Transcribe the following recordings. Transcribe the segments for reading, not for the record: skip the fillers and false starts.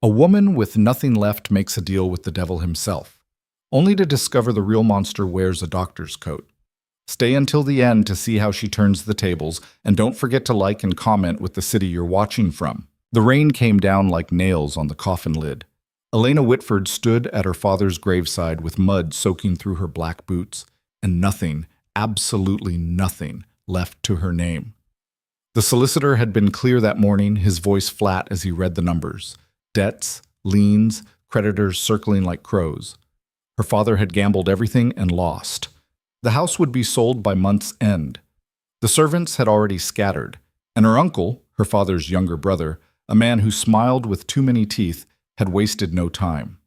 A woman with nothing left makes a deal with the devil himself, only to discover the real monster wears a doctor's coat. Stay until the end to see how she turns the tables, and don't forget to like and comment with the city you're watching from. The rain came down like nails on the coffin lid. Elena Whitford stood at her father's graveside with mud soaking through her black boots, and nothing, absolutely nothing, left to her name. The solicitor had been clear that morning, his voice flat as he read the numbers. Debts, liens, creditors circling like crows. Her father had gambled everything and lost. The house would be sold by month's end. The servants had already scattered, and her uncle, her father's younger brother, a man who smiled with too many teeth, had wasted no time.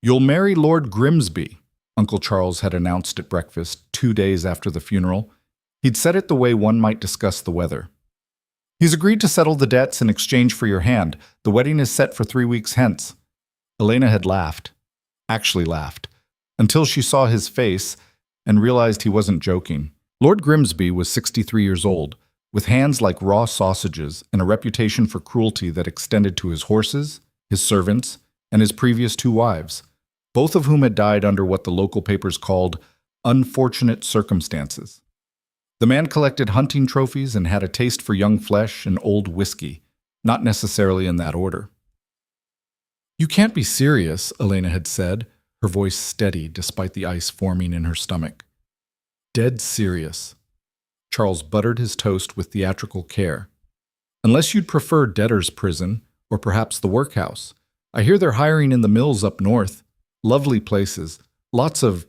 "You'll marry Lord Grimsby," Uncle Charles had announced at breakfast 2 days after the funeral. He'd said it the way one might discuss the weather. "He's agreed to settle the debts in exchange for your hand. The wedding is set for 3 weeks hence." Elena had laughed, actually laughed, until she saw his face and realized he wasn't joking. Lord Grimsby was 63 years old, with hands like raw sausages and a reputation for cruelty that extended to his horses, his servants, and his previous 2 wives, both of whom had died under what the local papers called unfortunate circumstances. The man collected hunting trophies and had a taste for young flesh and old whiskey, not necessarily in that order. "You can't be serious," Elena had said, her voice steady despite the ice forming in her stomach. "Dead serious." Charles buttered his toast with theatrical care. "Unless you'd prefer debtor's prison, or perhaps the workhouse. I hear they're hiring in the mills up north. Lovely places. Lots of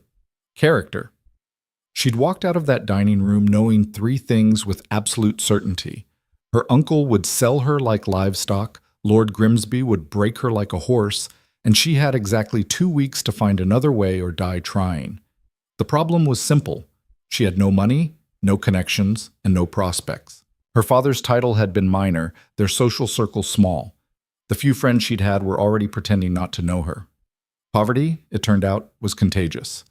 character." She'd walked out of that dining room knowing 3 things with absolute certainty. Her uncle would sell her like livestock, Lord Grimsby would break her like a horse, and she had exactly 2 weeks to find another way or die trying. The problem was simple. She had no money, no connections, and no prospects. Her father's title had been minor, their social circle small. The few friends she'd had were already pretending not to know her. Poverty, it turned out, was contagious.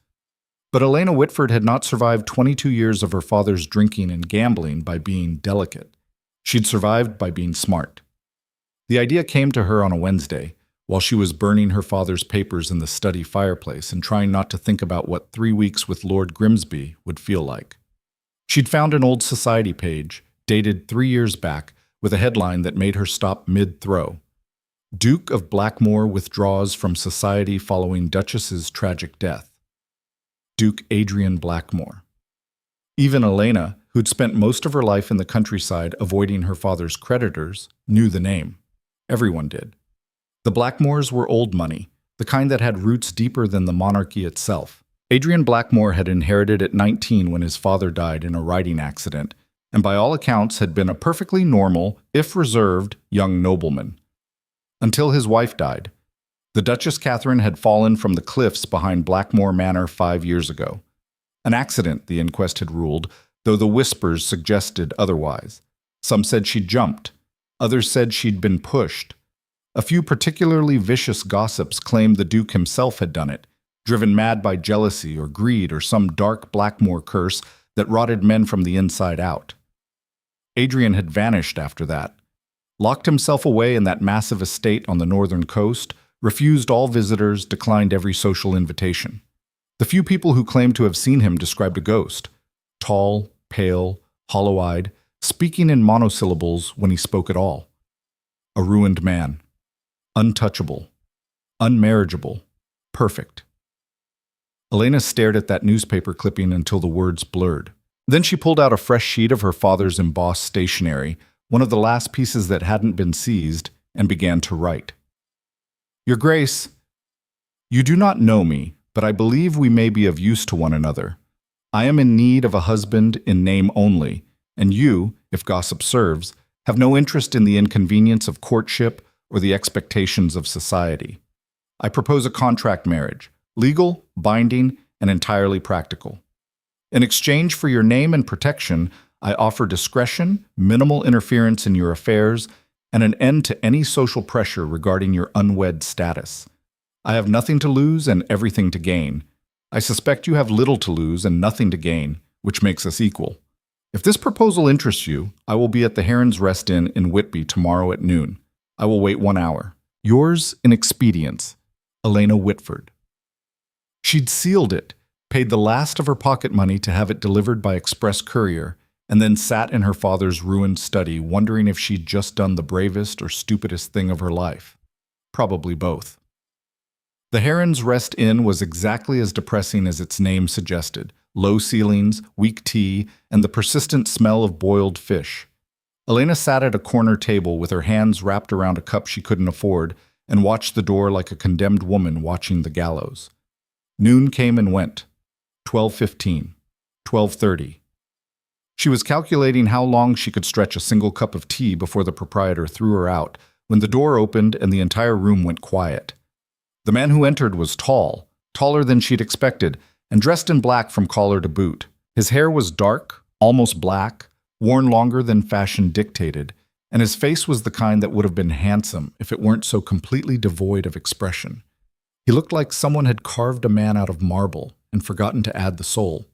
But Elena Whitford had not survived 22 years of her father's drinking and gambling by being delicate. She'd survived by being smart. The idea came to her on a Wednesday, while she was burning her father's papers in the study fireplace and trying not to think about what 3 weeks with Lord Grimsby would feel like. She'd found an old society page, dated 3 years back, with a headline that made her stop mid-throw. "Duke of Blackmoor withdraws from society following Duchess's tragic death." Duke Adrian Blackmoor. Even Elena, who'd spent most of her life in the countryside avoiding her father's creditors, knew the name. Everyone did. The Blackmoors were old money, the kind that had roots deeper than the monarchy itself. Adrian Blackmoor had inherited at 19 when his father died in a riding accident, and by all accounts had been a perfectly normal, if reserved, young nobleman. Until his wife died. The Duchess Catherine had fallen from the cliffs behind Blackmoor Manor 5 years ago. An accident, the inquest had ruled, though the whispers suggested otherwise. Some said she'd jumped. Others said she'd been pushed. A few particularly vicious gossips claimed the Duke himself had done it, driven mad by jealousy or greed or some dark Blackmoor curse that rotted men from the inside out. Adrian had vanished after that, locked himself away in that massive estate on the northern coast, refused all visitors, declined every social invitation. The few people who claimed to have seen him described a ghost, tall, pale, hollow-eyed, speaking in monosyllables when he spoke at all. A ruined man. Untouchable. Unmarriageable. Perfect. Elena stared at that newspaper clipping until the words blurred. Then she pulled out a fresh sheet of her father's embossed stationery, one of the last pieces that hadn't been seized, and began to write. "Your Grace, you do not know me, but I believe we may be of use to one another. I am in need of a husband in name only, and you, if gossip serves, have no interest in the inconvenience of courtship or the expectations of society. I propose a contract marriage, legal, binding, and entirely practical. In exchange for your name and protection, I offer discretion, minimal interference in your affairs, and an end to any social pressure regarding your unwed status. I have nothing to lose and everything to gain. I suspect you have little to lose and nothing to gain, which makes us equal. If this proposal interests you, I will be at the Heron's Rest Inn in Whitby tomorrow at noon. I will wait 1 hour. Yours in expedience, Elena Whitford. She'd sealed it, paid the last of her pocket money to have it delivered by express courier, and then sat in her father's ruined study wondering if she'd just done the bravest or stupidest thing of her life. Probably both. The Heron's Rest Inn was exactly as depressing as its name suggested: low ceilings, weak tea, and the persistent smell of boiled fish. Elena sat at a corner table with her hands wrapped around a cup she couldn't afford and watched the door like a condemned woman watching the gallows. Noon came and went. 12:15. 12:30. She was calculating how long she could stretch a single cup of tea before the proprietor threw her out when the door opened and the entire room went quiet. The man who entered was tall, taller than she'd expected, and dressed in black from collar to boot. His hair was dark, almost black, worn longer than fashion dictated, and his face was the kind that would have been handsome if it weren't so completely devoid of expression. He looked like someone had carved a man out of marble and forgotten to add the soul.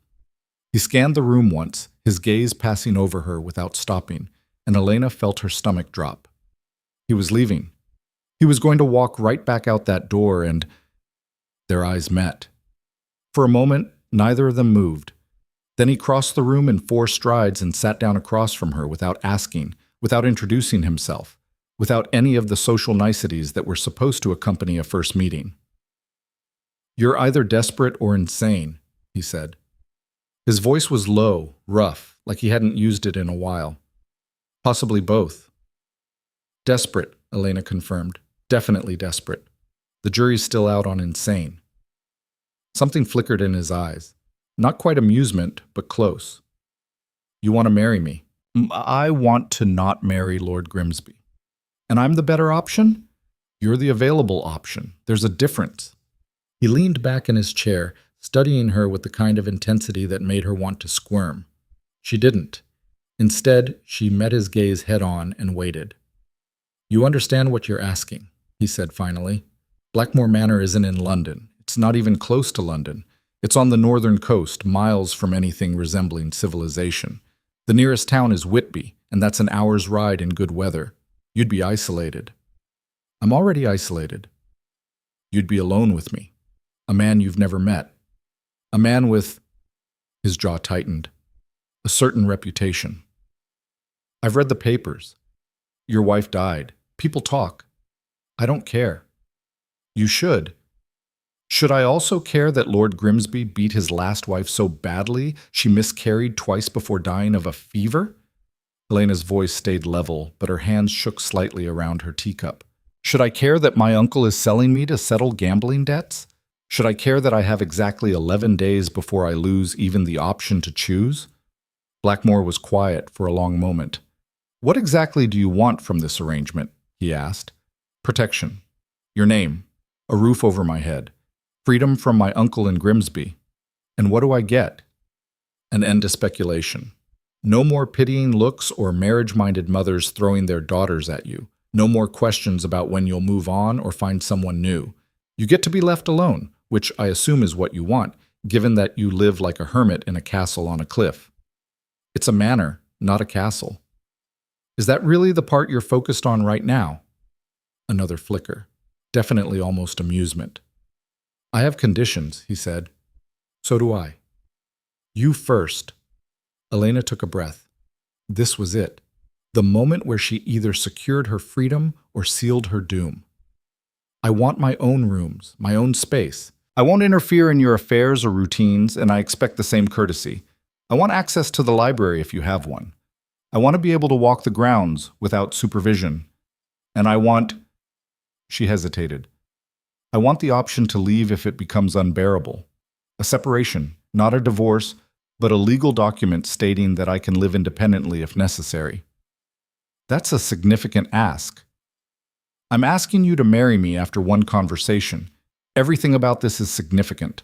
He scanned the room once, his gaze passing over her without stopping, and Elena felt her stomach drop. He was leaving. He was going to walk right back out that door and... Their eyes met. For a moment, neither of them moved. Then he crossed the room in 4 strides and sat down across from her without asking, without introducing himself, without any of the social niceties that were supposed to accompany a first meeting. "You're either desperate or insane," he said. His voice was low, rough, like he hadn't used it in a while. "Possibly both." "Desperate," Elena confirmed. "Definitely desperate. The jury's still out on insane." Something flickered in his eyes. Not quite amusement, but close. "You want to marry me?" "I want to not marry Lord Grimsby." "And I'm the better option?" "You're the available option. There's a difference." He leaned back in his chair, studying her with the kind of intensity that made her want to squirm. She didn't. Instead, she met his gaze head-on and waited. "You understand what you're asking," he said finally. "Blackmoor Manor isn't in London. It's not even close to London. It's on the northern coast, miles from anything resembling civilization. The nearest town is Whitby, and that's an hour's ride in good weather. You'd be isolated." "I'm already isolated." "You'd be alone with me. A man you've never met. A man with..." His jaw tightened. "A certain reputation." "I've read the papers. Your wife died. People talk. I don't care." "You should." "Should I also care that Lord Grimsby beat his last wife so badly she miscarried twice before dying of a fever?" Elena's voice stayed level, but her hands shook slightly around her teacup. "Should I care that my uncle is selling me to settle gambling debts? Should I care that I have exactly 11 days before I lose even the option to choose?" Blackmoor was quiet for a long moment. "What exactly do you want from this arrangement?" he asked. "Protection. Your name. A roof over my head. Freedom from my uncle in Grimsby. And what do I get?" "An end to speculation. No more pitying looks or marriage-minded mothers throwing their daughters at you. No more questions about when you'll move on or find someone new. You get to be left alone, which I assume is what you want, given that you live like a hermit in a castle on a cliff. It's a manor, not a castle. Is that really the part you're focused on right now?" Another flicker. Definitely almost amusement. "I have conditions," he said. "So do I." "You first." Elena took a breath. This was it. The moment where she either secured her freedom or sealed her doom. "I want my own rooms, my own space. I won't interfere in your affairs or routines, and I expect the same courtesy. I want access to the library if you have one. I want to be able to walk the grounds without supervision. And I want..." She hesitated. "I want the option to leave if it becomes unbearable. A separation, not a divorce, but a legal document stating that I can live independently if necessary." "That's a significant ask." "I'm asking you to marry me after one conversation. Everything about this is significant."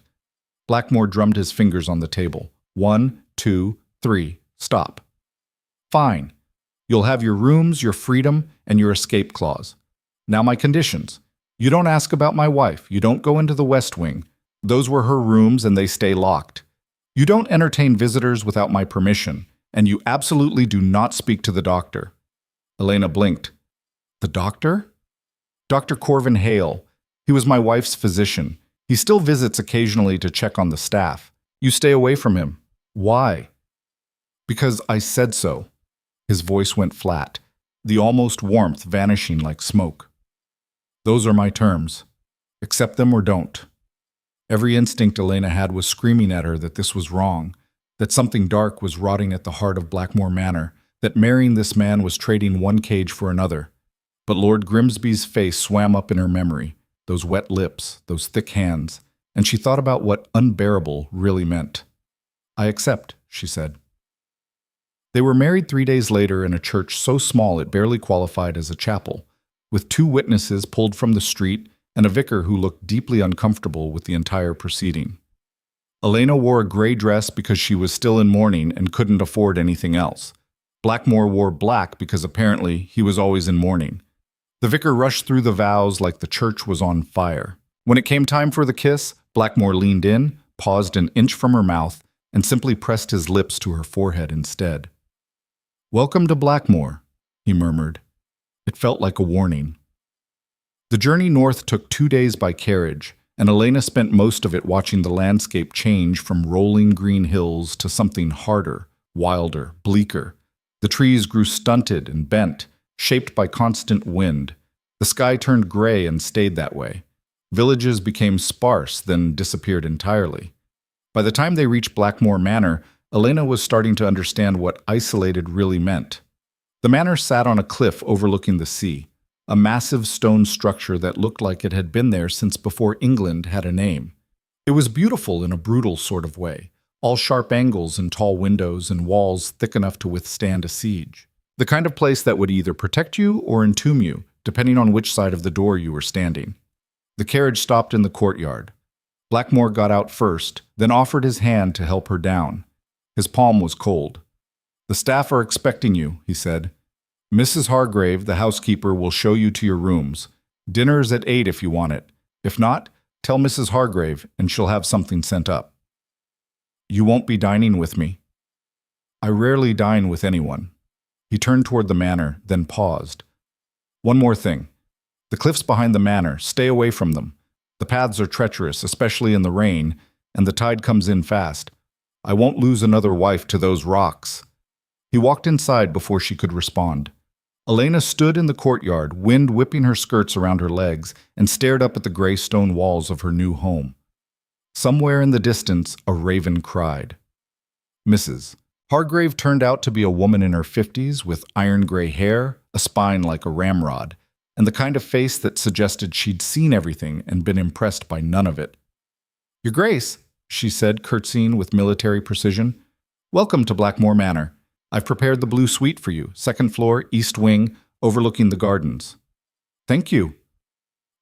Blackmoor drummed his fingers on the table. 1, 2, 3, stop. "Fine. You'll have your rooms, your freedom, and your escape clause. Now my conditions. You don't ask about my wife. You don't go into the West Wing. Those were her rooms and they stay locked. You don't entertain visitors without my permission, and you absolutely do not speak to the doctor." Elena blinked. "The doctor?" Dr. Corvin Hale. He was my wife's physician. He still visits occasionally to check on the staff. You stay away from him. Why? Because I said so. His voice went flat, the almost warmth vanishing like smoke. Those are my terms. Accept them or don't. Every instinct Elena had was screaming at her that this was wrong, that something dark was rotting at the heart of Blackmoor Manor, that marrying this man was trading one cage for another. But Lord Grimsby's face swam up in her memory, those wet lips, those thick hands, and she thought about what unbearable really meant. I accept, she said. They were married 3 days later in a church so small it barely qualified as a chapel, with 2 witnesses pulled from the street and a vicar who looked deeply uncomfortable with the entire proceeding. Elena wore a gray dress because she was still in mourning and couldn't afford anything else. Blackmoor wore black because apparently he was always in mourning. The vicar rushed through the vows like the church was on fire. When it came time for the kiss, Blackmoor leaned in, paused an inch from her mouth, and simply pressed his lips to her forehead instead. "Welcome to Blackmoor," he murmured. It felt like a warning. The journey north took 2 days by carriage, and Elena spent most of it watching the landscape change from rolling green hills to something harder, wilder, bleaker. The trees grew stunted and bent, shaped by constant wind. The sky turned gray and stayed that way. Villages became sparse, then disappeared entirely. By the time they reached Blackmoor Manor, Elena was starting to understand what isolated really meant. The manor sat on a cliff overlooking the sea, a massive stone structure that looked like it had been there since before England had a name. It was beautiful in a brutal sort of way, all sharp angles and tall windows and walls thick enough to withstand a siege. The kind of place that would either protect you or entomb you, depending on which side of the door you were standing. The carriage stopped in the courtyard. Blackmoor got out first, then offered his hand to help her down. His palm was cold. "The staff are expecting you," he said. "Mrs. Hargrave, the housekeeper, will show you to your rooms. Dinner's at 8 if you want it. If not, tell Mrs. Hargrave and she'll have something sent up." "You won't be dining with me." "I rarely dine with anyone." He turned toward the manor, then paused. "One more thing. The cliffs behind the manor, stay away from them. The paths are treacherous, especially in the rain, and the tide comes in fast. I won't lose another wife to those rocks." He walked inside before she could respond. Elena stood in the courtyard, wind whipping her skirts around her legs, and stared up at the gray stone walls of her new home. Somewhere in the distance, a raven cried. Mrs. Hargrave turned out to be a woman in her 50s with iron-gray hair, a spine like a ramrod, and the kind of face that suggested she'd seen everything and been impressed by none of it. "Your Grace," she said, curtsying with military precision, "welcome to Blackmoor Manor. I've prepared the blue suite for you, 2nd floor, east wing, overlooking the gardens." "Thank you."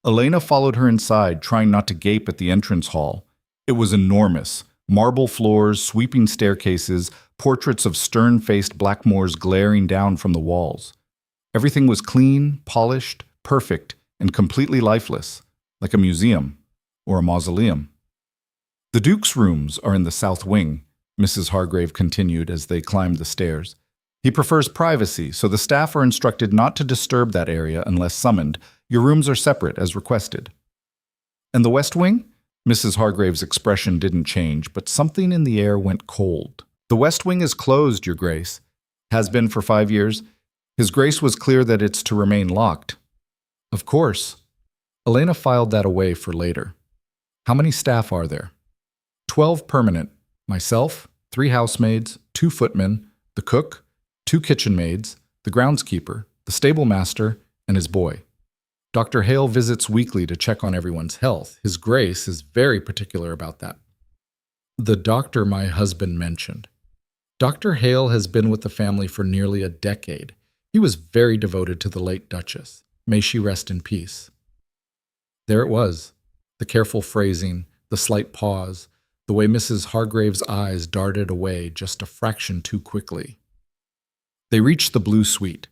Elena followed her inside, trying not to gape at the entrance hall. It was enormous. Marble floors, sweeping staircases, portraits of stern-faced Blackmoors glaring down from the walls. Everything was clean, polished, perfect, and completely lifeless, like a museum or a mausoleum. "The Duke's rooms are in the south wing," Mrs. Hargrave continued as they climbed the stairs. "He prefers privacy, so the staff are instructed not to disturb that area unless summoned. Your rooms are separate, as requested." "And the west wing?" Mrs. Hargrave's expression didn't change, but something in the air went cold. "The west wing is closed, Your Grace. Has been for 5 years. His Grace was clear that it's to remain locked." "Of course." Elena filed that away for later. "How many staff are there?" 12 permanent. Myself, 3 housemaids, 2 footmen, the cook, 2 kitchen maids, the groundskeeper, the stable master, and his boy. Dr. Hale visits weekly to check on everyone's health. His Grace is very particular about that. The doctor my husband mentioned. Dr. Hale has been with the family for nearly a decade. He was very devoted to the late Duchess. May she rest in peace. There it was, the careful phrasing, the slight pause, the way Mrs. Hargrave's eyes darted away just a fraction too quickly. They reached the blue suite.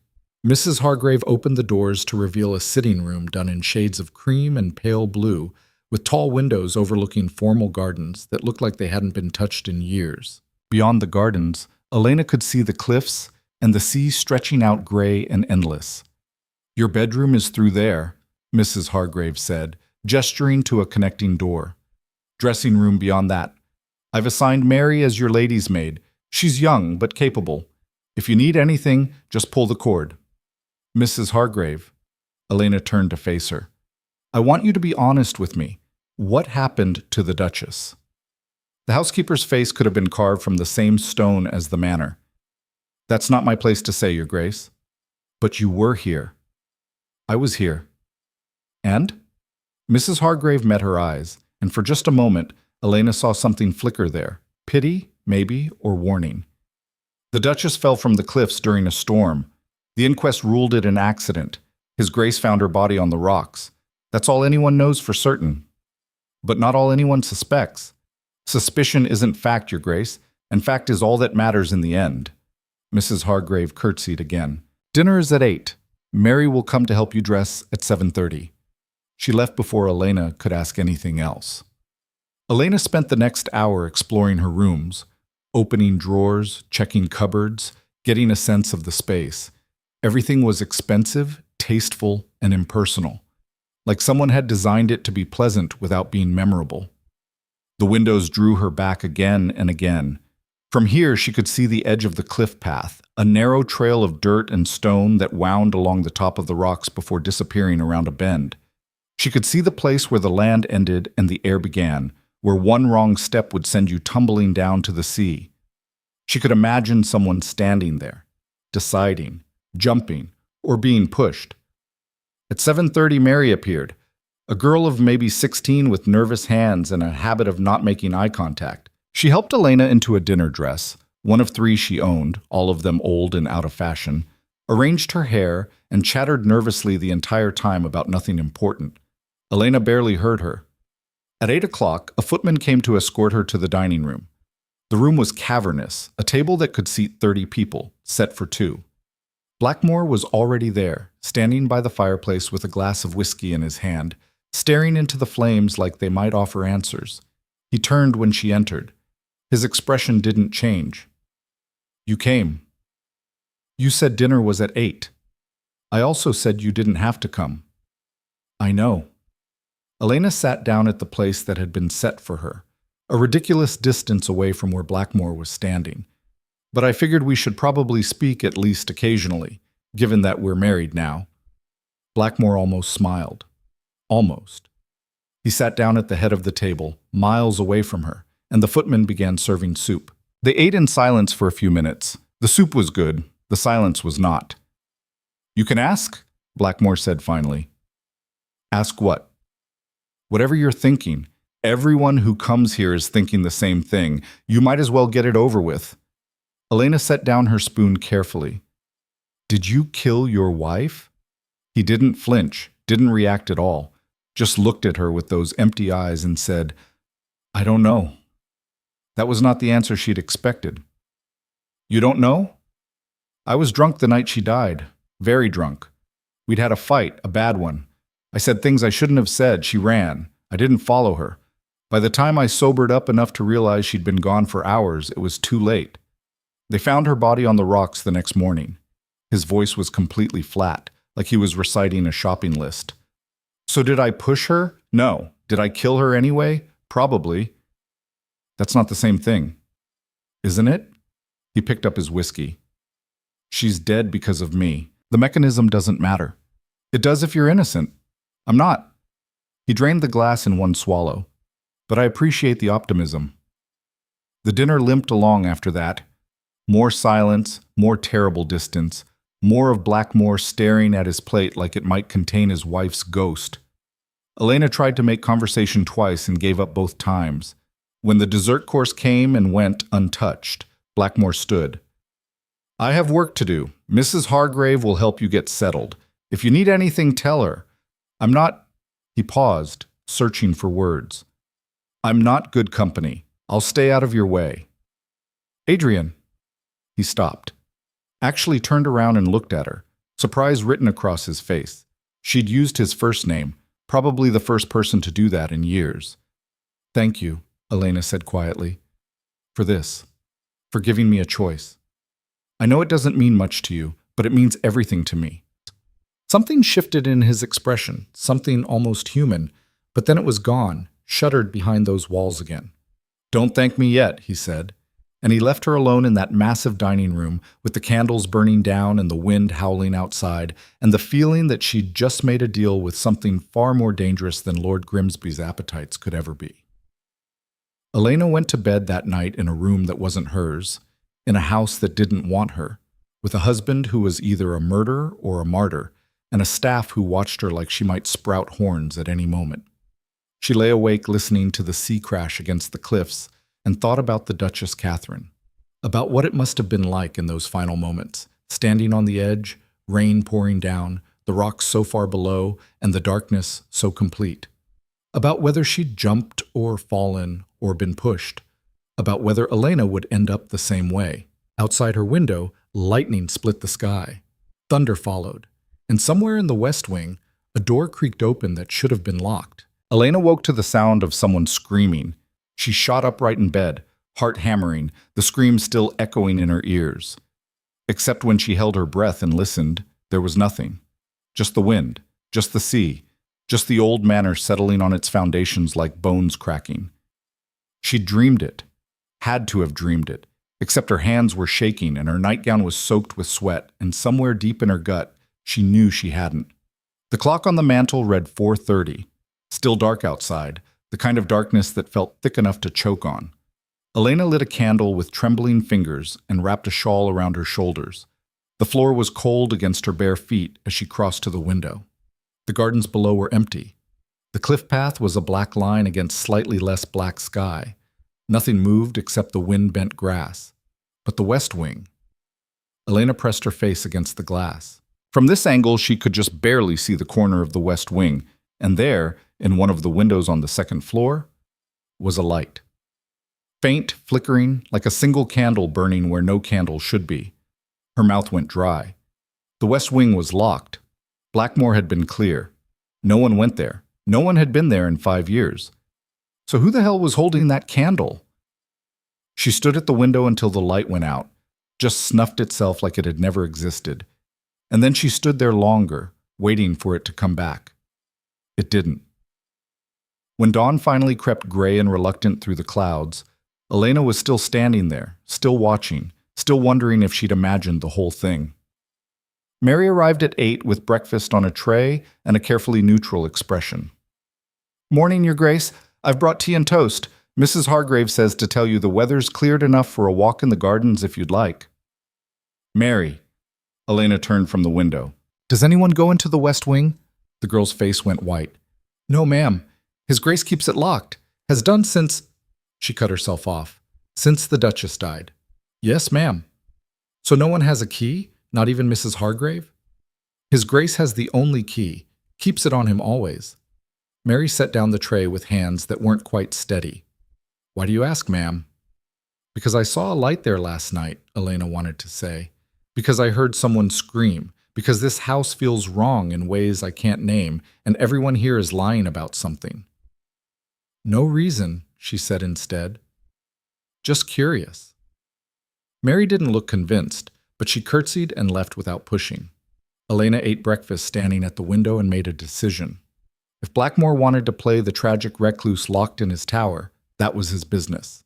Mrs. Hargrave opened the doors to reveal a sitting room done in shades of cream and pale blue, with tall windows overlooking formal gardens that looked like they hadn't been touched in years. Beyond the gardens, Elena could see the cliffs and the sea stretching out gray and endless. "Your bedroom is through there." Mrs. Hargrave said, gesturing to a connecting door. Dressing room beyond that. I've assigned Mary as your lady's maid. She's young, but capable. If you need anything, just pull the cord. Mrs. Hargrave. Elena turned to face her. I want you to be honest with me. What happened to the Duchess? The housekeeper's face could have been carved from the same stone as the manor. That's not my place to say, Your Grace. But you were here. I was here. And? Mrs. Hargrave met her eyes, and for just a moment, Elena saw something flicker there. Pity, maybe, or warning. The Duchess fell from the cliffs during a storm. The inquest ruled it an accident. His Grace found her body on the rocks. That's all anyone knows for certain. But not all anyone suspects. Suspicion isn't fact, Your Grace, and fact is all that matters in the end. Mrs. Hargrave curtsied again. Dinner is at 8. Mary will come to help you dress at 7:30. She left before Elena could ask anything else. Elena spent the next hour exploring her rooms, opening drawers, checking cupboards, getting a sense of the space. Everything was expensive, tasteful, and impersonal, like someone had designed it to be pleasant without being memorable. The windows drew her back again and again. From here, she could see the edge of the cliff path, a narrow trail of dirt and stone that wound along the top of the rocks before disappearing around a bend. She could see the place where the land ended and the air began, where one wrong step would send you tumbling down to the sea. She could imagine someone standing there, deciding, jumping, or being pushed. At 7:30, Mary appeared, a girl of maybe 16 with nervous hands and a habit of not making eye contact. She helped Elena into a dinner dress, one of 3 she owned, all of them old and out of fashion, arranged her hair, and chattered nervously the entire time about nothing important. Elena barely heard her. At 8 o'clock, a footman came to escort her to the dining room. The room was cavernous, a table that could seat 30 people, set for 2. Blackmoor was already there, standing by the fireplace with a glass of whiskey in his hand, staring into the flames like they might offer answers. He turned when she entered. His expression didn't change. You came. You said dinner was at 8. I also said you didn't have to come. I know. Elena sat down at the place that had been set for her, a ridiculous distance away from where Blackmoor was standing. But I figured we should probably speak at least occasionally, given that we're married now. Blackmoor almost smiled. Almost. He sat down at the head of the table, miles away from her, and the footman began serving soup. They ate in silence for a few minutes. The soup was good, the silence was not. You can ask, Blackmoor said finally. Ask what? Whatever you're thinking. Everyone who comes here is thinking the same thing. You might as well get it over with. Elena set down her spoon carefully. Did you kill your wife? He didn't flinch, didn't react at all, just looked at her with those empty eyes and said, I don't know. That was not the answer she'd expected. You don't know? I was drunk the night she died, very drunk. We'd had a fight, a bad one. I said things I shouldn't have said. She ran. I didn't follow her. By the time I sobered up enough to realize she'd been gone for hours, it was too late. They found her body on the rocks the next morning. His voice was completely flat, like he was reciting a shopping list. So did I push her? No. Did I kill her anyway? Probably. That's not the same thing. Isn't it? He picked up his whiskey. She's dead because of me. The mechanism doesn't matter. It does if you're innocent. I'm not. He drained the glass in one swallow. But I appreciate the optimism. The dinner limped along after that. More silence, more terrible distance, more of Blackmoor staring at his plate like it might contain his wife's ghost. Elena tried to make conversation twice and gave up both times. When the dessert course came and went untouched, Blackmoor stood. I have work to do. Mrs. Hargrave will help you get settled. If you need anything, tell her. I'm not... He paused, searching for words. I'm not good company. I'll stay out of your way. Adrian. He stopped. Actually turned around and looked at her, surprise written across his face. She'd used his first name, probably the first person to do that in years. Thank you, Elena said quietly, for this, for giving me a choice. I know it doesn't mean much to you, but it means everything to me. Something shifted in his expression, something almost human, but then it was gone, shuttered behind those walls again. "Don't thank me yet," he said, and he left her alone in that massive dining room with the candles burning down and the wind howling outside, and the feeling that she'd just made a deal with something far more dangerous than Lord Grimsby's appetites could ever be. Elena went to bed that night in a room that wasn't hers, in a house that didn't want her, with a husband who was either a murderer or a martyr, and a staff who watched her like she might sprout horns at any moment. She lay awake listening to the sea crash against the cliffs and thought about the Duchess Catherine, about what it must have been like in those final moments, standing on the edge, rain pouring down, the rocks so far below, and the darkness so complete. About whether she'd jumped or fallen or been pushed. About whether Elena would end up the same way. Outside her window, lightning split the sky. Thunder followed. And somewhere in the West Wing, a door creaked open that should have been locked. Elena woke to the sound of someone screaming. She shot upright in bed, heart hammering, the scream still echoing in her ears. Except when she held her breath and listened, there was nothing. Just the wind, just the sea, just the old manor settling on its foundations like bones cracking. She'd dreamed it, had to have dreamed it, except her hands were shaking and her nightgown was soaked with sweat, and somewhere deep in her gut, she knew she hadn't. The clock on the mantel read 4:30. Still dark outside, the kind of darkness that felt thick enough to choke on. Elena lit a candle with trembling fingers and wrapped a shawl around her shoulders. The floor was cold against her bare feet as she crossed to the window. The gardens below were empty. The cliff path was a black line against slightly less black sky. Nothing moved except the wind-bent grass. But the West Wing. Elena pressed her face against the glass. From this angle, she could just barely see the corner of the West Wing, and there, in one of the windows on the second floor, was a light. Faint, flickering, like a single candle burning where no candle should be. Her mouth went dry. The West Wing was locked. Blackmoor had been clear. No one went there. No one had been there in 5 years. So who the hell was holding that candle? She stood at the window until the light went out, just snuffed itself like it had never existed. And then she stood there longer, waiting for it to come back. It didn't. When dawn finally crept gray and reluctant through the clouds, Elena was still standing there, still watching, still wondering if she'd imagined the whole thing. Mary arrived at 8 with breakfast on a tray and a carefully neutral expression. "Morning, Your Grace. I've brought tea and toast. Mrs. Hargrave says to tell you the weather's cleared enough for a walk in the gardens if you'd like." "Mary." Elena turned from the window. "Does anyone go into the West Wing?" The girl's face went white. "No, ma'am. His Grace keeps it locked. Has done since—" She cut herself off. "Since the Duchess died." "Yes, ma'am." "So no one has a key? Not even Mrs. Hargrave?" "His Grace has the only key. Keeps it on him always." Mary set down the tray with hands that weren't quite steady. "Why do you ask, ma'am?" "Because I saw a light there last night," Elena wanted to say. "Because I heard someone scream. Because this house feels wrong in ways I can't name, and everyone here is lying about something." "No reason," she said instead. "Just curious." Mary didn't look convinced, but she curtsied and left without pushing. Elena ate breakfast standing at the window and made a decision. If Blackmoor wanted to play the tragic recluse locked in his tower, that was his business.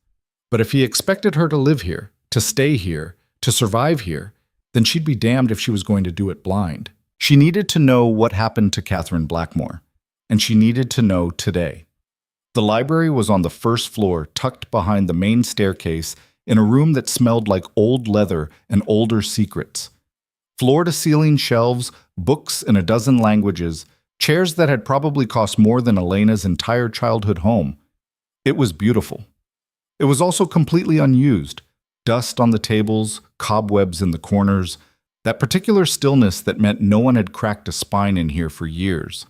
But if he expected her to live here, to stay here, to survive here, then she'd be damned if she was going to do it blind. She needed to know what happened to Catherine Blackmoor, and she needed to know today. The library was on the first floor, tucked behind the main staircase, in a room that smelled like old leather and older secrets. Floor-to-ceiling shelves, books in a dozen languages, chairs that had probably cost more than Elena's entire childhood home. It was beautiful. It was also completely unused. Dust on the tables, cobwebs in the corners, that particular stillness that meant no one had cracked a spine in here for years.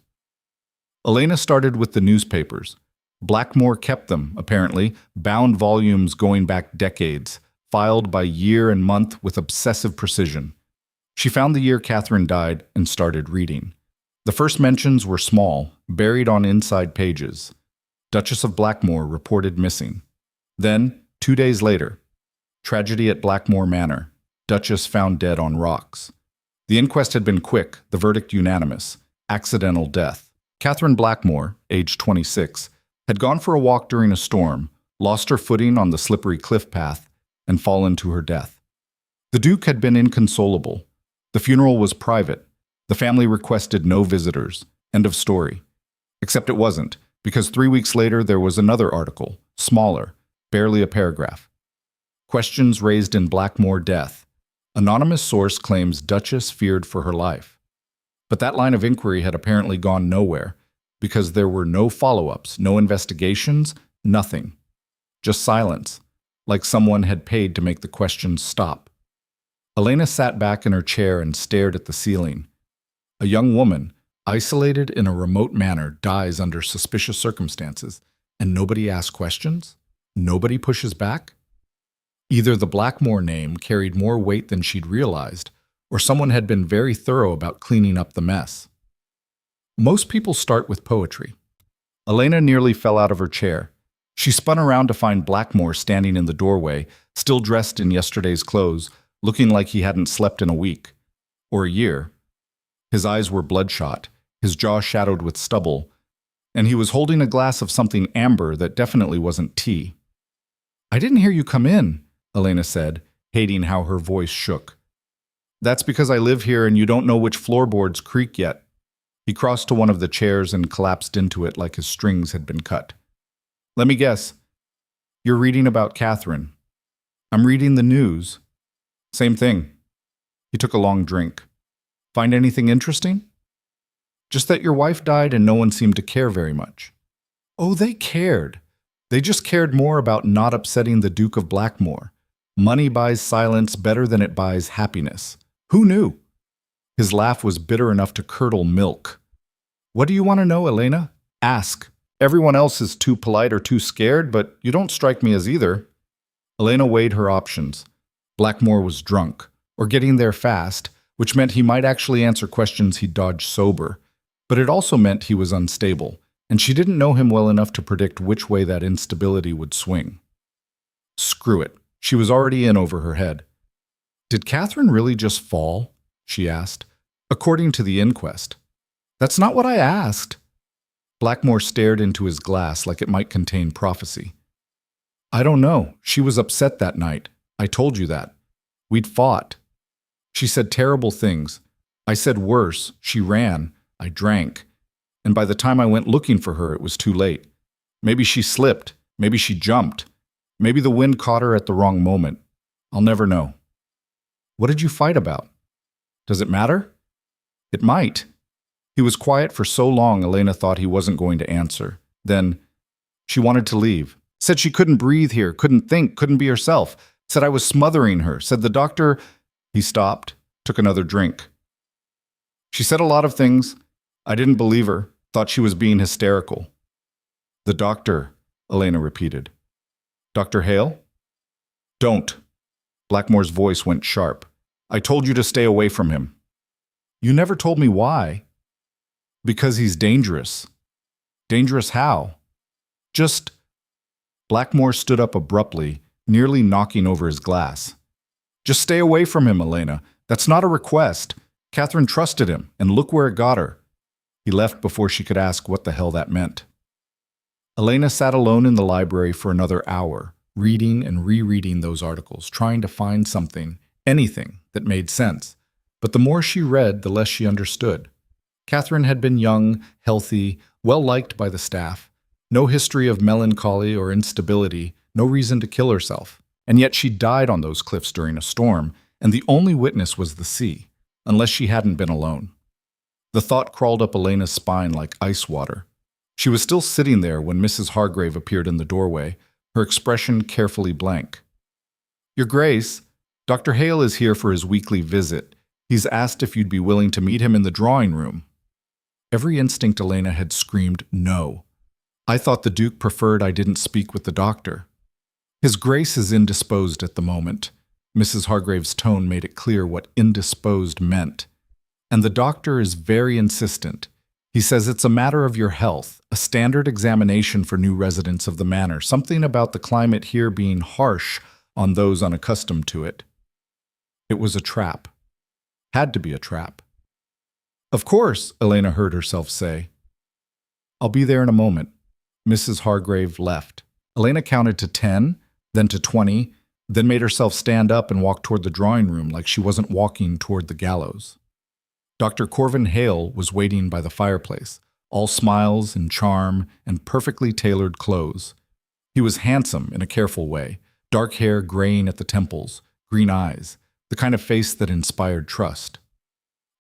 Elena started with the newspapers. Blackmoor kept them, apparently, bound volumes going back decades, filed by year and month with obsessive precision. She found the year Catherine died and started reading. The first mentions were small, buried on inside pages. Duchess of Blackmoor reported missing. Then, 2 days later, tragedy at Blackmoor Manor. Duchess found dead on rocks. The inquest had been quick, the verdict unanimous: accidental death. Catherine Blackmoor, age 26, had gone for a walk during a storm, lost her footing on the slippery cliff path, and fallen to her death. The Duke had been inconsolable. The funeral was private. The family requested no visitors. End of story. Except it wasn't, because 3 weeks later there was another article, smaller, barely a paragraph. Questions raised in Blackmoor death. Anonymous source claims Duchess feared for her life. But that line of inquiry had apparently gone nowhere, because there were no follow-ups, no investigations, nothing. Just silence, like someone had paid to make the questions stop. Elena sat back in her chair and stared at the ceiling. A young woman, isolated in a remote manner, dies under suspicious circumstances, and nobody asks questions? Nobody pushes back? Either the Blackmoor name carried more weight than she'd realized, or someone had been very thorough about cleaning up the mess. Most people start with poetry. Elena nearly fell out of her chair. She spun around to find Blackmoor standing in the doorway, still dressed in yesterday's clothes, looking like he hadn't slept in a week. Or a year. His eyes were bloodshot, his jaw shadowed with stubble, and he was holding a glass of something amber that definitely wasn't tea. "I didn't hear you come in," Elena said, hating how her voice shook. "That's because I live here and you don't know which floorboards creak yet." He crossed to one of the chairs and collapsed into it like his strings had been cut. "Let me guess. You're reading about Catherine." "I'm reading the news." "Same thing." He took a long drink. "Find anything interesting?" "Just that your wife died and no one seemed to care very much." "Oh, they cared. They just cared more about not upsetting the Duke of Blackmoor. Money buys silence better than it buys happiness. Who knew?" His laugh was bitter enough to curdle milk. "What do you want to know, Elena? Ask. Everyone else is too polite or too scared, but you don't strike me as either." Elena weighed her options. Blackmoor was drunk, or getting there fast, which meant he might actually answer questions he'd dodged sober. But it also meant he was unstable, and she didn't know him well enough to predict which way that instability would swing. Screw it. She was already in over her head. "Did Catherine really just fall?" she asked. "According to the inquest." "That's not what I asked." Blackmoor stared into his glass like it might contain prophecy. "I don't know. She was upset that night. I told you that. We'd fought. She said terrible things. I said worse. She ran. I drank. And by the time I went looking for her, it was too late. Maybe she slipped. Maybe she jumped. Maybe the wind caught her at the wrong moment. I'll never know." "What did you fight about?" "Does it matter?" "It might." He was quiet for so long Elena thought he wasn't going to answer. Then, "She wanted to leave. Said she couldn't breathe here, couldn't think, couldn't be herself. Said I was smothering her. Said the doctor—" He stopped, took another drink. "She said a lot of things. I didn't believe her. Thought she was being hysterical." "The doctor," Elena repeated. "Dr. Hale?" "Don't." Blackmoor's voice went sharp. "I told you to stay away from him." "You never told me why." "Because he's dangerous." "Dangerous how?" "Just—" Blackmoor stood up abruptly, nearly knocking over his glass. "Just stay away from him, Elena. That's not a request. Catherine trusted him, and look where it got her." He left before she could ask what the hell that meant. Elena sat alone in the library for another hour, reading and rereading those articles, trying to find something, anything, that made sense. But the more she read, the less she understood. Catherine had been young, healthy, well-liked by the staff. No history of melancholy or instability, no reason to kill herself. And yet she died on those cliffs during a storm, and the only witness was the sea, unless she hadn't been alone. The thought crawled up Elena's spine like ice water. She was still sitting there when Mrs. Hargrave appeared in the doorway, her expression carefully blank. "Your Grace, Dr. Hale is here for his weekly visit. He's asked if you'd be willing to meet him in the drawing room." Every instinct Elena had screamed no. "I thought the Duke preferred I didn't speak with the doctor." "His Grace is indisposed at the moment." Mrs. Hargrave's tone made it clear what indisposed meant. "And the doctor is very insistent. He says it's a matter of your health, a standard examination for new residents of the manor, something about the climate here being harsh on those unaccustomed to it." It was a trap. Had to be a trap. Of course, Elena heard herself say. I'll be there in a moment. Mrs. Hargrave left. Elena counted to 10, then to 20, then made herself stand up and walk toward the drawing room like she wasn't walking toward the gallows. Dr. Corvin Hale was waiting by the fireplace, all smiles and charm and perfectly tailored clothes. He was handsome in a careful way, dark hair graying at the temples, green eyes, the kind of face that inspired trust.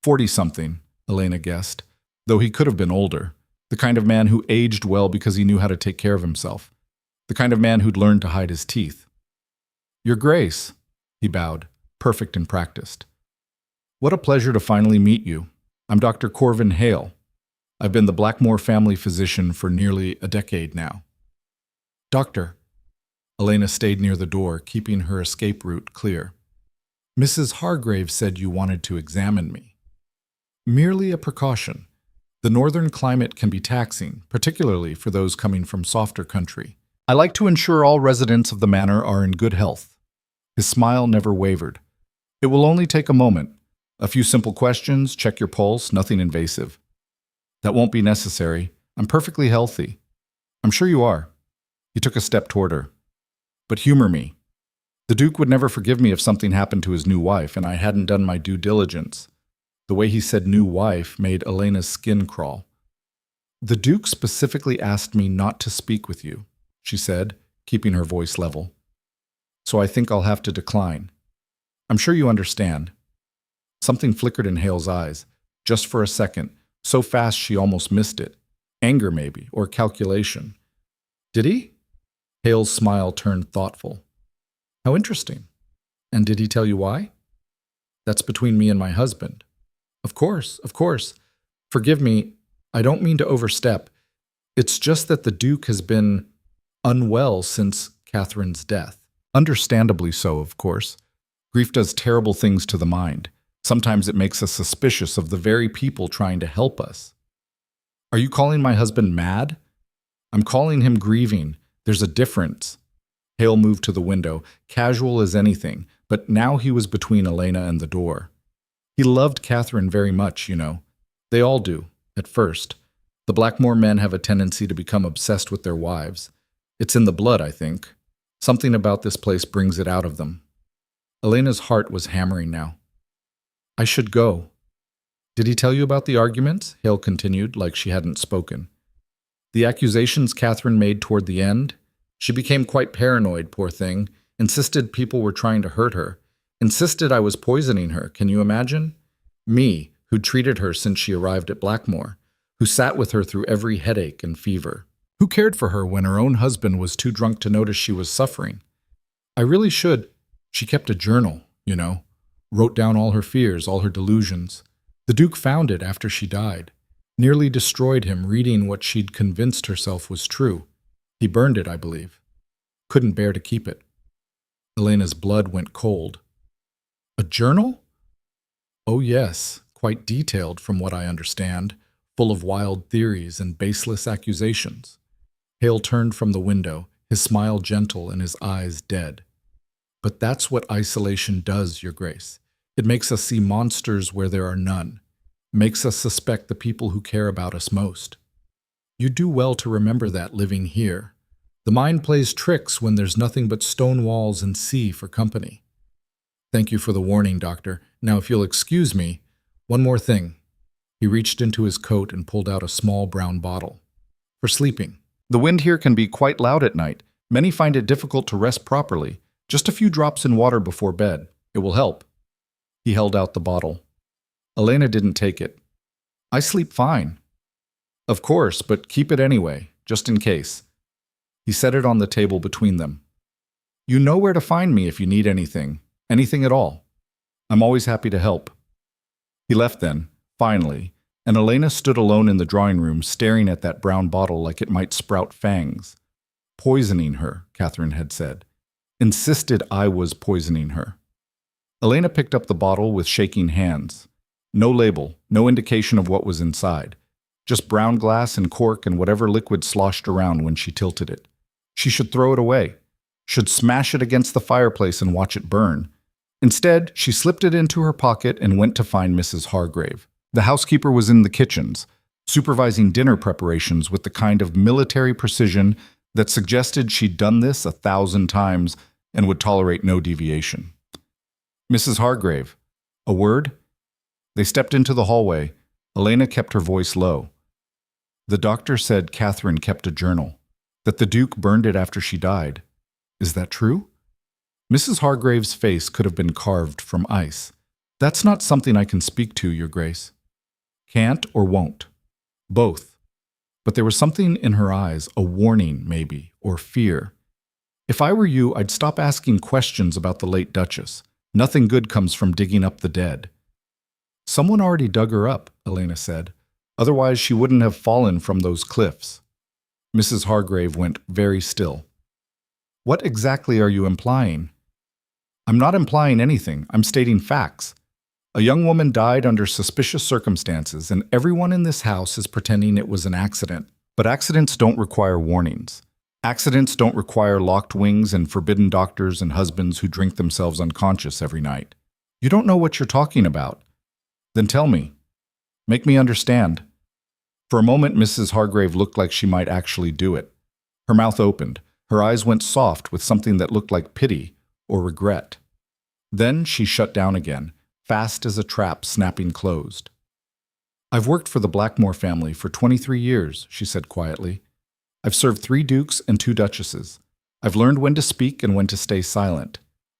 40-something, Elena guessed, though he could have been older, the kind of man who aged well because he knew how to take care of himself, the kind of man who'd learned to hide his teeth. Your Grace, he bowed, perfect and practiced. What a pleasure to finally meet you. I'm Dr. Corvin Hale. I've been the Blackmoor family physician for nearly a decade now. Doctor. Elena stayed near the door, keeping her escape route clear. Mrs. Hargrave said you wanted to examine me. Merely a precaution. The northern climate can be taxing, particularly for those coming from softer country. I like to ensure all residents of the manor are in good health. His smile never wavered. It will only take a moment. A few simple questions, check your pulse, nothing invasive. That won't be necessary. I'm perfectly healthy. I'm sure you are. He took a step toward her. But humor me. The Duke would never forgive me if something happened to his new wife and I hadn't done my due diligence. The way he said new wife made Elena's skin crawl. The Duke specifically asked me not to speak with you, she said, keeping her voice level. So I think I'll have to decline. I'm sure you understand. Something flickered in Hale's eyes, just for a second, so fast she almost missed it. Anger maybe, or calculation. Did he? Hale's smile turned thoughtful. How interesting. And did he tell you why? That's between me and my husband. Of course, of course. Forgive me, I don't mean to overstep. It's just that the Duke has been unwell since Catherine's death. Understandably so, of course. Grief does terrible things to the mind. Sometimes it makes us suspicious of the very people trying to help us. Are you calling my husband mad? I'm calling him grieving. There's a difference. Hale moved to the window, casual as anything, but now he was between Elena and the door. He loved Catherine very much, you know. They all do, at first. The Blackmoor men have a tendency to become obsessed with their wives. It's in the blood, I think. Something about this place brings it out of them. Elena's heart was hammering now. I should go. Did he tell you about the arguments? Hale continued, like she hadn't spoken. The accusations Catherine made toward the end? She became quite paranoid, poor thing, insisted people were trying to hurt her, insisted I was poisoning her, can you imagine? Me, who treated her since she arrived at Blackmoor, who sat with her through every headache and fever, who cared for her when her own husband was too drunk to notice she was suffering. I really should. She kept a journal, you know, wrote down all her fears, all her delusions. The Duke found it after she died, nearly destroyed him reading what she'd convinced herself was true. He burned it, I believe. Couldn't bear to keep it. Elena's blood went cold. A journal? Oh yes, quite detailed from what I understand, full of wild theories and baseless accusations. Hale turned from the window, his smile gentle and his eyes dead. But that's what isolation does, Your Grace. It makes us see monsters where there are none, makes us suspect the people who care about us most. You do well to remember that living here. The mind plays tricks when there's nothing but stone walls and sea for company. Thank you for the warning, Doctor. Now, if you'll excuse me, one more thing. He reached into his coat and pulled out a small brown bottle. For sleeping. The wind here can be quite loud at night. Many find it difficult to rest properly. Just a few drops in water before bed. It will help. He held out the bottle. Elena didn't take it. I sleep fine. Of course, but keep it anyway, just in case. He set it on the table between them. You know where to find me if you need anything at all. I'm always happy to help. He left then, finally, and Elena stood alone in the drawing room staring at that brown bottle like it might sprout fangs. Poisoning her, Catherine had said. Insisted I was poisoning her. Elena picked up the bottle with shaking hands. No label, no indication of what was inside. Just brown glass and cork and whatever liquid sloshed around when she tilted it. She should throw it away. Should smash it against the fireplace and watch it burn. Instead, she slipped it into her pocket and went to find Mrs. Hargrave. The housekeeper was in the kitchens, supervising dinner preparations with the kind of military precision that suggested she'd done this 1,000 times and would tolerate no deviation. "Mrs. Hargrave, a word?" They stepped into the hallway. Elena kept her voice low. "The doctor said Catherine kept a journal, that the Duke burned it after she died. Is that true?" Mrs. Hargrave's face could have been carved from ice. "That's not something I can speak to, Your Grace." "Can't or won't?" "Both." But there was something in her eyes, a warning, maybe, or fear. "If I were you, I'd stop asking questions about the late Duchess. Nothing good comes from digging up the dead." "Someone already dug her up," Elena said. "Otherwise she wouldn't have fallen from those cliffs." Mrs. Hargrave went very still. "What exactly are you implying?" "I'm not implying anything. I'm stating facts. A young woman died under suspicious circumstances, and everyone in this house is pretending it was an accident. But accidents don't require warnings. Accidents don't require locked wings and forbidden doctors and husbands who drink themselves unconscious every night. You don't know what you're talking about. Then tell me. Make me understand." For a moment, Mrs. Hargrave looked like she might actually do it. Her mouth opened. Her eyes went soft with something that looked like pity or regret. Then she shut down again, fast as a trap snapping closed. "I've worked for the Blackmoor family for 23 years, she said quietly. "I've served 3 dukes and 2 duchesses. I've learned when to speak and when to stay silent.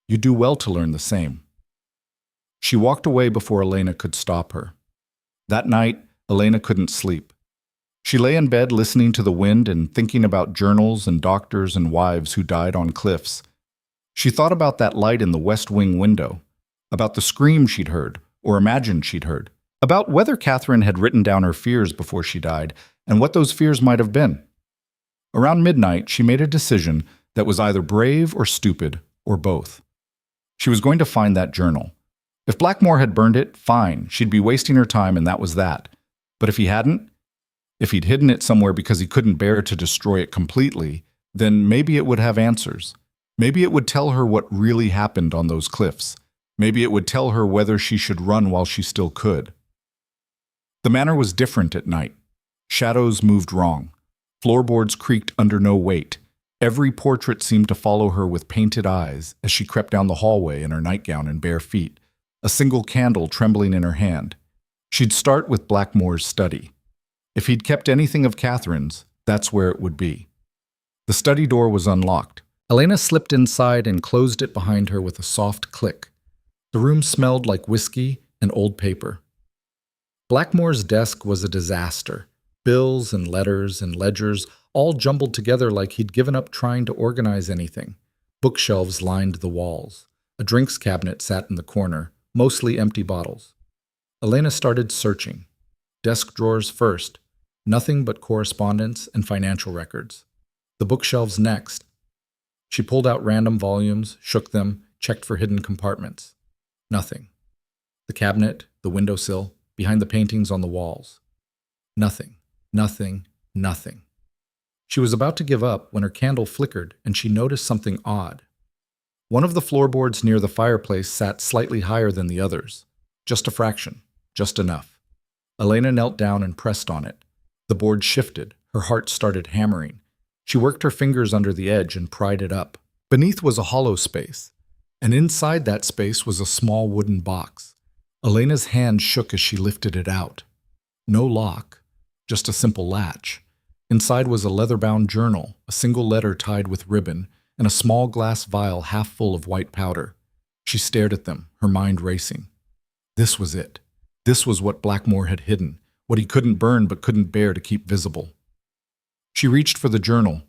You do well to learn the same." She walked away before Elena could stop her. That night, Elena couldn't sleep. She lay in bed listening to the wind and thinking about journals and doctors and wives who died on cliffs. She thought about that light in the West Wing window, about the scream she'd heard, or imagined she'd heard, about whether Catherine had written down her fears before she died, and what those fears might have been. Around midnight, she made a decision that was either brave or stupid, or both. She was going to find that journal. If Blackmoor had burned it, fine, she'd be wasting her time and that was that. But if he hadn't, if he'd hidden it somewhere because he couldn't bear to destroy it completely, then maybe it would have answers. Maybe it would tell her what really happened on those cliffs. Maybe it would tell her whether she should run while she still could. The manor was different at night. Shadows moved wrong. Floorboards creaked under no weight. Every portrait seemed to follow her with painted eyes as she crept down the hallway in her nightgown and bare feet, a single candle trembling in her hand. She'd start with Blackmoor's study. If he'd kept anything of Catherine's, that's where it would be. The study door was unlocked. Elena slipped inside and closed it behind her with a soft click. The room smelled like whiskey and old paper. Blackmoor's desk was a disaster. Bills and letters and ledgers all jumbled together like he'd given up trying to organize anything. Bookshelves lined the walls. A drinks cabinet sat in the corner, mostly empty bottles. Elena started searching. Desk drawers first. Nothing but correspondence and financial records. The bookshelves next. She pulled out random volumes, shook them, checked for hidden compartments. Nothing. The cabinet, the windowsill, behind the paintings on the walls. Nothing, nothing, nothing. She was about to give up when her candle flickered and she noticed something odd. One of the floorboards near the fireplace sat slightly higher than the others. Just a fraction, just enough. Elena knelt down and pressed on it. The board shifted. Her heart started hammering. She worked her fingers under the edge and pried it up. Beneath was a hollow space, and inside that space was a small wooden box. Elena's hand shook as she lifted it out. No lock, just a simple latch. Inside was a leather-bound journal, a single letter tied with ribbon, and a small glass vial half full of white powder. She stared at them, her mind racing. This was it. This was what Blackmoor had hidden, what he couldn't burn but couldn't bear to keep visible. She reached for the journal.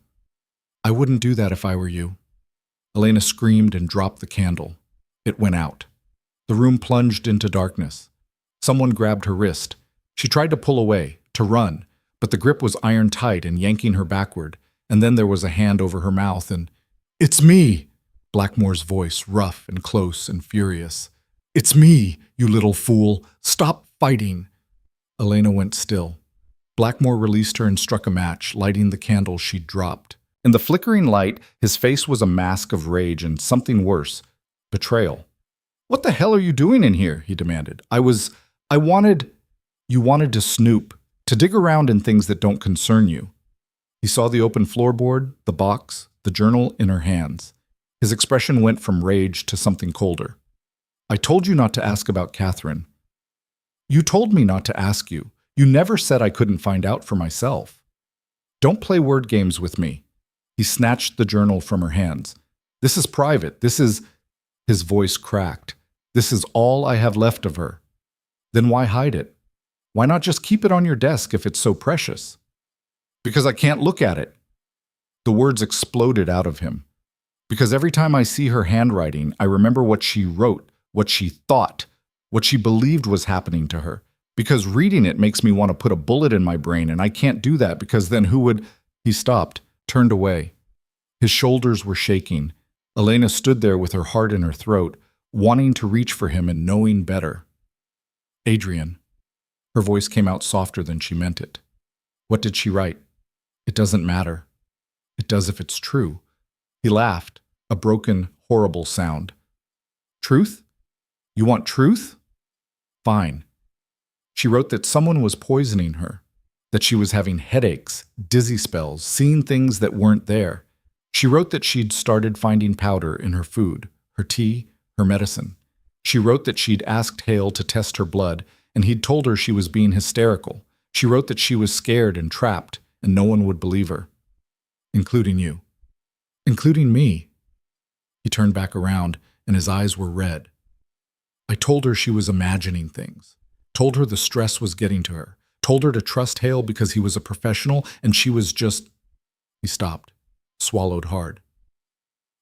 "I wouldn't do that if I were you." Elena screamed and dropped the candle. It went out. The room plunged into darkness. Someone grabbed her wrist. She tried to pull away, to run, but the grip was iron tight and yanking her backward, and then there was a hand over her mouth and, "It's me!" Blackmoor's voice, rough and close and furious. "It's me, you little fool! Stop fighting!" Elena went still. Blackmoor released her and struck a match, lighting the candle she'd dropped. In the flickering light, his face was a mask of rage and something worse, betrayal. What the hell are you doing in here? He demanded. You wanted to snoop, to dig around in things that don't concern you. He saw the open floorboard, the box, the journal in her hands. His expression went from rage to something colder. I told you not to ask about Catherine. You told me not to ask you. You never said I couldn't find out for myself. Don't play word games with me. He snatched the journal from her hands. This is private. His voice cracked. This is all I have left of her. Then why hide it? Why not just keep it on your desk if it's so precious? Because I can't look at it. The words exploded out of him. Because every time I see her handwriting, I remember what she wrote, what she thought, what she believed was happening to her. Because reading it makes me want to put a bullet in my brain, and I can't do that because then who would... He stopped, turned away. His shoulders were shaking. Elena stood there with her heart in her throat, wanting to reach for him and knowing better. Adrian. Her voice came out softer than she meant it. What did she write? It doesn't matter. It does if it's true. He laughed, a broken, horrible sound. Truth? You want truth? Fine. She wrote that someone was poisoning her, that she was having headaches, dizzy spells, seeing things that weren't there. She wrote that she'd started finding powder in her food, her tea, her medicine. She wrote that she'd asked Hale to test her blood, and he'd told her she was being hysterical. She wrote that she was scared and trapped, and no one would believe her. Including you. Including me. He turned back around, and his eyes were red. I told her she was imagining things. Told her the stress was getting to her. Told her to trust Hale because he was a professional, and she was just... He stopped, swallowed hard.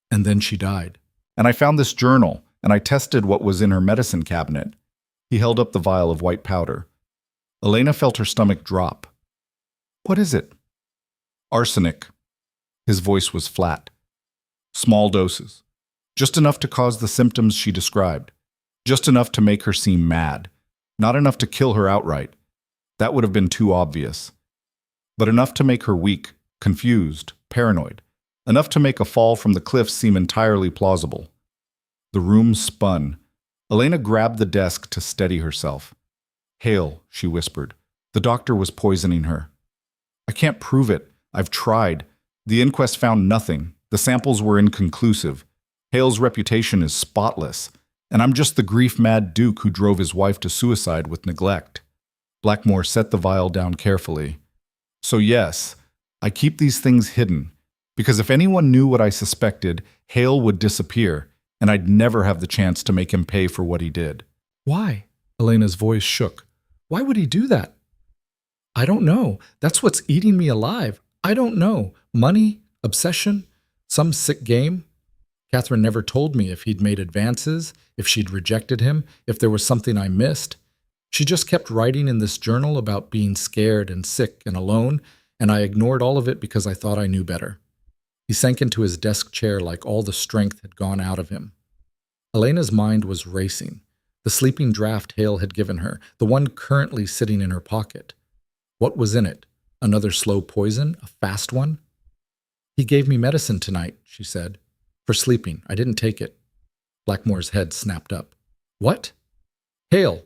And then she died. And I found this journal, and I tested what was in her medicine cabinet. He held up the vial of white powder. Elena felt her stomach drop. What is it? Arsenic. His voice was flat. Small doses. Just enough to cause the symptoms she described. Just enough to make her seem mad. Not enough to kill her outright. That would have been too obvious. But enough to make her weak, confused, paranoid. Enough to make a fall from the cliff seem entirely plausible. The room spun. Elena grabbed the desk to steady herself. Hale, she whispered. The doctor was poisoning her. I can't prove it. I've tried. The inquest found nothing. The samples were inconclusive. Hale's reputation is spotless. And I'm just the grief-mad Duke who drove his wife to suicide with neglect. Blackmoor set the vial down carefully. So yes, I keep these things hidden. Because if anyone knew what I suspected, Hale would disappear, and I'd never have the chance to make him pay for what he did. Why? Elena's voice shook. Why would he do that? I don't know. That's what's eating me alive. I don't know. Money? Obsession? Some sick game? Catherine never told me if he'd made advances, if she'd rejected him, if there was something I missed. She just kept writing in this journal about being scared and sick and alone, and I ignored all of it because I thought I knew better. He sank into his desk chair like all the strength had gone out of him. Elena's mind was racing. The sleeping draft Hale had given her, the one currently sitting in her pocket. What was in it? Another slow poison? A fast one? He gave me medicine tonight, she said. For sleeping. I didn't take it. Blackmoor's head snapped up. What? Hale.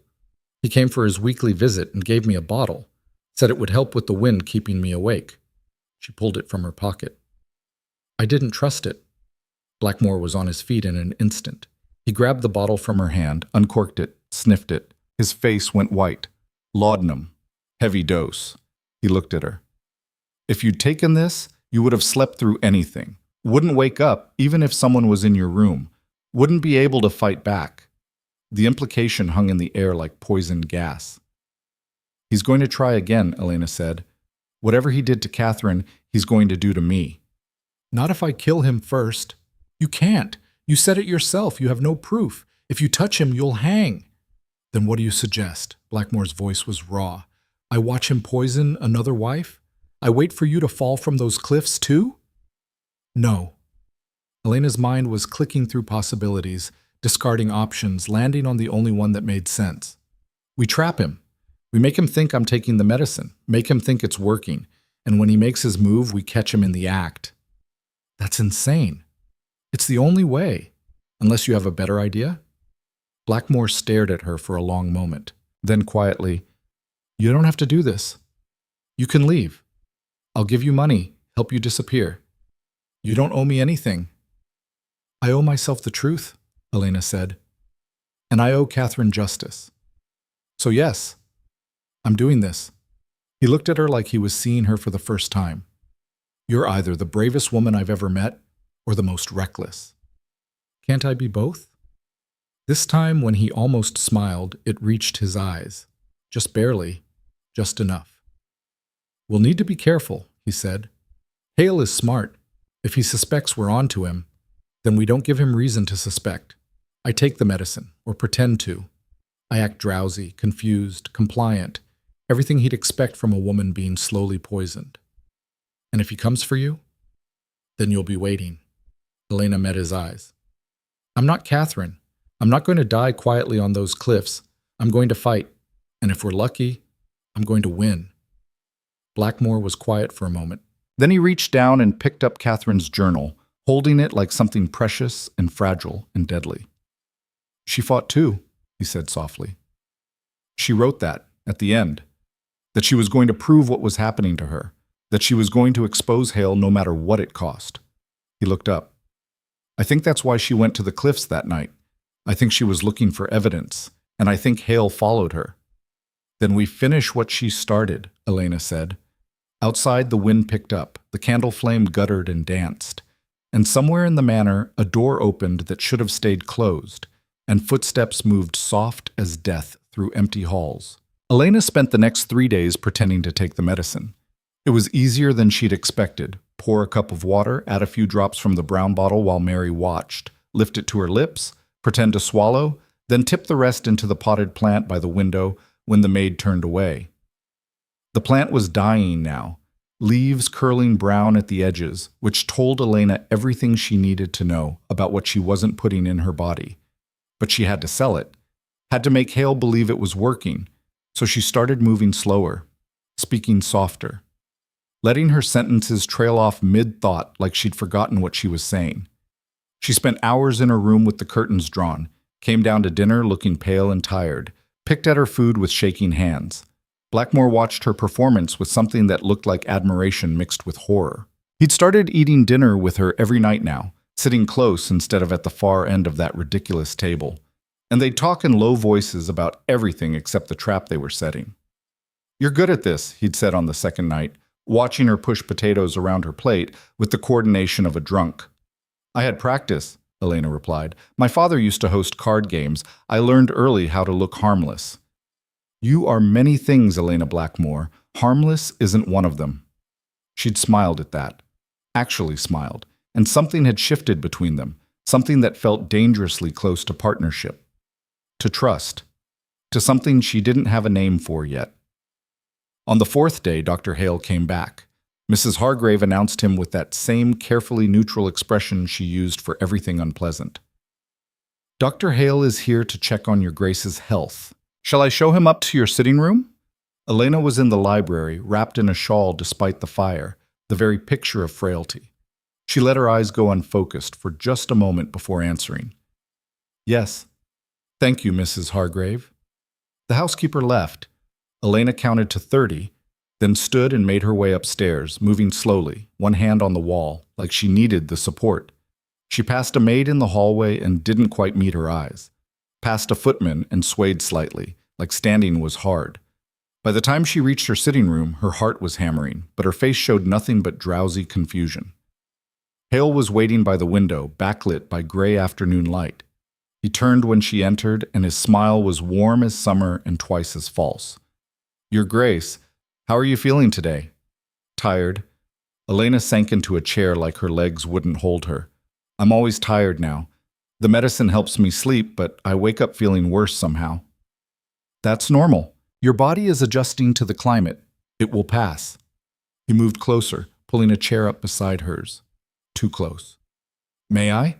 He came for his weekly visit and gave me a bottle. Said it would help with the wind keeping me awake. She pulled it from her pocket. I didn't trust it. Blackmoor was on his feet in an instant. He grabbed the bottle from her hand, uncorked it, sniffed it. His face went white. Laudanum. Heavy dose. He looked at her. If you'd taken this, you would have slept through anything. Wouldn't wake up even if someone was in your room. Wouldn't be able to fight back. The implication hung in the air like poisoned gas. He's going to try again, Elena said. Whatever he did to Catherine, he's going to do to me. Not if I kill him first. You can't. You said it yourself. You have no proof. If you touch him, you'll hang. Then what do you suggest? Blackmoor's voice was raw. I watch him poison another wife? I wait for you to fall from those cliffs too? No. Elena's mind was clicking through possibilities, discarding options, landing on the only one that made sense. We trap him. We make him think I'm taking the medicine, make him think it's working, and when he makes his move, we catch him in the act. That's insane. It's the only way, unless you have a better idea. Blackmoor stared at her for a long moment. Then quietly, "You don't have to do this. You can leave. I'll give you money, help you disappear. You don't owe me anything." "I owe myself the truth," Elena said. "And I owe Catherine justice. So yes, I'm doing this." He looked at her like he was seeing her for the first time. "You're either the bravest woman I've ever met or the most reckless. Can't I be both?" This time, when he almost smiled, it reached his eyes. Just barely, just enough. "We'll need to be careful," he said. "Hale is smart. If he suspects we're on to him, then we don't give him reason to suspect. I take the medicine, or pretend to. I act drowsy, confused, compliant, everything he'd expect from a woman being slowly poisoned. And if he comes for you, then you'll be waiting." Elena met his eyes. "I'm not Catherine. I'm not going to die quietly on those cliffs. I'm going to fight. And if we're lucky, I'm going to win." Blackmoor was quiet for a moment. Then he reached down and picked up Catherine's journal, holding it like something precious and fragile and deadly. "She fought too," he said softly. "She wrote that, at the end, that she was going to prove what was happening to her, that she was going to expose Hale no matter what it cost." He looked up. "I think that's why she went to the cliffs that night. I think she was looking for evidence, and I think Hale followed her." "Then we finish what she started," Elena said. Outside, the wind picked up, the candle flame guttered and danced, and somewhere in the manor a door opened that should have stayed closed, and footsteps moved soft as death through empty halls. Elena spent the next 3 days pretending to take the medicine. It was easier than she'd expected. Pour a cup of water, add a few drops from the brown bottle while Mary watched, lift it to her lips, pretend to swallow, then tip the rest into the potted plant by the window when the maid turned away. The plant was dying now, leaves curling brown at the edges, which told Elena everything she needed to know about what she wasn't putting in her body. But she had to sell it, had to make Hale believe it was working, so she started moving slower, speaking softer, letting her sentences trail off mid-thought like she'd forgotten what she was saying. She spent hours in her room with the curtains drawn, came down to dinner looking pale and tired, picked at her food with shaking hands. Blackmoor watched her performance with something that looked like admiration mixed with horror. He'd started eating dinner with her every night now, sitting close instead of at the far end of that ridiculous table. And they'd talk in low voices about everything except the trap they were setting. "You're good at this," he'd said on the second night, watching her push potatoes around her plate with the coordination of a drunk. "I had practice," Elena replied. "My father used to host card games. I learned early how to look harmless." "You are many things, Elena Blackmoor. Harmless isn't one of them." She'd smiled at that. Actually smiled. And something had shifted between them. Something that felt dangerously close to partnership. To trust. To something she didn't have a name for yet. On the 4th day, Dr. Hale came back. Mrs. Hargrave announced him with that same carefully neutral expression she used for everything unpleasant. "Dr. Hale is here to check on your Grace's health. Shall I show him up to your sitting room?" Elena was in the library, wrapped in a shawl despite the fire, the very picture of frailty. She let her eyes go unfocused for just a moment before answering. "Yes. Thank you, Mrs. Hargrave." The housekeeper left. Elena counted to 30, then stood and made her way upstairs, moving slowly, one hand on the wall, like she needed the support. She passed a maid in the hallway and didn't quite meet her eyes. Passed a footman and swayed slightly, like standing was hard. By the time she reached her sitting room, her heart was hammering, but her face showed nothing but drowsy confusion. Hale was waiting by the window, backlit by gray afternoon light. He turned when she entered, and his smile was warm as summer and twice as false. "Your Grace, how are you feeling today?" "Tired." Elena sank into a chair like her legs wouldn't hold her. "I'm always tired now. The medicine helps me sleep, but I wake up feeling worse somehow." "That's normal. Your body is adjusting to the climate. It will pass." He moved closer, pulling a chair up beside hers. Too close. "May I?"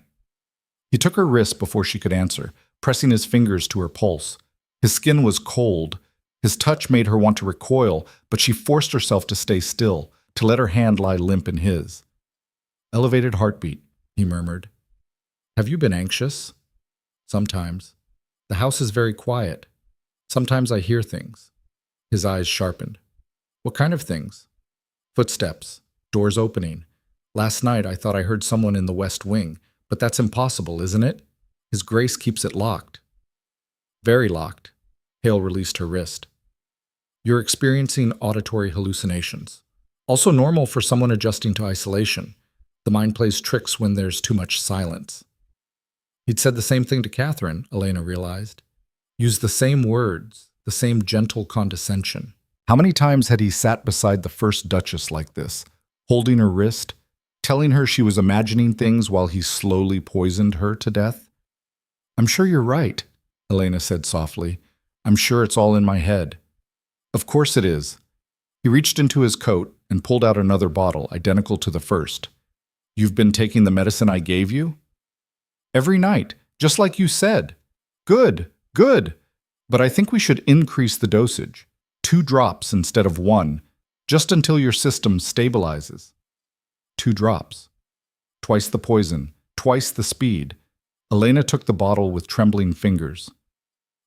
He took her wrist before she could answer, pressing his fingers to her pulse. His skin was cold. His touch made her want to recoil, but she forced herself to stay still, to let her hand lie limp in his. "Elevated heartbeat," he murmured. "Have you been anxious?" "Sometimes." The house is very quiet. Sometimes I hear things. His eyes sharpened. What kind of things? Footsteps, doors opening. Last night I thought I heard someone in the west wing, but that's impossible, isn't it? His Grace keeps it locked. Very locked. Hale released her wrist. You're experiencing auditory hallucinations. Also normal for someone adjusting to isolation. The mind plays tricks when there's too much silence. He'd said the same thing to Catherine, Elena realized. Used the same words, the same gentle condescension. How many times had he sat beside the first Duchess like this, holding her wrist, telling her she was imagining things while he slowly poisoned her to death? I'm sure you're right, Elena said softly. I'm sure it's all in my head. Of course it is. He reached into his coat and pulled out another bottle, identical to the first. You've been taking the medicine I gave you? Every night, just like you said. Good, good. But I think we should increase the dosage. 2 drops instead of 1, just until your system stabilizes. 2 drops. Twice the poison, twice the speed. Elena took the bottle with trembling fingers.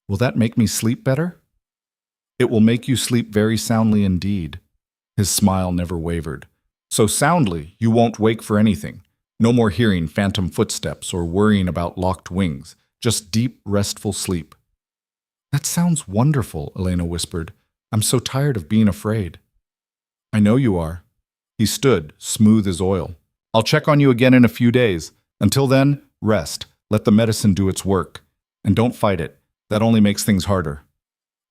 Will that make me sleep better? It will make you sleep very soundly indeed. His smile never wavered. So soundly, you won't wake for anything. No more hearing phantom footsteps or worrying about locked wings. Just deep, restful sleep. That sounds wonderful, Elena whispered. I'm so tired of being afraid. I know you are. He stood, smooth as oil. I'll check on you again in a few days. Until then, rest. Let the medicine do its work. And don't fight it. That only makes things harder.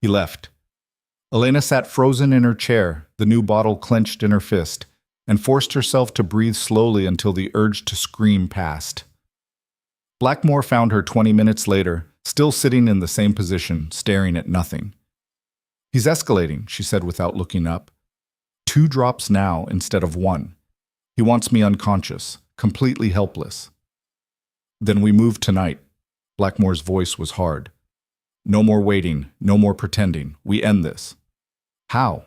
He left. Elena sat frozen in her chair, the new bottle clenched in her fist, and forced herself to breathe slowly until the urge to scream passed. Blackmoor found her 20 minutes later, still sitting in the same position, staring at nothing. He's escalating, she said without looking up. 2 drops now instead of 1. He wants me unconscious, completely helpless. Then we move tonight. Blackmoor's voice was hard. No more waiting, no more pretending. We end this. How?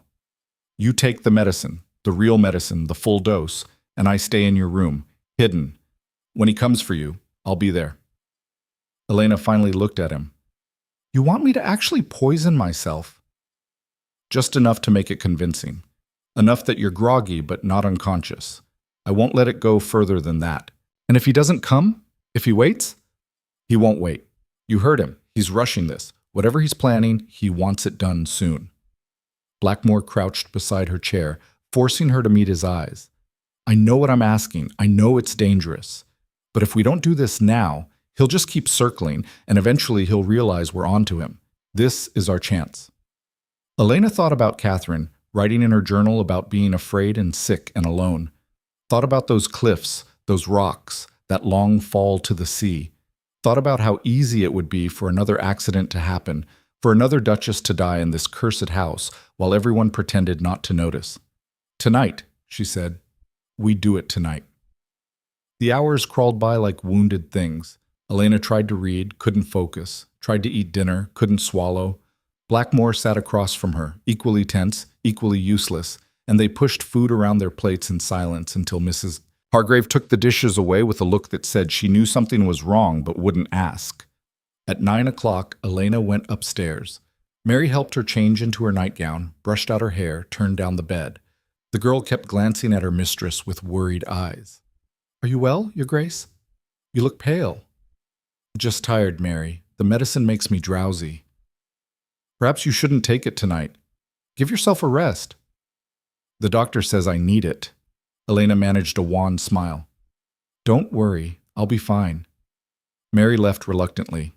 You take the medicine, the real medicine, the full dose, and I stay in your room, hidden. When he comes for you, I'll be there. Elena finally looked at him. You want me to actually poison myself? Just enough to make it convincing. Enough that you're groggy but not unconscious. I won't let it go further than that. And if he doesn't come? If he waits? He won't wait. You heard him. He's rushing this. Whatever he's planning, he wants it done soon. Blackmoor crouched beside her chair, forcing her to meet his eyes. I know what I'm asking. I know it's dangerous. But if we don't do this now, he'll just keep circling, and eventually he'll realize we're onto him. This is our chance. Elena thought about Catherine, writing in her journal about being afraid and sick and alone. Thought about those cliffs, those rocks, that long fall to the sea. Thought about how easy it would be for another accident to happen, for another Duchess to die in this cursed house, while everyone pretended not to notice. Tonight, she said. We do it tonight. The hours crawled by like wounded things. Elena tried to read, couldn't focus, tried to eat dinner, couldn't swallow. Blackmoor sat across from her, equally tense, equally useless, and they pushed food around their plates in silence until Mrs. Hargrave took the dishes away with a look that said she knew something was wrong but wouldn't ask. At 9 o'clock, Elena went upstairs. Mary helped her change into her nightgown, brushed out her hair, turned down the bed. The girl kept glancing at her mistress with worried eyes. Are you well, Your Grace? You look pale. Just tired, Mary. The medicine makes me drowsy. Perhaps you shouldn't take it tonight. Give yourself a rest. The doctor says I need it. Elena managed a wan smile. Don't worry, I'll be fine. Mary left reluctantly.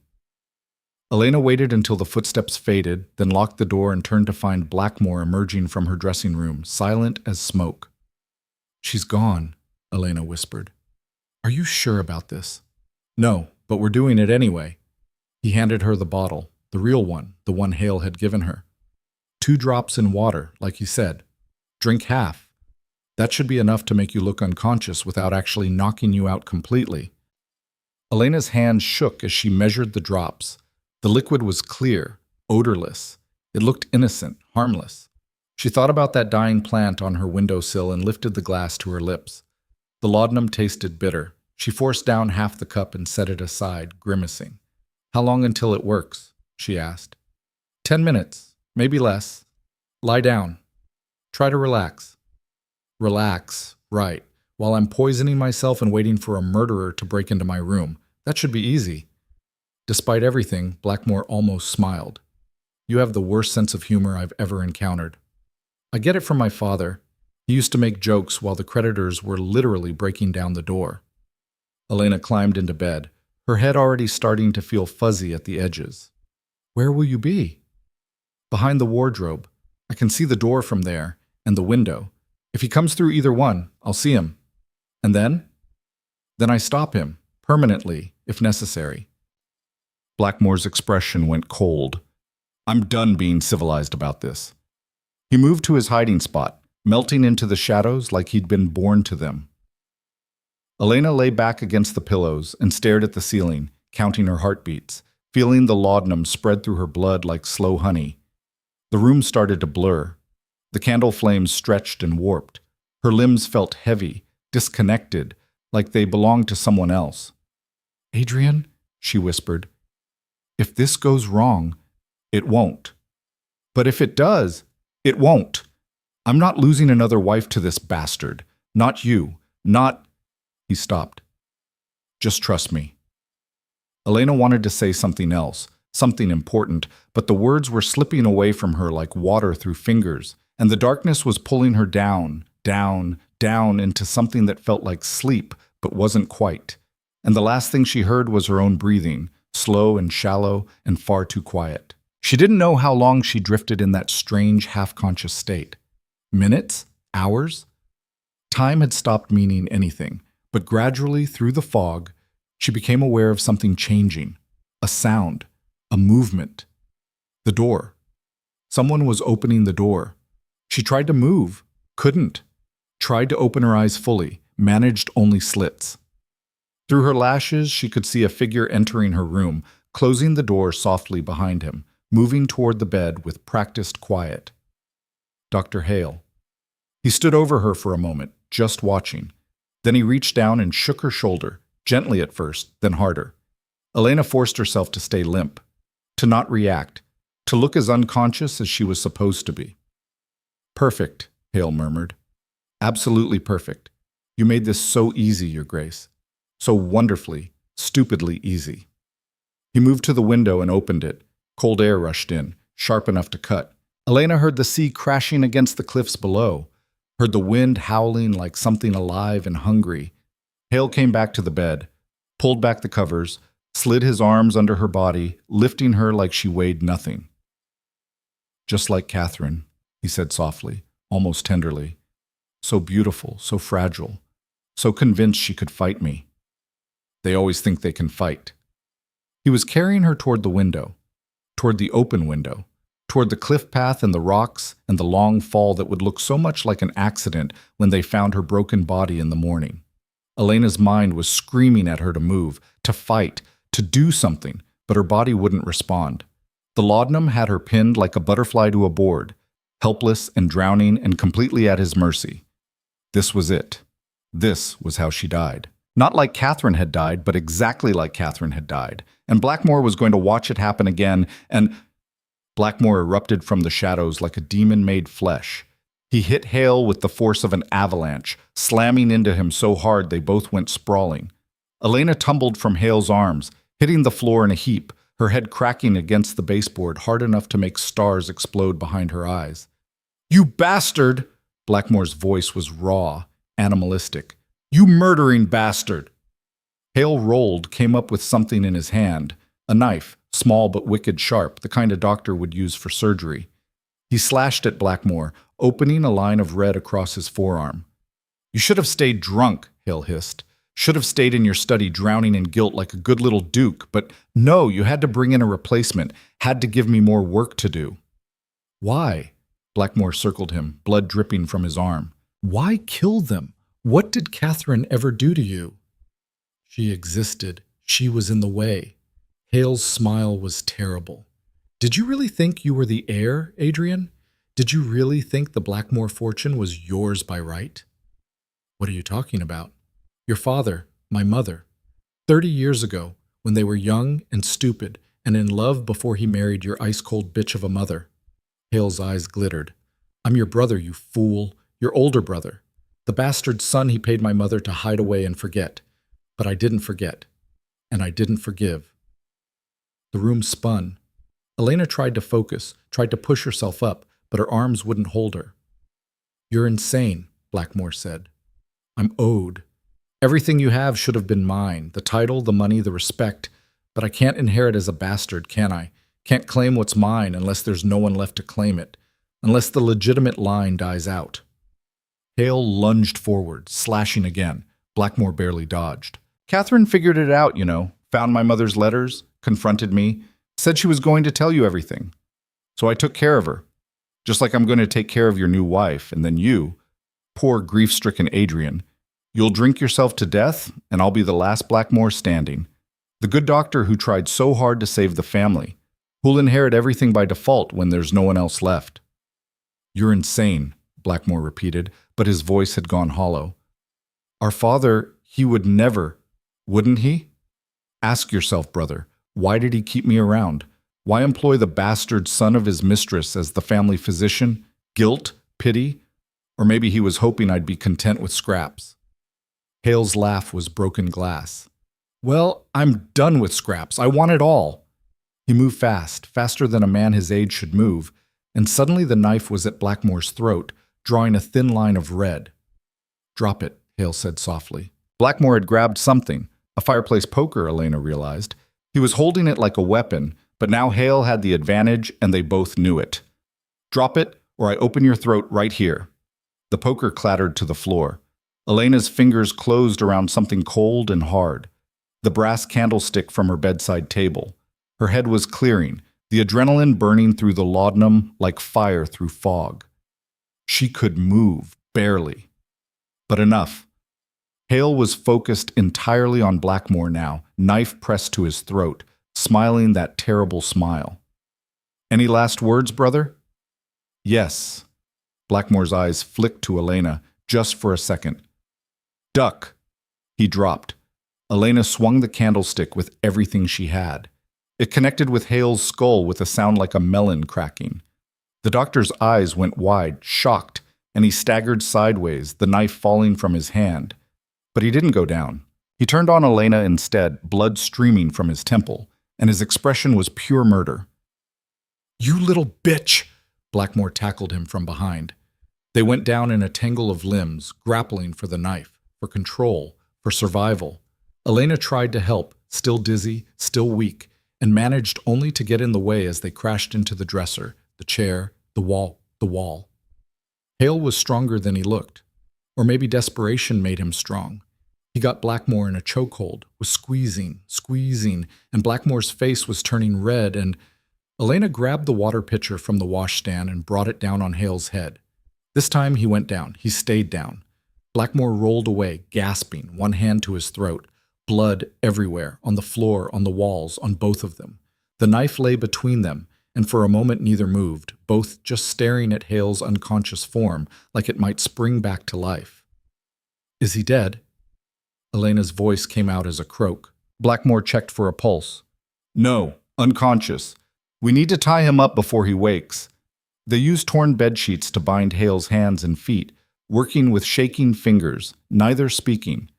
Elena waited until the footsteps faded, then locked the door and turned to find Blackmoor emerging from her dressing room, silent as smoke. She's gone, Elena whispered. Are you sure about this? No, but we're doing it anyway. He handed her the bottle, the real one, the one Hale had given her. 2 drops in water, like he said. Drink half. That should be enough to make you look unconscious without actually knocking you out completely. Elena's hand shook as she measured the drops. The liquid was clear, odorless. It looked innocent, harmless. She thought about that dying plant on her windowsill and lifted the glass to her lips. The laudanum tasted bitter. She forced down half the cup and set it aside, grimacing. How long until it works? She asked. 10 minutes, maybe less. Lie down. Try to relax. Relax, right, while I'm poisoning myself and waiting for a murderer to break into my room. That should be easy. Despite everything, Blackmoor almost smiled. You have the worst sense of humor I've ever encountered. I get it from my father. He used to make jokes while the creditors were literally breaking down the door. Elena climbed into bed, her head already starting to feel fuzzy at the edges. Where will you be? Behind the wardrobe. I can see the door from there, and the window. If he comes through either one, I'll see him. And then? Then I stop him, permanently, if necessary. Blackmoor's expression went cold. I'm done being civilized about this. He moved to his hiding spot, melting into the shadows like he'd been born to them. Elena lay back against the pillows and stared at the ceiling, counting her heartbeats, feeling the laudanum spread through her blood like slow honey. The room started to blur. The candle flames stretched and warped. Her limbs felt heavy, disconnected, like they belonged to someone else. Adrian, she whispered, if this goes wrong, it won't. But if it does, it won't. I'm not losing another wife to this bastard. Not you. Not... He stopped. Just trust me. Elena wanted to say something else, something important, but the words were slipping away from her like water through fingers, and the darkness was pulling her down, down, down into something that felt like sleep, but wasn't quite. And the last thing she heard was her own breathing, slow and shallow and far too quiet. She didn't know how long she drifted in that strange, half-conscious state. Minutes? Hours? Time had stopped meaning anything, but gradually, through the fog, she became aware of something changing. A sound. A movement. The door. Someone was opening the door. She tried to move. Couldn't. Tried to open her eyes fully. Managed only slits. Through her lashes, she could see a figure entering her room, closing the door softly behind him, moving toward the bed with practiced quiet. Dr. Hale. He stood over her for a moment, just watching. Then he reached down and shook her shoulder, gently at first, then harder. Elena forced herself to stay limp, to not react, to look as unconscious as she was supposed to be. Perfect, Hale murmured. Absolutely perfect. You made this so easy, Your Grace. So wonderfully, stupidly easy. He moved to the window and opened it. Cold air rushed in, sharp enough to cut. Elena heard the sea crashing against the cliffs below, heard the wind howling like something alive and hungry. Hale came back to the bed, pulled back the covers, slid his arms under her body, lifting her like she weighed nothing. Just like Catherine, he said softly, almost tenderly. So beautiful, so fragile, so convinced she could fight me. They always think they can fight. He was carrying her toward the window, toward the open window, toward the cliff path and the rocks and the long fall that would look so much like an accident when they found her broken body in the morning. Elena's mind was screaming at her to move, to fight, to do something, but her body wouldn't respond. The laudanum had her pinned like a butterfly to a board, helpless and drowning and completely at his mercy. This was it. This was how she died. Not like Catherine had died, but exactly like Catherine had died. And Blackmoor was going to watch it happen again, and Blackmoor erupted from the shadows like a demon made flesh. He hit Hale with the force of an avalanche, slamming into him so hard they both went sprawling. Elena tumbled from Hale's arms, hitting the floor in a heap, her head cracking against the baseboard hard enough to make stars explode behind her eyes. "You bastard!" Blackmoor's voice was raw, animalistic. "You murdering bastard!" Hale rolled, came up with something in his hand, a knife, small but wicked sharp, the kind a doctor would use for surgery. He slashed at Blackmoor, opening a line of red across his forearm. "You should have stayed drunk," Hale hissed. "Should have stayed in your study drowning in guilt like a good little duke, but no, you had to bring in a replacement, had to give me more work to do." "Why?" Blackmoor circled him, blood dripping from his arm. "Why kill them? What did Catherine ever do to you?" "She existed. She was in the way." Hale's smile was terrible. "Did you really think you were the heir, Adrian? Did you really think the Blackmoor fortune was yours by right?" "What are you talking about?" "Your father, my mother. 30 years ago, when they were young and stupid, and in love before he married your ice-cold bitch of a mother. Hale's eyes glittered. I'm your brother, you fool. Your older brother. The bastard son he paid my mother to hide away and forget. But I didn't forget. And I didn't forgive. The room spun. Elena tried to focus, tried to push herself up, but her arms wouldn't hold her. You're insane, Blackmoor said. I'm owed. Everything you have should have been mine, the title, the money, the respect, but I can't inherit as a bastard, can I? Can't claim what's mine unless there's no one left to claim it, unless the legitimate line dies out. Hale lunged forward, slashing again. Blackmoor barely dodged. Catherine figured it out, found my mother's letters, confronted me, said she was going to tell you everything. So I took care of her, just like I'm going to take care of your new wife, and then you, poor grief-stricken Adrian, you'll drink yourself to death, and I'll be the last Blackmoor standing. The good doctor who tried so hard to save the family, who'll inherit everything by default when there's no one else left. You're insane, Blackmoor repeated, but his voice had gone hollow. Our father, he would never, wouldn't he? Ask yourself, brother, why did he keep me around? Why employ the bastard son of his mistress as the family physician? Guilt? Pity? Or maybe he was hoping I'd be content with scraps. Hale's laugh was broken glass. Well, I'm done with scraps. I want it all. He moved fast, faster than a man his age should move, and suddenly the knife was at Blackmoor's throat, drawing a thin line of red. Drop it, Hale said softly. Blackmoor had grabbed something, a fireplace poker, Elena realized. He was holding it like a weapon, but now Hale had the advantage, and they both knew it. Drop it, or I open your throat right here. The poker clattered to the floor. Elena's fingers closed around something cold and hard. The brass candlestick from her bedside table. Her head was clearing, the adrenaline burning through the laudanum like fire through fog. She could move, barely. But enough. Hale was focused entirely on Blackmoor now, knife pressed to his throat, smiling that terrible smile. Any last words, brother? Yes. Blackmoor's eyes flicked to Elena, just for a second. Duck. He dropped. Elena swung the candlestick with everything she had. It connected with Hale's skull with a sound like a melon cracking. The doctor's eyes went wide, shocked, and he staggered sideways, the knife falling from his hand. But he didn't go down. He turned on Elena instead, blood streaming from his temple, and his expression was pure murder. You little bitch! Blackmoor tackled him from behind. They went down in a tangle of limbs, grappling for the knife, for control, for survival. Elena tried to help, still dizzy, still weak, and managed only to get in the way as they crashed into the dresser, the chair, the wall. Hale was stronger than he looked. Or maybe desperation made him strong. He got Blackmoor in a chokehold, was squeezing, and Blackmoor's face was turning red, and Elena grabbed the water pitcher from the washstand and brought it down on Hale's head. This time he went down. He stayed down. Blackmoor rolled away, gasping, one hand to his throat. Blood everywhere, on the floor, on the walls, on both of them. The knife lay between them, and for a moment neither moved, both just staring at Hale's unconscious form like it might spring back to life. Is he dead? Elena's voice came out as a croak. Blackmoor checked for a pulse. No, unconscious. We need to tie him up before he wakes. They used torn bedsheets to bind Hale's hands and feet, working with shaking fingers, neither speaking.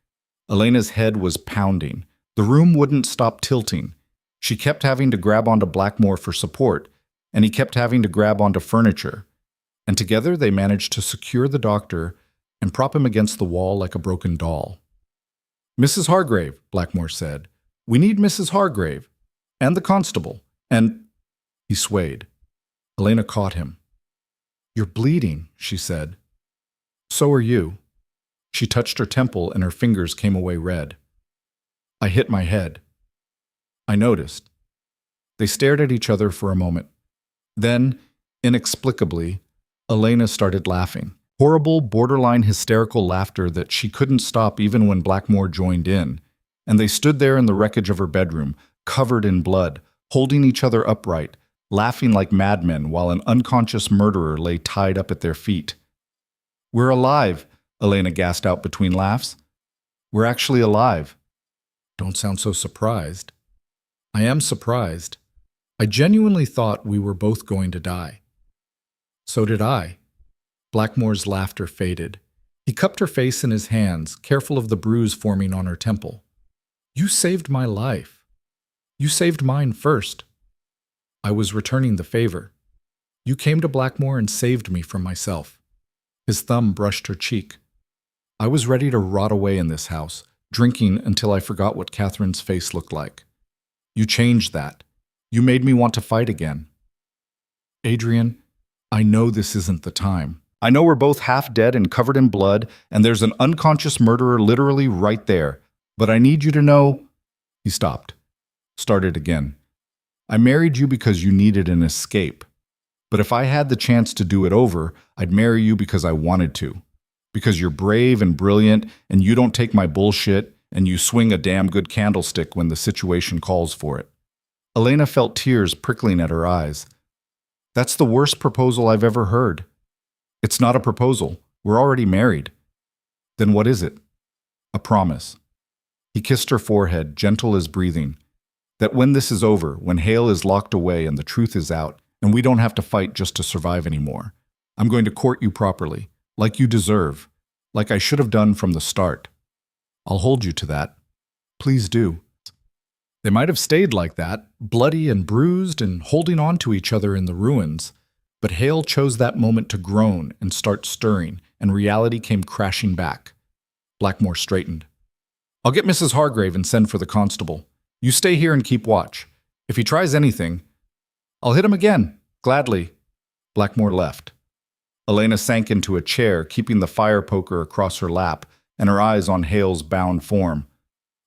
Elena's head was pounding. The room wouldn't stop tilting. She kept having to grab onto Blackmoor for support, and he kept having to grab onto furniture. And together they managed to secure the doctor and prop him against the wall like a broken doll. Mrs. Hargrave, Blackmoor said. We need Mrs. Hargrave. And the constable. And... He swayed. Elena caught him. You're bleeding, she said. So are you. She touched her temple and her fingers came away red. I hit my head. I noticed. They stared at each other for a moment. Then, inexplicably, Elena started laughing. Horrible, borderline hysterical laughter that she couldn't stop even when Blackmoor joined in. And they stood there in the wreckage of her bedroom, covered in blood, holding each other upright, laughing like madmen while an unconscious murderer lay tied up at their feet. We're alive, Elena gasped out between laughs. We're actually alive. Don't sound so surprised. I am surprised. I genuinely thought we were both going to die. So did I. Blackmoor's laughter faded. He cupped her face in his hands, careful of the bruise forming on her temple. You saved my life. You saved mine first. I was returning the favor. You came to Blackmoor and saved me from myself. His thumb brushed her cheek. I was ready to rot away in this house, drinking until I forgot what Catherine's face looked like. You changed that. You made me want to fight again. Adrian, I know this isn't the time. I know we're both half dead and covered in blood, and there's an unconscious murderer literally right there. But I need you to know... He stopped. Started again. I married you because you needed an escape. But if I had the chance to do it over, I'd marry you because I wanted to. Because you're brave and brilliant, and you don't take my bullshit, and you swing a damn good candlestick when the situation calls for it. Elena felt tears prickling at her eyes. That's the worst proposal I've ever heard. It's not a proposal. We're already married. Then what is it? A promise. He kissed her forehead, gentle as breathing, that when this is over, when Hale is locked away and the truth is out, and we don't have to fight just to survive anymore, I'm going to court you properly, like you deserve, like I should have done from the start. I'll hold you to that. Please do. They might have stayed like that, bloody and bruised and holding on to each other in the ruins, but Hale chose that moment to groan and start stirring, and reality came crashing back. Blackmoor straightened. I'll get Mrs. Hargrave and send for the constable. You stay here and keep watch. If he tries anything, I'll hit him again, gladly. Blackmoor left. Elena sank into a chair, keeping the fire poker across her lap and her eyes on Hale's bound form.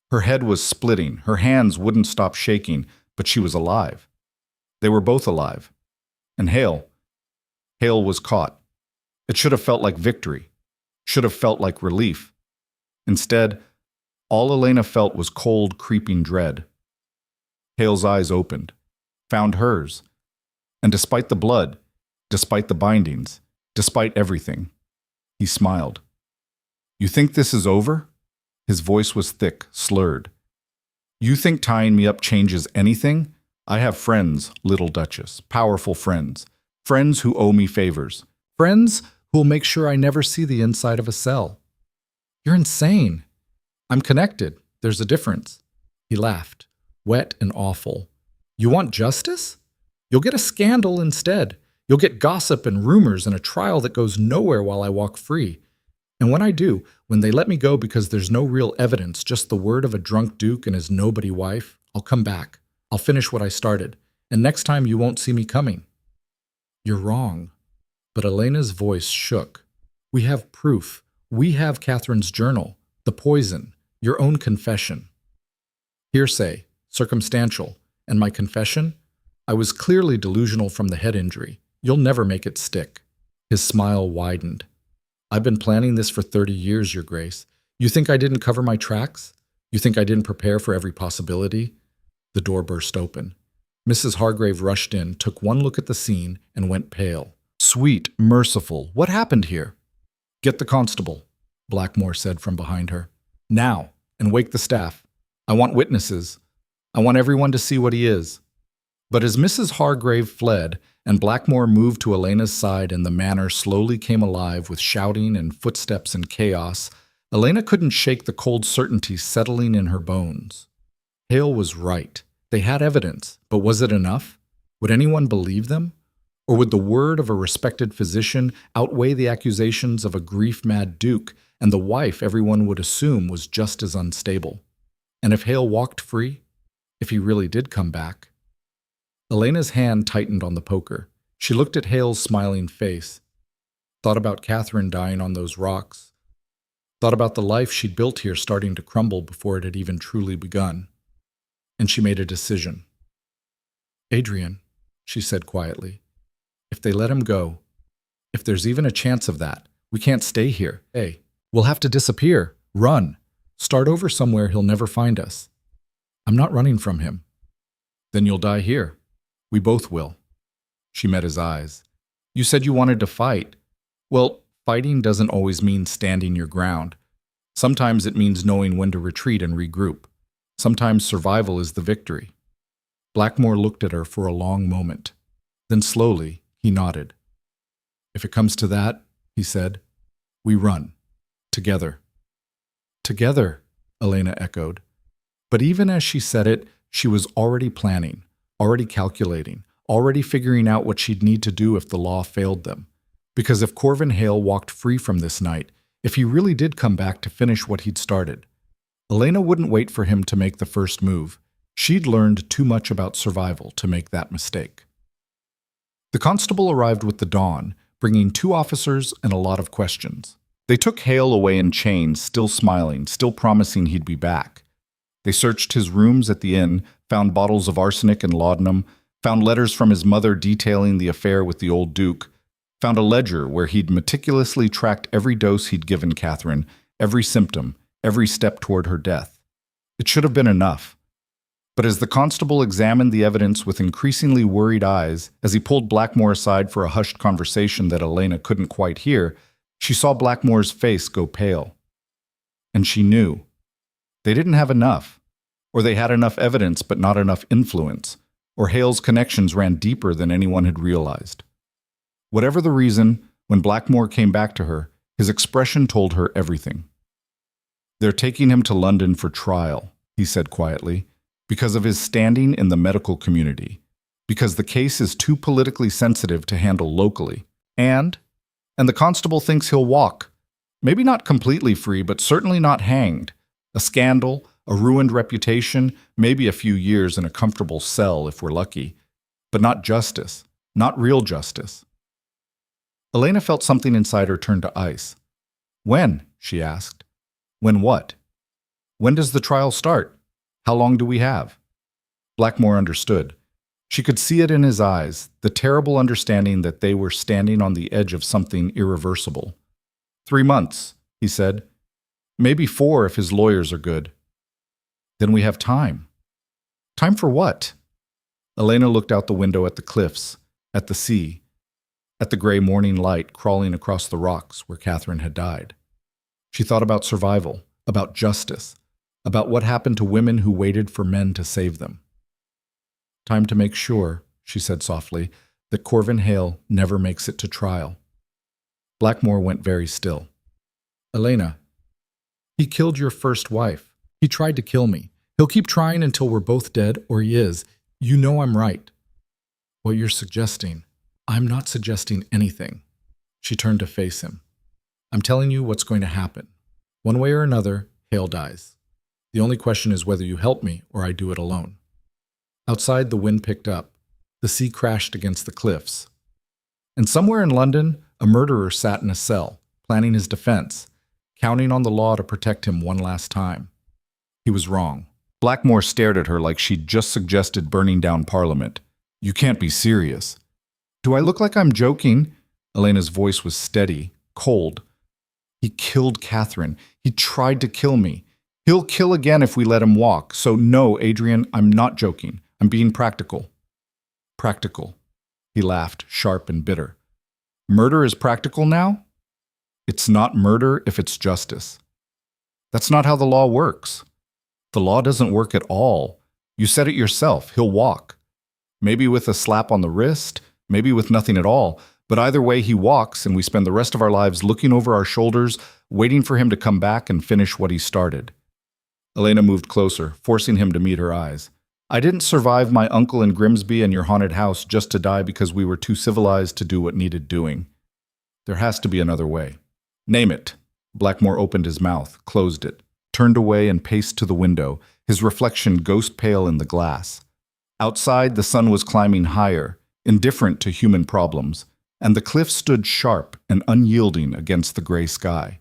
Her head was splitting, her hands wouldn't stop shaking, but she was alive. They were both alive. And Hale was caught. It should have felt like victory, should have felt like relief. Instead, all Elena felt was cold, creeping dread. Hale's eyes opened, found hers, and despite the blood, despite the bindings, despite everything, he smiled. You think this is over? His voice was thick, slurred. You think tying me up changes anything? I have friends, little Duchess, powerful friends. Friends who owe me favors. Friends who'll make sure I never see the inside of a cell. You're insane. I'm connected. There's a difference. He laughed, wet and awful. You want justice? You'll get a scandal instead. You'll get gossip and rumors and a trial that goes nowhere while I walk free. And when I do, when they let me go because there's no real evidence, just the word of a drunk duke and his nobody wife, I'll come back. I'll finish what I started. And next time you won't see me coming. You're wrong. But Elena's voice shook. We have proof. We have Catherine's journal, the poison, your own confession. Hearsay, circumstantial, and my confession? I was clearly delusional from the head injury. You'll never make it stick. His smile widened. I've been planning this for 30 years, Your Grace. You think I didn't cover my tracks? You think I didn't prepare for every possibility? The door burst open. Mrs. Hargrave rushed in, took one look at the scene, and went pale. Sweet, merciful, what happened here? Get the constable, Blackmoor said from behind her. Now, and wake the staff. I want witnesses. I want everyone to see what he is. But as Mrs. Hargrave fled, and Blackmoor moved to Elena's side and the manor slowly came alive with shouting and footsteps and chaos, Elena couldn't shake the cold certainty settling in her bones. Hale was right. They had evidence, but was it enough? Would anyone believe them? Or would the word of a respected physician outweigh the accusations of a grief-mad duke and the wife everyone would assume was just as unstable? And if Hale walked free? If he really did come back? Elena's hand tightened on the poker. She looked at Hale's smiling face. Thought about Catherine dying on those rocks. Thought about the life she'd built here starting to crumble before it had even truly begun. And she made a decision. Adrian, she said quietly, if they let him go, if there's even a chance of that, we can't stay here. Hey, we'll have to disappear, run, start over somewhere he'll never find us. I'm not running from him. Then you'll die here. We both will. She met his eyes. You said you wanted to fight. Well, fighting doesn't always mean standing your ground. Sometimes it means knowing when to retreat and regroup. Sometimes survival is the victory. Blackmoor looked at her for a long moment. Then slowly, he nodded. "If it comes to that," he said, "we run. Together." "Together," Elena echoed. But even as she said it, she was already planning, already calculating, already figuring out what she'd need to do if the law failed them. Because if Corvin Hale walked free from this night, if he really did come back to finish what he'd started, Elena wouldn't wait for him to make the first move. She'd learned too much about survival to make that mistake. The constable arrived with the dawn, bringing 2 officers and a lot of questions. They took Hale away in chains, still smiling, still promising he'd be back. They searched his rooms at the inn, found bottles of arsenic and laudanum, found letters from his mother detailing the affair with the old Duke, found a ledger where he'd meticulously tracked every dose he'd given Catherine, every symptom, every step toward her death. It should have been enough. But as the constable examined the evidence with increasingly worried eyes, as he pulled Blackmoor aside for a hushed conversation that Elena couldn't quite hear, she saw Blackmoor's face go pale. And she knew. They didn't have enough. Or they had enough evidence but not enough influence. Or Hale's connections ran deeper than anyone had realized. Whatever the reason, when Blackmoor came back to her, his expression told her everything. "They're taking him to London for trial," he said quietly, "because of his standing in the medical community, because the case is too politically sensitive to handle locally, and the constable thinks he'll walk. Maybe not completely free, but certainly not hanged. A scandal, a ruined reputation, maybe a few years in a comfortable cell if we're lucky, but not justice, not real justice." Elena felt something inside her turn to ice. "When?" she asked. "When what? When does the trial start? How long do we have?" Blackmoor understood. She could see it in his eyes, the terrible understanding that they were standing on the edge of something irreversible. 3 months, he said. Maybe 4 if his lawyers are good. Then we have time. Time for what? Elena looked out the window at the cliffs, at the sea, at the gray morning light crawling across the rocks where Catherine had died. She thought about survival, about justice, about what happened to women who waited for men to save them. "Time to make sure," she said softly, "that Corvin Hale never makes it to trial." Blackmoor went very still. "Elena, he killed your first wife. He tried to kill me. He'll keep trying until we're both dead, or he is. You know I'm right." "What you're suggesting?" "I'm not suggesting anything." She turned to face him. "I'm telling you what's going to happen. One way or another, Hale dies. The only question is whether you help me or I do it alone." Outside, the wind picked up. The sea crashed against the cliffs. And somewhere in London, a murderer sat in a cell, planning his defense, counting on the law to protect him one last time. He was wrong. Blackmoor stared at her like she'd just suggested burning down Parliament. "You can't be serious." "Do I look like I'm joking?" Elena's voice was steady, cold. "He killed Catherine. He tried to kill me. He'll kill again if we let him walk. So no, Adrian, I'm not joking. I'm being practical." "Practical." He laughed, sharp and bitter. "Murder is practical now? It's not murder if it's justice. That's not how the law works. The law doesn't work at all. You said it yourself, he'll walk. Maybe with a slap on the wrist, maybe with nothing at all, but either way he walks and we spend the rest of our lives looking over our shoulders, waiting for him to come back and finish what he started." Elena moved closer, forcing him to meet her eyes. "I didn't survive my uncle in Grimsby and your haunted house just to die because we were too civilized to do what needed doing. There has to be another way." "Name it." Blackmoor opened his mouth, closed it, turned away and paced to the window, his reflection ghost pale in the glass. Outside, the sun was climbing higher, indifferent to human problems, and the cliff stood sharp and unyielding against the gray sky.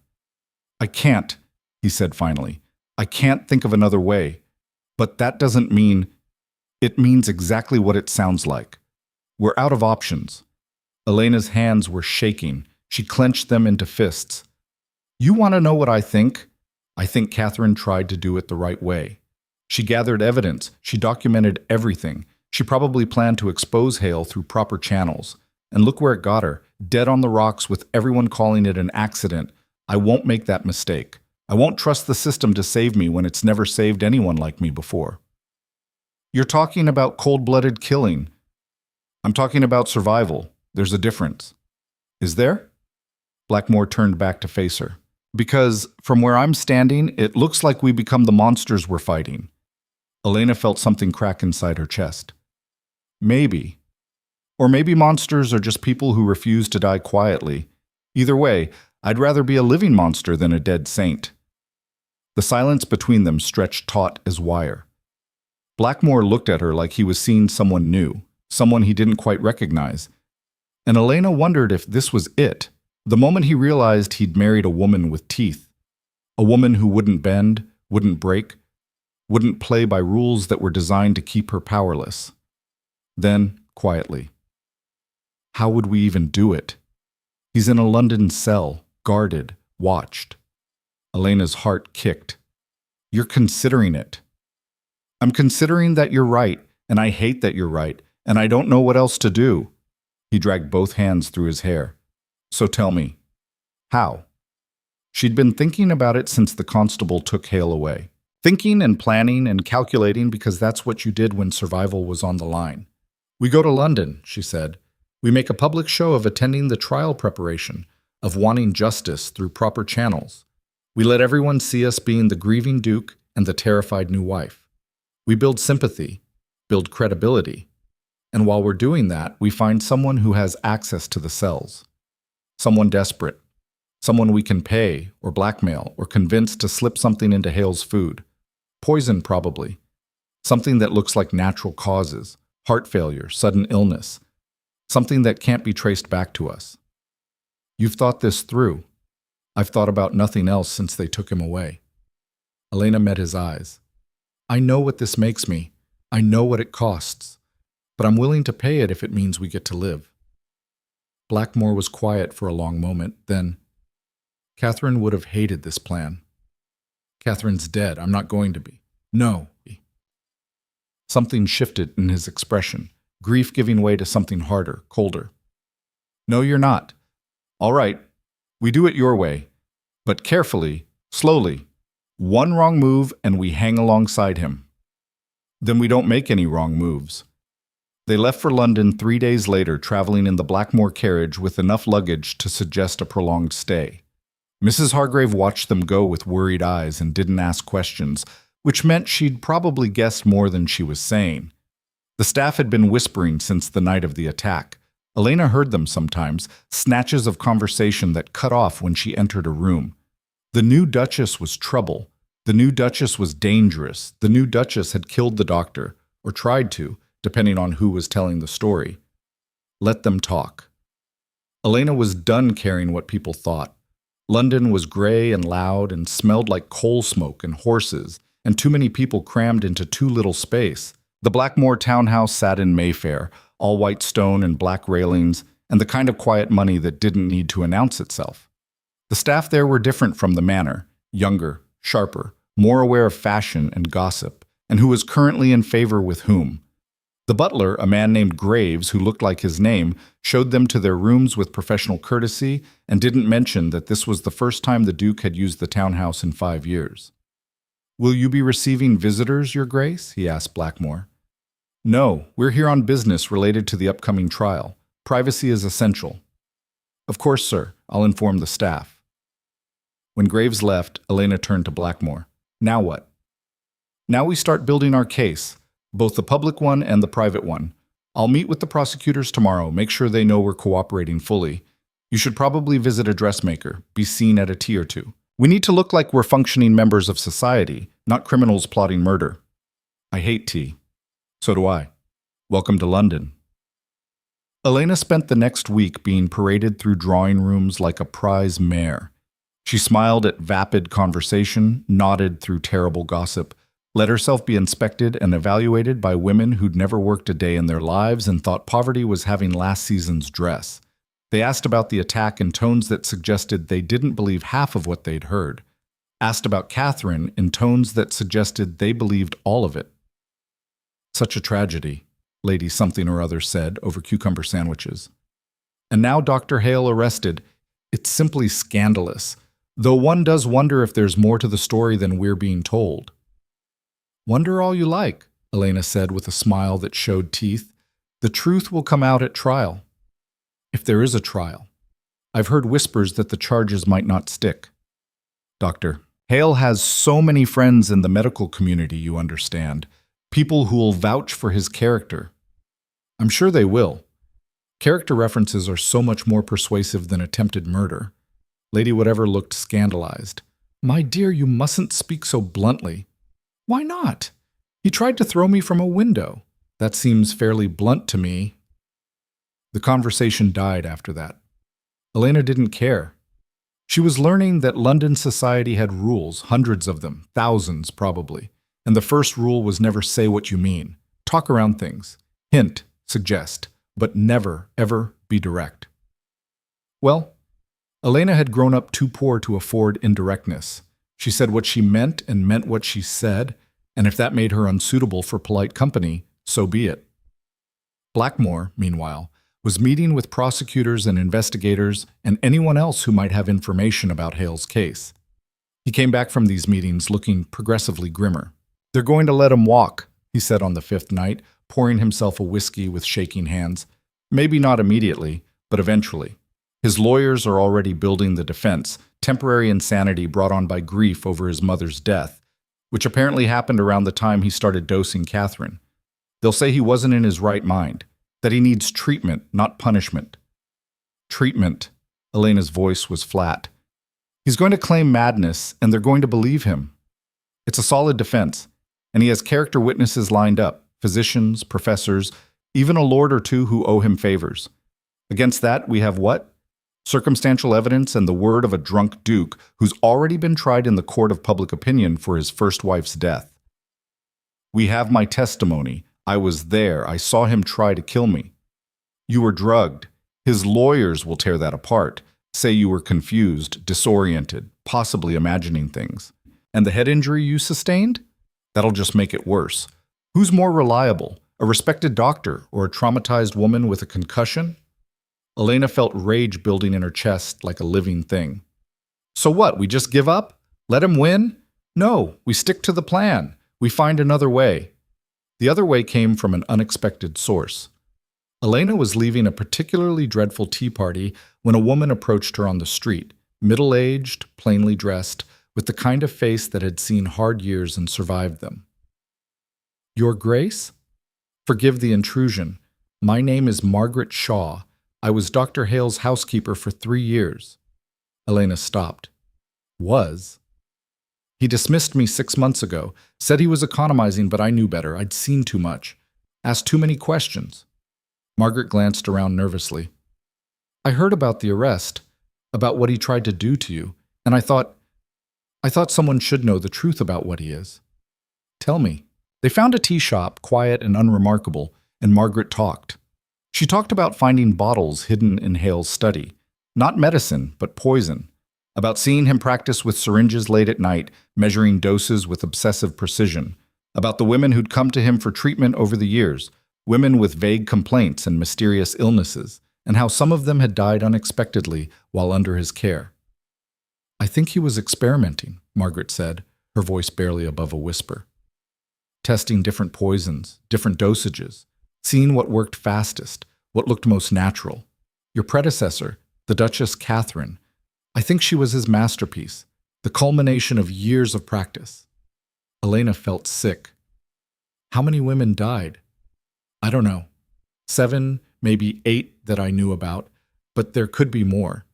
"I can't," he said finally. "I can't think of another way. But that doesn't mean... It means exactly what it sounds like. We're out of options." Elena's hands were shaking. She clenched them into fists. "You want to know what I think? I think Catherine tried to do it the right way. She gathered evidence. She documented everything. She probably planned to expose Hale through proper channels. And look where it got her, dead on the rocks with everyone calling it an accident. I won't make that mistake. I won't trust the system to save me when it's never saved anyone like me before." You're talking about cold-blooded killing. I'm talking about survival. There's a difference. Is there? Blackmoor turned back to face her. Because, from where I'm standing, it looks like we become the monsters we're fighting. Elena felt something crack inside her chest. Maybe. Or maybe monsters are just people who refuse to die quietly. Either way, I'd rather be a living monster than a dead saint. The silence between them stretched taut as wire. Blackmoor looked at her like he was seeing someone new, someone he didn't quite recognize. And Elena wondered if this was it, the moment he realized he'd married a woman with teeth. A woman who wouldn't bend, wouldn't break, wouldn't play by rules that were designed to keep her powerless. Then, quietly, how would we even do it? He's in a London cell, guarded, watched. Elena's heart kicked. You're considering it. I'm considering that you're right, and I hate that you're right, and I don't know what else to do. He dragged both hands through his hair. So tell me, how? She'd been thinking about it since the constable took Hale away. Thinking and planning and calculating because that's what you did when survival was on the line. We go to London, she said. We make a public show of attending the trial preparation, of wanting justice through proper channels. We let everyone see us being the grieving Duke and the terrified new wife. We build sympathy, build credibility. And while we're doing that, we find someone who has access to the cells. Someone desperate. Someone we can pay or blackmail or convince to slip something into Hale's food. Poison, probably. Something that looks like natural causes, heart failure, sudden illness. Something that can't be traced back to us. You've thought this through. I've thought about nothing else since they took him away. Elena met his eyes. I know what this makes me. I know what it costs. But I'm willing to pay it if it means we get to live. Blackmoor was quiet for a long moment, then, Catherine would have hated this plan. Catherine's dead. I'm not going to be. No. Something shifted in his expression, grief giving way to something harder, colder. No, you're not. All right, we do it your way, but carefully, slowly. One wrong move and we hang alongside him. Then we don't make any wrong moves. They left for London 3 days later, traveling in the Blackmoor carriage with enough luggage to suggest a prolonged stay. Mrs. Hargrave watched them go with worried eyes and didn't ask questions, which meant she'd probably guessed more than she was saying. The staff had been whispering since the night of the attack. Elena heard them sometimes, snatches of conversation that cut off when she entered a room. The new Duchess was trouble. The new Duchess was dangerous. The new Duchess had killed the doctor, or tried to, depending on who was telling the story. Let them talk. Elena was done caring what people thought. London was gray and loud and smelled like coal smoke and horses, and too many people crammed into too little space. The Blackmoor townhouse sat in Mayfair, all white stone and black railings, and the kind of quiet money that didn't need to announce itself. The staff there were different from the manor, younger, sharper, more aware of fashion and gossip, and who was currently in favor with whom. The butler, a man named Graves who looked like his name, showed them to their rooms with professional courtesy and didn't mention that this was the first time the Duke had used the townhouse in 5 years. "Will you be receiving visitors, Your Grace?" he asked Blackmoor. "No, we're here on business related to the upcoming trial. Privacy is essential." "Of course, sir. I'll inform the staff." When Graves left, Elena turned to Blackmoor. "Now what?" "Now we start building our case. Both the public one and the private one. I'll meet with the prosecutors tomorrow, make sure they know we're cooperating fully. You should probably visit a dressmaker, be seen at a tea or two. We need to look like we're functioning members of society, not criminals plotting murder." "I hate tea." "So do I. Welcome to London." Elena spent the next week being paraded through drawing rooms like a prize mare. She smiled at vapid conversation, nodded through terrible gossip, let herself be inspected and evaluated by women who'd never worked a day in their lives and thought poverty was having last season's dress. They asked about the attack in tones that suggested they didn't believe half of what they'd heard. Asked about Catherine in tones that suggested they believed all of it. "Such a tragedy," Lady Something or Other said over cucumber sandwiches. "And now Dr. Hale arrested. It's simply scandalous, though one does wonder if there's more to the story than we're being told." "Wonder all you like," Elena said with a smile that showed teeth. The truth will come out at trial. If there is a trial. I've heard whispers that the charges might not stick. Doctor, Hale has so many friends in the medical community, you understand. People who will vouch for his character. I'm sure they will. Character references are so much more persuasive than attempted murder. Lady Whatever looked scandalized. My dear, you mustn't speak so bluntly. Why not? He tried to throw me from a window. That seems fairly blunt to me. The conversation died after that. Elena didn't care. She was learning that London society had rules, hundreds of them, thousands probably. And the first rule was never say what you mean. Talk around things. Hint, suggest, but never, ever be direct. Well, Elena had grown up too poor to afford indirectness. She said what she meant and meant what she said, and if that made her unsuitable for polite company, so be it. Blackmoor, meanwhile, was meeting with prosecutors and investigators and anyone else who might have information about Hale's case. He came back from these meetings looking progressively grimmer. They're going to let him walk, he said on the fifth night, pouring himself a whiskey with shaking hands. Maybe not immediately, but eventually. His lawyers are already building the defense, temporary insanity brought on by grief over his mother's death, which apparently happened around the time he started dosing Catherine. They'll say he wasn't in his right mind, that he needs treatment, not punishment. Treatment. Elena's voice was flat. He's going to claim madness, and they're going to believe him. It's a solid defense, and he has character witnesses lined up, physicians, professors, even a lord or two who owe him favors. Against that, we have what? Circumstantial evidence and the word of a drunk duke who's already been tried in the court of public opinion for his first wife's death. We have my testimony. I was there. I saw him try to kill me. You were drugged. His lawyers will tear that apart, say you were confused, disoriented, possibly imagining things. And the head injury you sustained? That'll just make it worse. Who's more reliable, a respected doctor or a traumatized woman with a concussion? Elena felt rage building in her chest like a living thing. So what, we just give up? Let him win? No, we stick to the plan. We find another way. The other way came from an unexpected source. Elena was leaving a particularly dreadful tea party when a woman approached her on the street, middle-aged, plainly dressed, with the kind of face that had seen hard years and survived them. Your Grace? Forgive the intrusion. My name is Margaret Shaw. I was Dr. Hale's housekeeper for 3 years. Elena stopped. Was? He dismissed me 6 months ago, said he was economizing, but I knew better. I'd seen too much, asked too many questions. Margaret glanced around nervously. I heard about the arrest, about what he tried to do to you, and I thought someone should know the truth about what he is. Tell me. They found a tea shop, quiet and unremarkable, and Margaret talked. She talked about finding bottles hidden in Hale's study, not medicine, but poison, about seeing him practice with syringes late at night, measuring doses with obsessive precision, about the women who'd come to him for treatment over the years, women with vague complaints and mysterious illnesses, and how some of them had died unexpectedly while under his care. I think he was experimenting, Margaret said, her voice barely above a whisper. Testing different poisons, different dosages, seeing what worked fastest, what looked most natural. Your predecessor, the Duchess Catherine, I think she was his masterpiece, the culmination of years of practice. Elena felt sick. How many women died? I don't know. 7, maybe 8 that I knew about, but there could be more.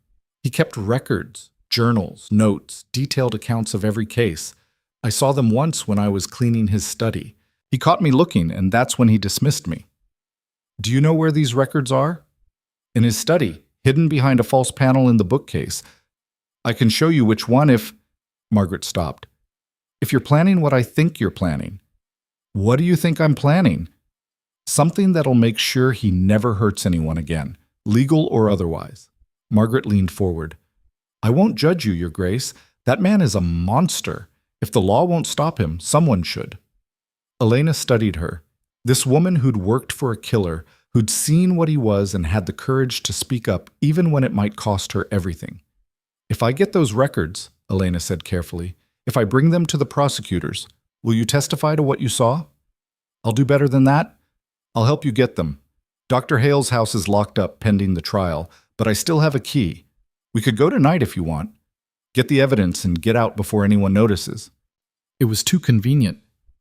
He kept records, journals, notes, detailed accounts of every case. I saw them once when I was cleaning his study. He caught me looking, and that's when he dismissed me. Do you know where these records are? In his study, hidden behind a false panel in the bookcase. I can show you which one if... Margaret stopped. If you're planning what I think you're planning. What do you think I'm planning? Something that'll make sure he never hurts anyone again, legal or otherwise. Margaret leaned forward. I won't judge you, Your Grace. That man is a monster. If the law won't stop him, someone should. Elena studied her. This woman who'd worked for a killer, who'd seen what he was and had the courage to speak up even when it might cost her everything. If I get those records, Elena said carefully, if I bring them to the prosecutors, will you testify to what you saw? I'll do better than that. I'll help you get them. Dr. Hale's house is locked up pending the trial, but I still have a key. We could go tonight if you want. Get the evidence and get out before anyone notices. It was too convenient,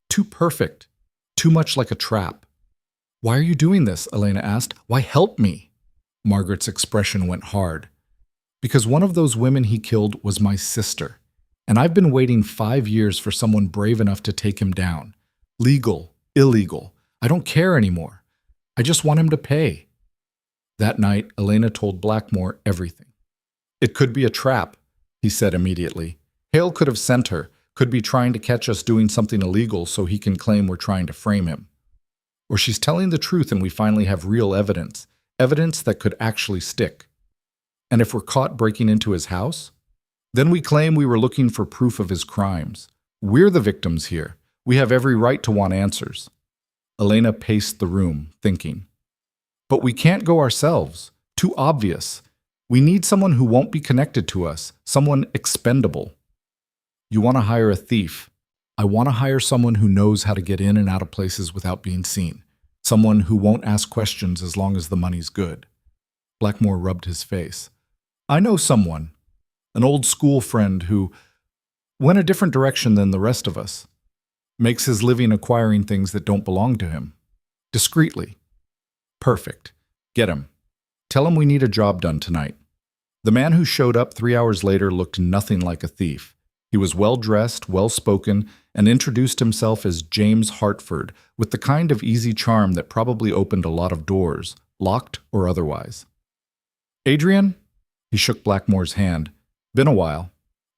too perfect, too much like a trap. Why are you doing this? Elena asked. Why help me? Margaret's expression went hard. Because one of those women he killed was my sister, and I've been waiting 5 years for someone brave enough to take him down. Legal, illegal, I don't care anymore. I just want him to pay. That night, Elena told Blackmoor everything. It could be a trap, he said immediately. Hale could have sent her, could be trying to catch us doing something illegal so he can claim we're trying to frame him. Or she's telling the truth and we finally have real evidence, evidence that could actually stick. And if we're caught breaking into his house, then we claim we were looking for proof of his crimes. We're the victims here. We have every right to want answers. Elena paced the room, thinking. But we can't go ourselves. Too obvious. We need someone who won't be connected to us, someone expendable. You want to hire a thief. I want to hire someone who knows how to get in and out of places without being seen. Someone who won't ask questions as long as the money's good. Blackmoor rubbed his face. I know someone, an old school friend who went a different direction than the rest of us. Makes his living acquiring things that don't belong to him. Discreetly. Perfect. Get him. Tell him we need a job done tonight. The man who showed up 3 hours later looked nothing like a thief. He was well-dressed, well-spoken, and introduced himself as James Hartford with the kind of easy charm that probably opened a lot of doors, locked or otherwise. Adrian? He shook Blackmoor's hand. Been a while.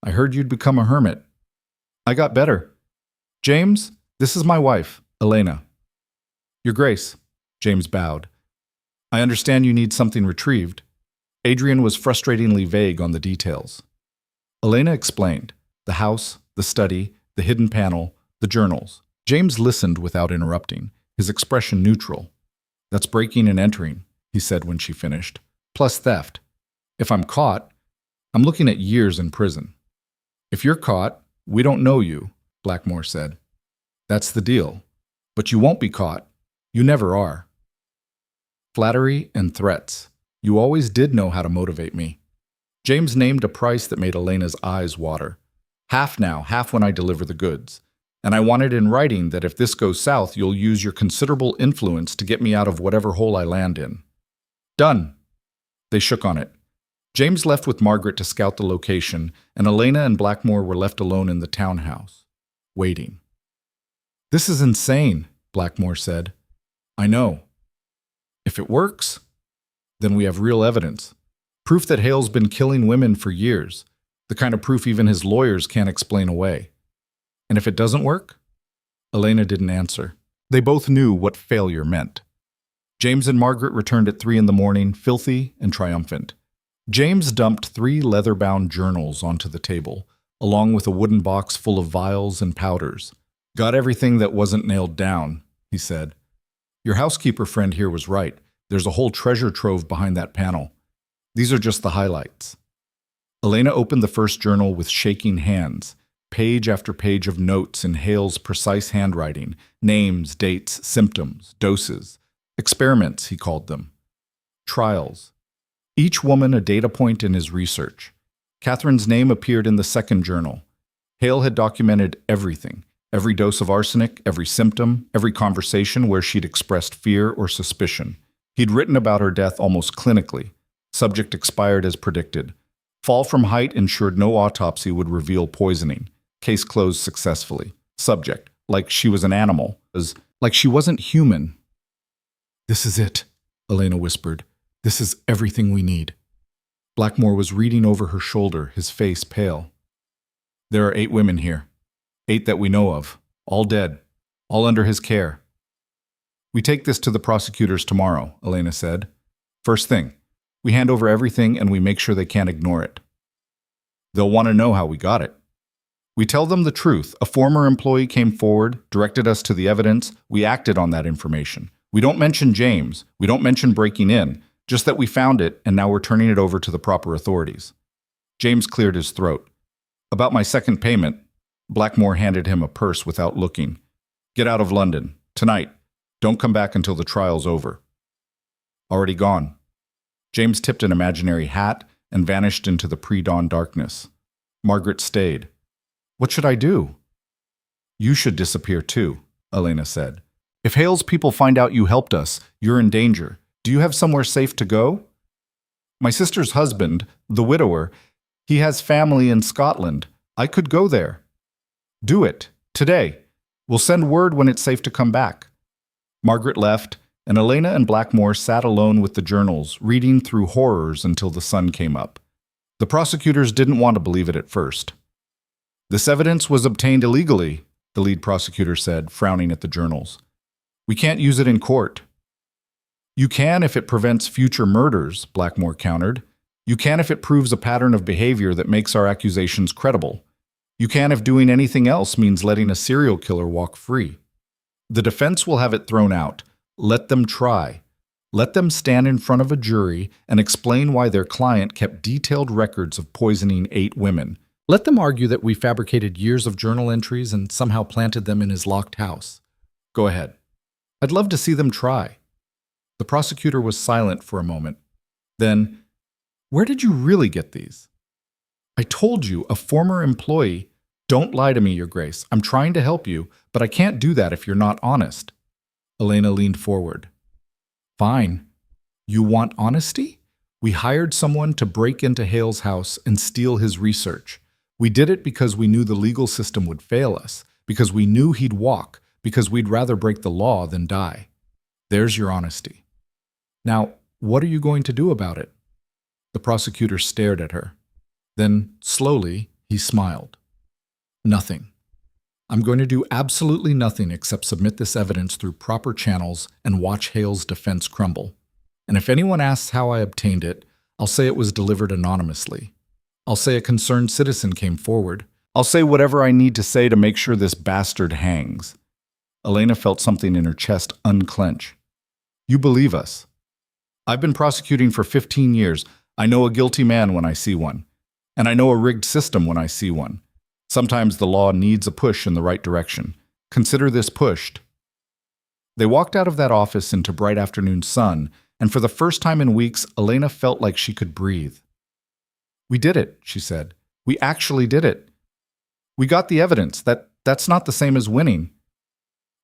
I heard you'd become a hermit. I got better. James, this is my wife, Elena. Your Grace, James bowed. I understand you need something retrieved. Adrian was frustratingly vague on the details. Elena explained. The house, the study, the hidden panel, the journals. James listened without interrupting, his expression neutral. That's breaking and entering, he said when she finished. Plus theft. If I'm caught, I'm looking at years in prison. If you're caught, we don't know you, Blackmoor said. That's the deal. But you won't be caught. You never are. Flattery and threats. You always did know how to motivate me. James named a price that made Elena's eyes water. Half now, half when I deliver the goods. And I wanted in writing that if this goes south, you'll use your considerable influence to get me out of whatever hole I land in. Done. They shook on it. James left with Margaret to scout the location, and Elena and Blackmoor were left alone in the townhouse, waiting. This is insane, Blackmoor said. I know. If it works, then we have real evidence. Proof that Hale's been killing women for years. The kind of proof even his lawyers can't explain away. And if it doesn't work? Elena didn't answer. They both knew what failure meant. James and Margaret returned at 3 a.m, filthy and triumphant. James dumped 3 leather-bound journals onto the table, along with a wooden box full of vials and powders. Got everything that wasn't nailed down, he said. Your housekeeper friend here was right. There's a whole treasure trove behind that panel. These are just the highlights. Elena opened the first journal with shaking hands, page after page of notes in Hale's precise handwriting, names, dates, symptoms, doses, experiments, he called them, trials. Each woman a data point in his research. Catherine's name appeared in the second journal. Hale had documented everything, every dose of arsenic, every symptom, every conversation where she'd expressed fear or suspicion. He'd written about her death almost clinically. Subject expired as predicted. Fall from height ensured no autopsy would reveal poisoning. Case closed successfully. Subject, like she was an animal, like she wasn't human. This is it, Elena whispered. This is everything we need. Blackmoor was reading over her shoulder, his face pale. There are 8 women here. 8 that we know of. All dead. All under his care. We take this to the prosecutors tomorrow, Elena said. First thing, we hand over everything and we make sure they can't ignore it. They'll want to know how we got it. We tell them the truth. A former employee came forward, directed us to the evidence. We acted on that information. We don't mention James. We don't mention breaking in. Just that we found it, and now we're turning it over to the proper authorities. James cleared his throat. About my second payment, Blackmoor handed him a purse without looking. Get out of London. Tonight. Don't come back until the trial's over. Already gone. James tipped an imaginary hat and vanished into the pre-dawn darkness. Margaret stayed. What should I do? You should disappear too, Elena said. If Hale's people find out you helped us, you're in danger. Do you have somewhere safe to go? My sister's husband, the widower, he has family in Scotland. I could go there. Do it. Today. We'll send word when it's safe to come back. Margaret left, and Elena and Blackmoor sat alone with the journals, reading through horrors until the sun came up. The prosecutors didn't want to believe it at first. This evidence was obtained illegally, the lead prosecutor said, frowning at the journals. We can't use it in court. You can if it prevents future murders, Blackmoor countered. You can if it proves a pattern of behavior that makes our accusations credible. You can if doing anything else means letting a serial killer walk free. The defense will have it thrown out. Let them try. Let them stand in front of a jury and explain why their client kept detailed records of poisoning 8 women. Let them argue that we fabricated years of journal entries and somehow planted them in his locked house. Go ahead. I'd love to see them try. The prosecutor was silent for a moment. Then, where did you really get these? I told you, a former employee. Don't lie to me, Your Grace. I'm trying to help you, but I can't do that if you're not honest. Elena leaned forward. Fine. You want honesty? We hired someone to break into Hale's house and steal his research. We did it because we knew the legal system would fail us, because we knew he'd walk, because we'd rather break the law than die. There's your honesty. Now, what are you going to do about it? The prosecutor stared at her. Then, slowly, he smiled. Nothing. I'm going to do absolutely nothing except submit this evidence through proper channels and watch Hale's defense crumble. And if anyone asks how I obtained it, I'll say it was delivered anonymously. I'll say a concerned citizen came forward. I'll say whatever I need to say to make sure this bastard hangs. Elena felt something in her chest unclench. You believe us. I've been prosecuting for 15 years. I know a guilty man when I see one. And I know a rigged system when I see one. Sometimes the law needs a push in the right direction. Consider this pushed. They walked out of that office into bright afternoon sun, and for the first time in weeks, Elena felt like she could breathe. We did it, she said. We actually did it. We got the evidence. That's not the same as winning.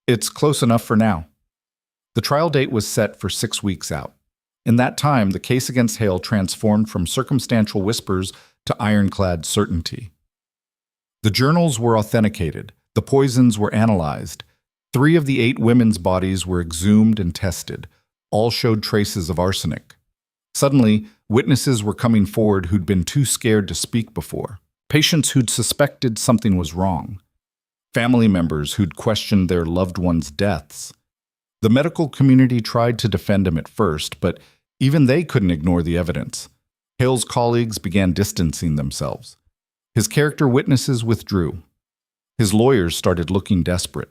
It's close enough for now. The trial date was set for 6 weeks out. In that time, the case against Hale transformed from circumstantial whispers to ironclad certainty. The journals were authenticated. The poisons were analyzed. 3 of the 8 women's bodies were exhumed and tested. All showed traces of arsenic. Suddenly, witnesses were coming forward who'd been too scared to speak before. Patients who'd suspected something was wrong. Family members who'd questioned their loved ones' deaths. The medical community tried to defend him at first, but even they couldn't ignore the evidence. Hale's colleagues began distancing themselves. His character witnesses withdrew. His lawyers started looking desperate.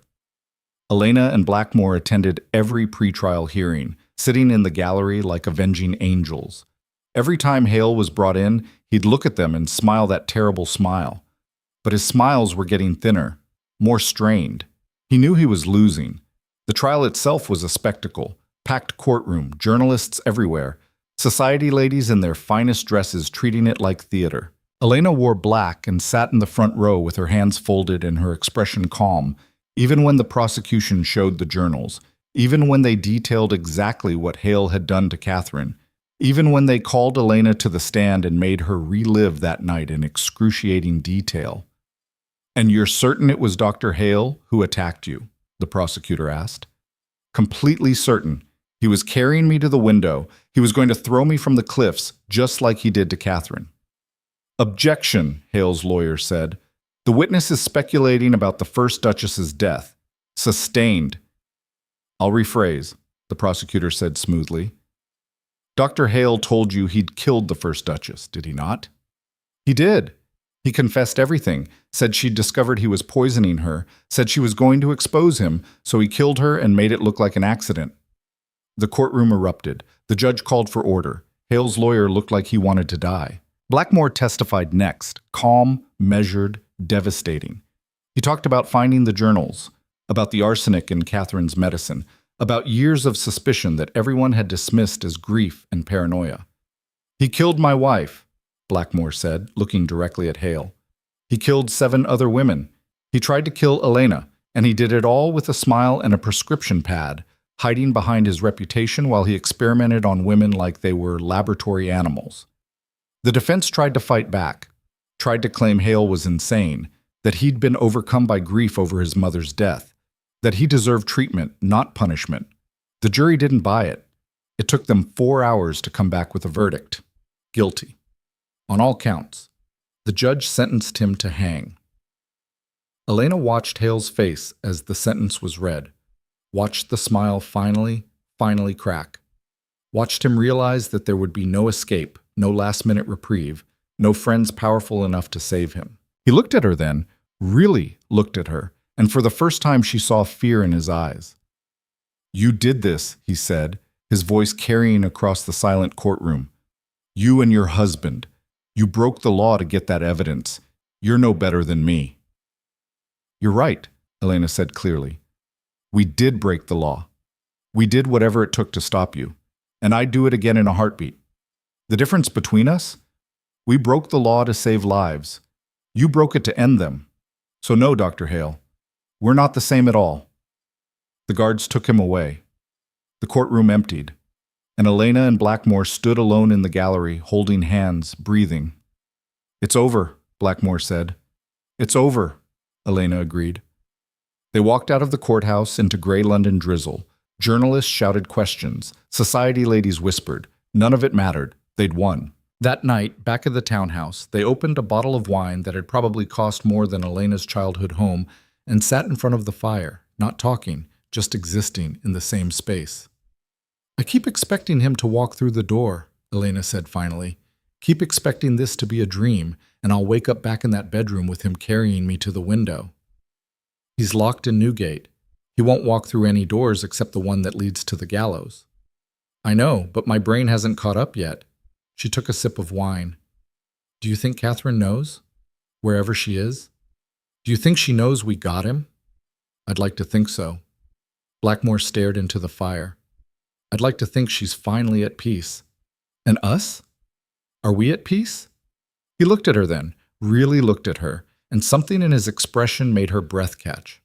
Elena and Blackmoor attended every pretrial hearing, sitting in the gallery like avenging angels. Every time Hale was brought in, he'd look at them and smile that terrible smile. But his smiles were getting thinner, more strained. He knew he was losing. The trial itself was a spectacle. Packed courtroom, journalists everywhere, society ladies in their finest dresses treating it like theater. Elena wore black and sat in the front row with her hands folded and her expression calm, even when the prosecution showed the journals, even when they detailed exactly what Hale had done to Catherine, even when they called Elena to the stand and made her relive that night in excruciating detail. And you're certain it was Dr. Hale who attacked you? The prosecutor asked. Completely certain. He was carrying me to the window. He was going to throw me from the cliffs, just like he did to Catherine. Objection, Hale's lawyer said. The witness is speculating about the first Duchess's death. Sustained. I'll rephrase, the prosecutor said smoothly. Dr. Hale told you he'd killed the first Duchess, did he not? He did. He confessed everything, said she'd discovered he was poisoning her, said she was going to expose him, so he killed her and made it look like an accident. The courtroom erupted. The judge called for order. Hale's lawyer looked like he wanted to die. Blackmoor testified next, calm, measured, devastating. He talked about finding the journals, about the arsenic in Catherine's medicine, about years of suspicion that everyone had dismissed as grief and paranoia. "He killed my wife," Blackmoor said, looking directly at Hale. "He killed 7 other women. He tried to kill Elena, and he did it all with a smile and a prescription pad, hiding behind his reputation while he experimented on women like they were laboratory animals." The defense tried to fight back, tried to claim Hale was insane, that he'd been overcome by grief over his mother's death, that he deserved treatment, not punishment. The jury didn't buy it. It took them 4 hours to come back with a verdict. Guilty. On all counts. The judge sentenced him to hang. Elena watched Hale's face as the sentence was read, watched the smile finally crack, watched him realize that there would be no escape, no last-minute reprieve, no friends powerful enough to save him. He looked at her then, really looked at her, and for the first time she saw fear in his eyes. "You did this," he said, his voice carrying across the silent courtroom. "You and your husband. You broke the law to get that evidence. You're no better than me." "You're right," Elena said clearly. "We did break the law. We did whatever it took to stop you, and I'd do it again in a heartbeat. The difference between us? We broke the law to save lives. You broke it to end them. So no, Dr. Hale, we're not the same at all." The guards took him away. The courtroom emptied, and Elena and Blackmoor stood alone in the gallery, holding hands, breathing. "It's over," Blackmoor said. "It's over," Elena agreed. They walked out of the courthouse into gray London drizzle. Journalists shouted questions. Society ladies whispered. None of it mattered. They'd won. That night, back at the townhouse, they opened a bottle of wine that had probably cost more than Elena's childhood home and sat in front of the fire, not talking, just existing in the same space. "I keep expecting him to walk through the door," Elena said finally. "Keep expecting this to be a dream, and I'll wake up back in that bedroom with him carrying me to the window. He's locked in Newgate. He won't walk through any doors except the one that leads to the gallows." "I know, but my brain hasn't caught up yet." She took a sip of wine. "Do you think Catherine knows? Wherever she is? Do you think she knows we got him?" "I'd like to think so." Blackmoor stared into the fire. "I'd like to think she's finally at peace." "And us? Are we at peace?" He looked at her then, really looked at her, and something in his expression made her breath catch.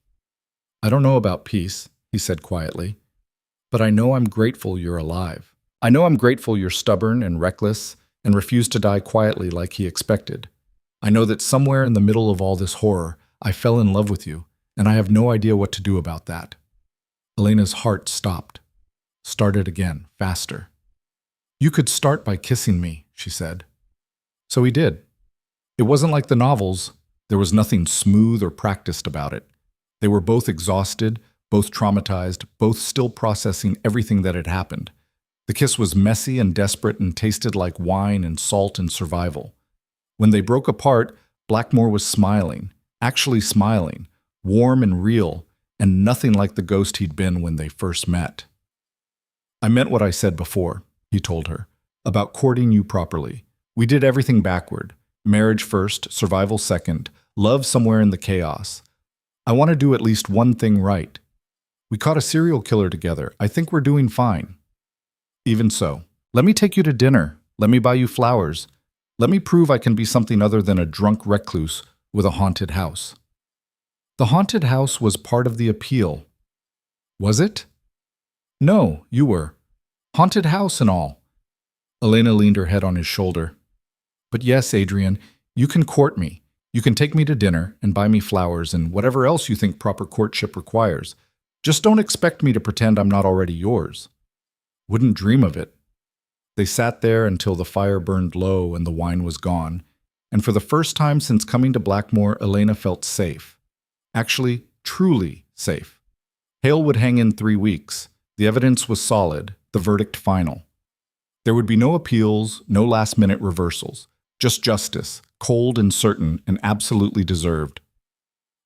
"I don't know about peace," he said quietly, "but I know I'm grateful you're alive. I know I'm grateful you're stubborn and reckless and refuse to die quietly like he expected. I know that somewhere in the middle of all this horror, I fell in love with you, and I have no idea what to do about that." Elena's heart stopped. Started again, faster. "You could start by kissing me," she said. So he did. It wasn't like the novels. There was nothing smooth or practiced about it. They were both exhausted, both traumatized, both still processing everything that had happened. The kiss was messy and desperate and tasted like wine and salt and survival. When they broke apart, Blackmoor was smiling, actually smiling, warm and real, and nothing like the ghost he'd been when they first met. "I meant what I said before," he told her, "about courting you properly. We did everything backward. Marriage first, survival second, love somewhere in the chaos. I want to do at least one thing right. We caught a serial killer together. I think we're doing fine. Even so, let me take you to dinner. Let me buy you flowers. Let me prove I can be something other than a drunk recluse with a haunted house." The haunted house was part of the appeal. Was it? "No, you were. Haunted house and all." Elena leaned her head on his shoulder. "But yes, Adrian, you can court me. You can take me to dinner and buy me flowers and whatever else you think proper courtship requires. Just don't expect me to pretend I'm not already yours." "Wouldn't dream of it." They sat there until the fire burned low and the wine was gone, and for the first time since coming to Blackmoor, Elena felt safe. Actually, truly safe. Hale would hang in 3 weeks. The evidence was solid, the verdict final. There would be no appeals, no last-minute reversals. Just justice, cold and certain and absolutely deserved.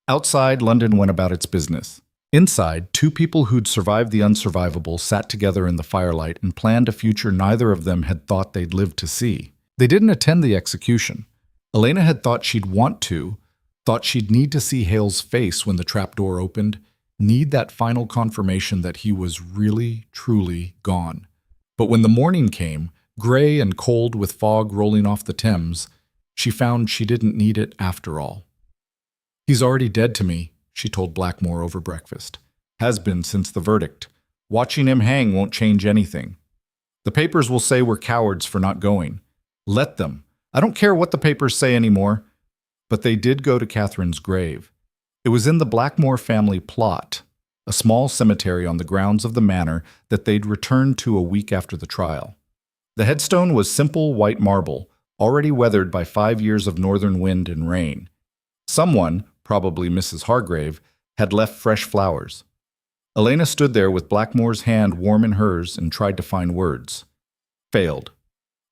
Outside, London went about its business. Inside, 2 people who'd survived the unsurvivable sat together in the firelight and planned a future neither of them had thought they'd live to see. They didn't attend the execution. Elena had thought she'd want to, thought she'd need to see Hale's face when the trapdoor opened, Need that final confirmation that he was really, truly gone. But when the morning came, gray and cold with fog rolling off the Thames, she found she didn't need it after all. "He's already dead to me," she told Blackmoor over breakfast. "Has been since the verdict. Watching him hang won't change anything. The papers will say we're cowards for not going. Let them. I don't care what the papers say anymore." But they did go to Catherine's grave. It was in the Blackmoor family plot, a small cemetery on the grounds of the manor that they'd returned to a week after the trial. The headstone was simple white marble, already weathered by 5 years of northern wind and rain. Someone, probably Mrs. Hargrave, had left fresh flowers. Elena stood there with Blackmoor's hand warm in hers and tried to find words. Failed.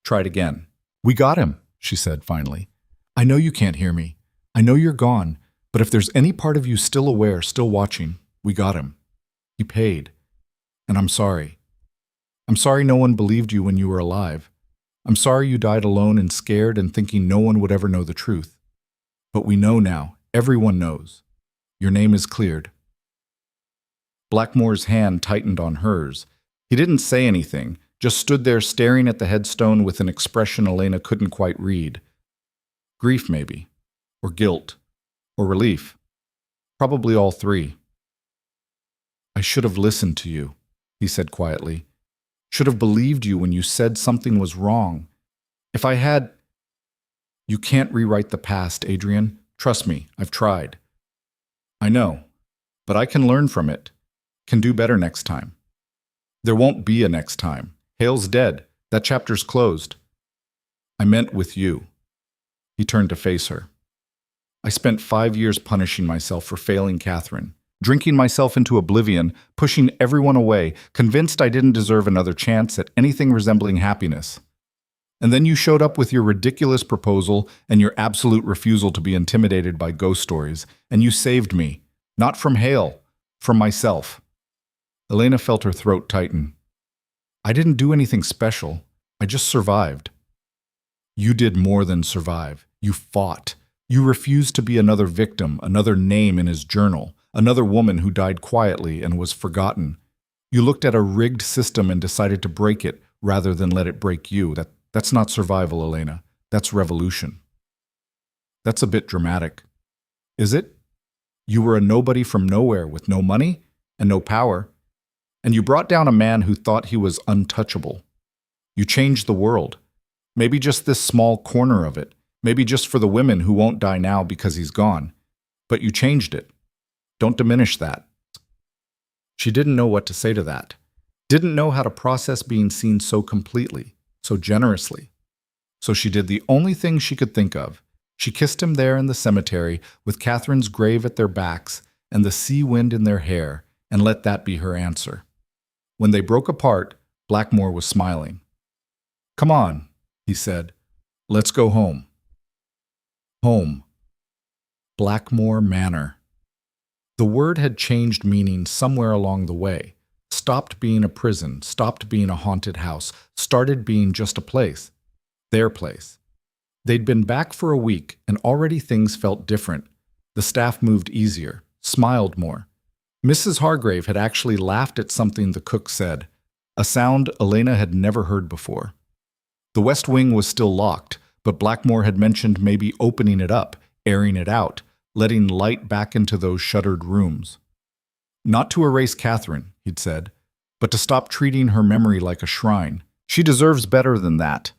Tried again. "We got him," she said finally. "I know you can't hear me. I know you're gone, but if there's any part of you still aware, still watching, we got him. He paid. And I'm sorry. I'm sorry no one believed you when you were alive. I'm sorry you died alone and scared and thinking no one would ever know the truth. But we know now. Everyone knows. Your name is cleared." Blackmoor's hand tightened on hers. He didn't say anything, just stood there staring at the headstone with an expression Elena couldn't quite read. Grief, maybe. Or guilt. Or relief. Probably all three. "I should have listened to you," he said quietly. "Should have believed you when you said something was wrong. If I had—" "You can't rewrite the past, Adrian. Trust me, I've tried." "I know. But I can learn from it. Can do better next time." "There won't be a next time. Hale's dead. That chapter's closed." "I meant with you." He turned to face her. "I spent 5 years punishing myself for failing Catherine, drinking myself into oblivion, pushing everyone away, convinced I didn't deserve another chance at anything resembling happiness. And then you showed up with your ridiculous proposal and your absolute refusal to be intimidated by ghost stories, and you saved me, not from Hale, from myself." Elena felt her throat tighten. "I didn't do anything special. I just survived." "You did more than survive. You fought. You refused to be another victim, another name in his journal, another woman who died quietly and was forgotten. You looked at a rigged system and decided to break it rather than let it break you. That's not survival, Elena. That's revolution." "That's a bit dramatic." "Is it? You were a nobody from nowhere with no money and no power. And you brought down a man who thought he was untouchable. You changed the world. Maybe just this small corner of it. Maybe just for the women who won't die now because he's gone. But you changed it. Don't diminish that." She didn't know what to say to that. Didn't know how to process being seen so completely, so generously. So she did the only thing she could think of. She kissed him there in the cemetery with Catherine's grave at their backs and the sea wind in their hair, and let that be her answer. When they broke apart, Blackmoor was smiling. "Come on," he said. "Let's go home." Home. Blackmoor Manor. The word had changed meaning somewhere along the way. Stopped being a prison, stopped being a haunted house, started being just a place. Their place. They'd been back for a week, and already things felt different. The staff moved easier, smiled more. Mrs. Hargrave had actually laughed at something the cook said, a sound Elena had never heard before. The West Wing was still locked, but Blackmoor had mentioned maybe opening it up, airing it out, letting light back into those shuttered rooms. Not to erase Catherine, he'd said, but to stop treating her memory like a shrine. She deserves better than that.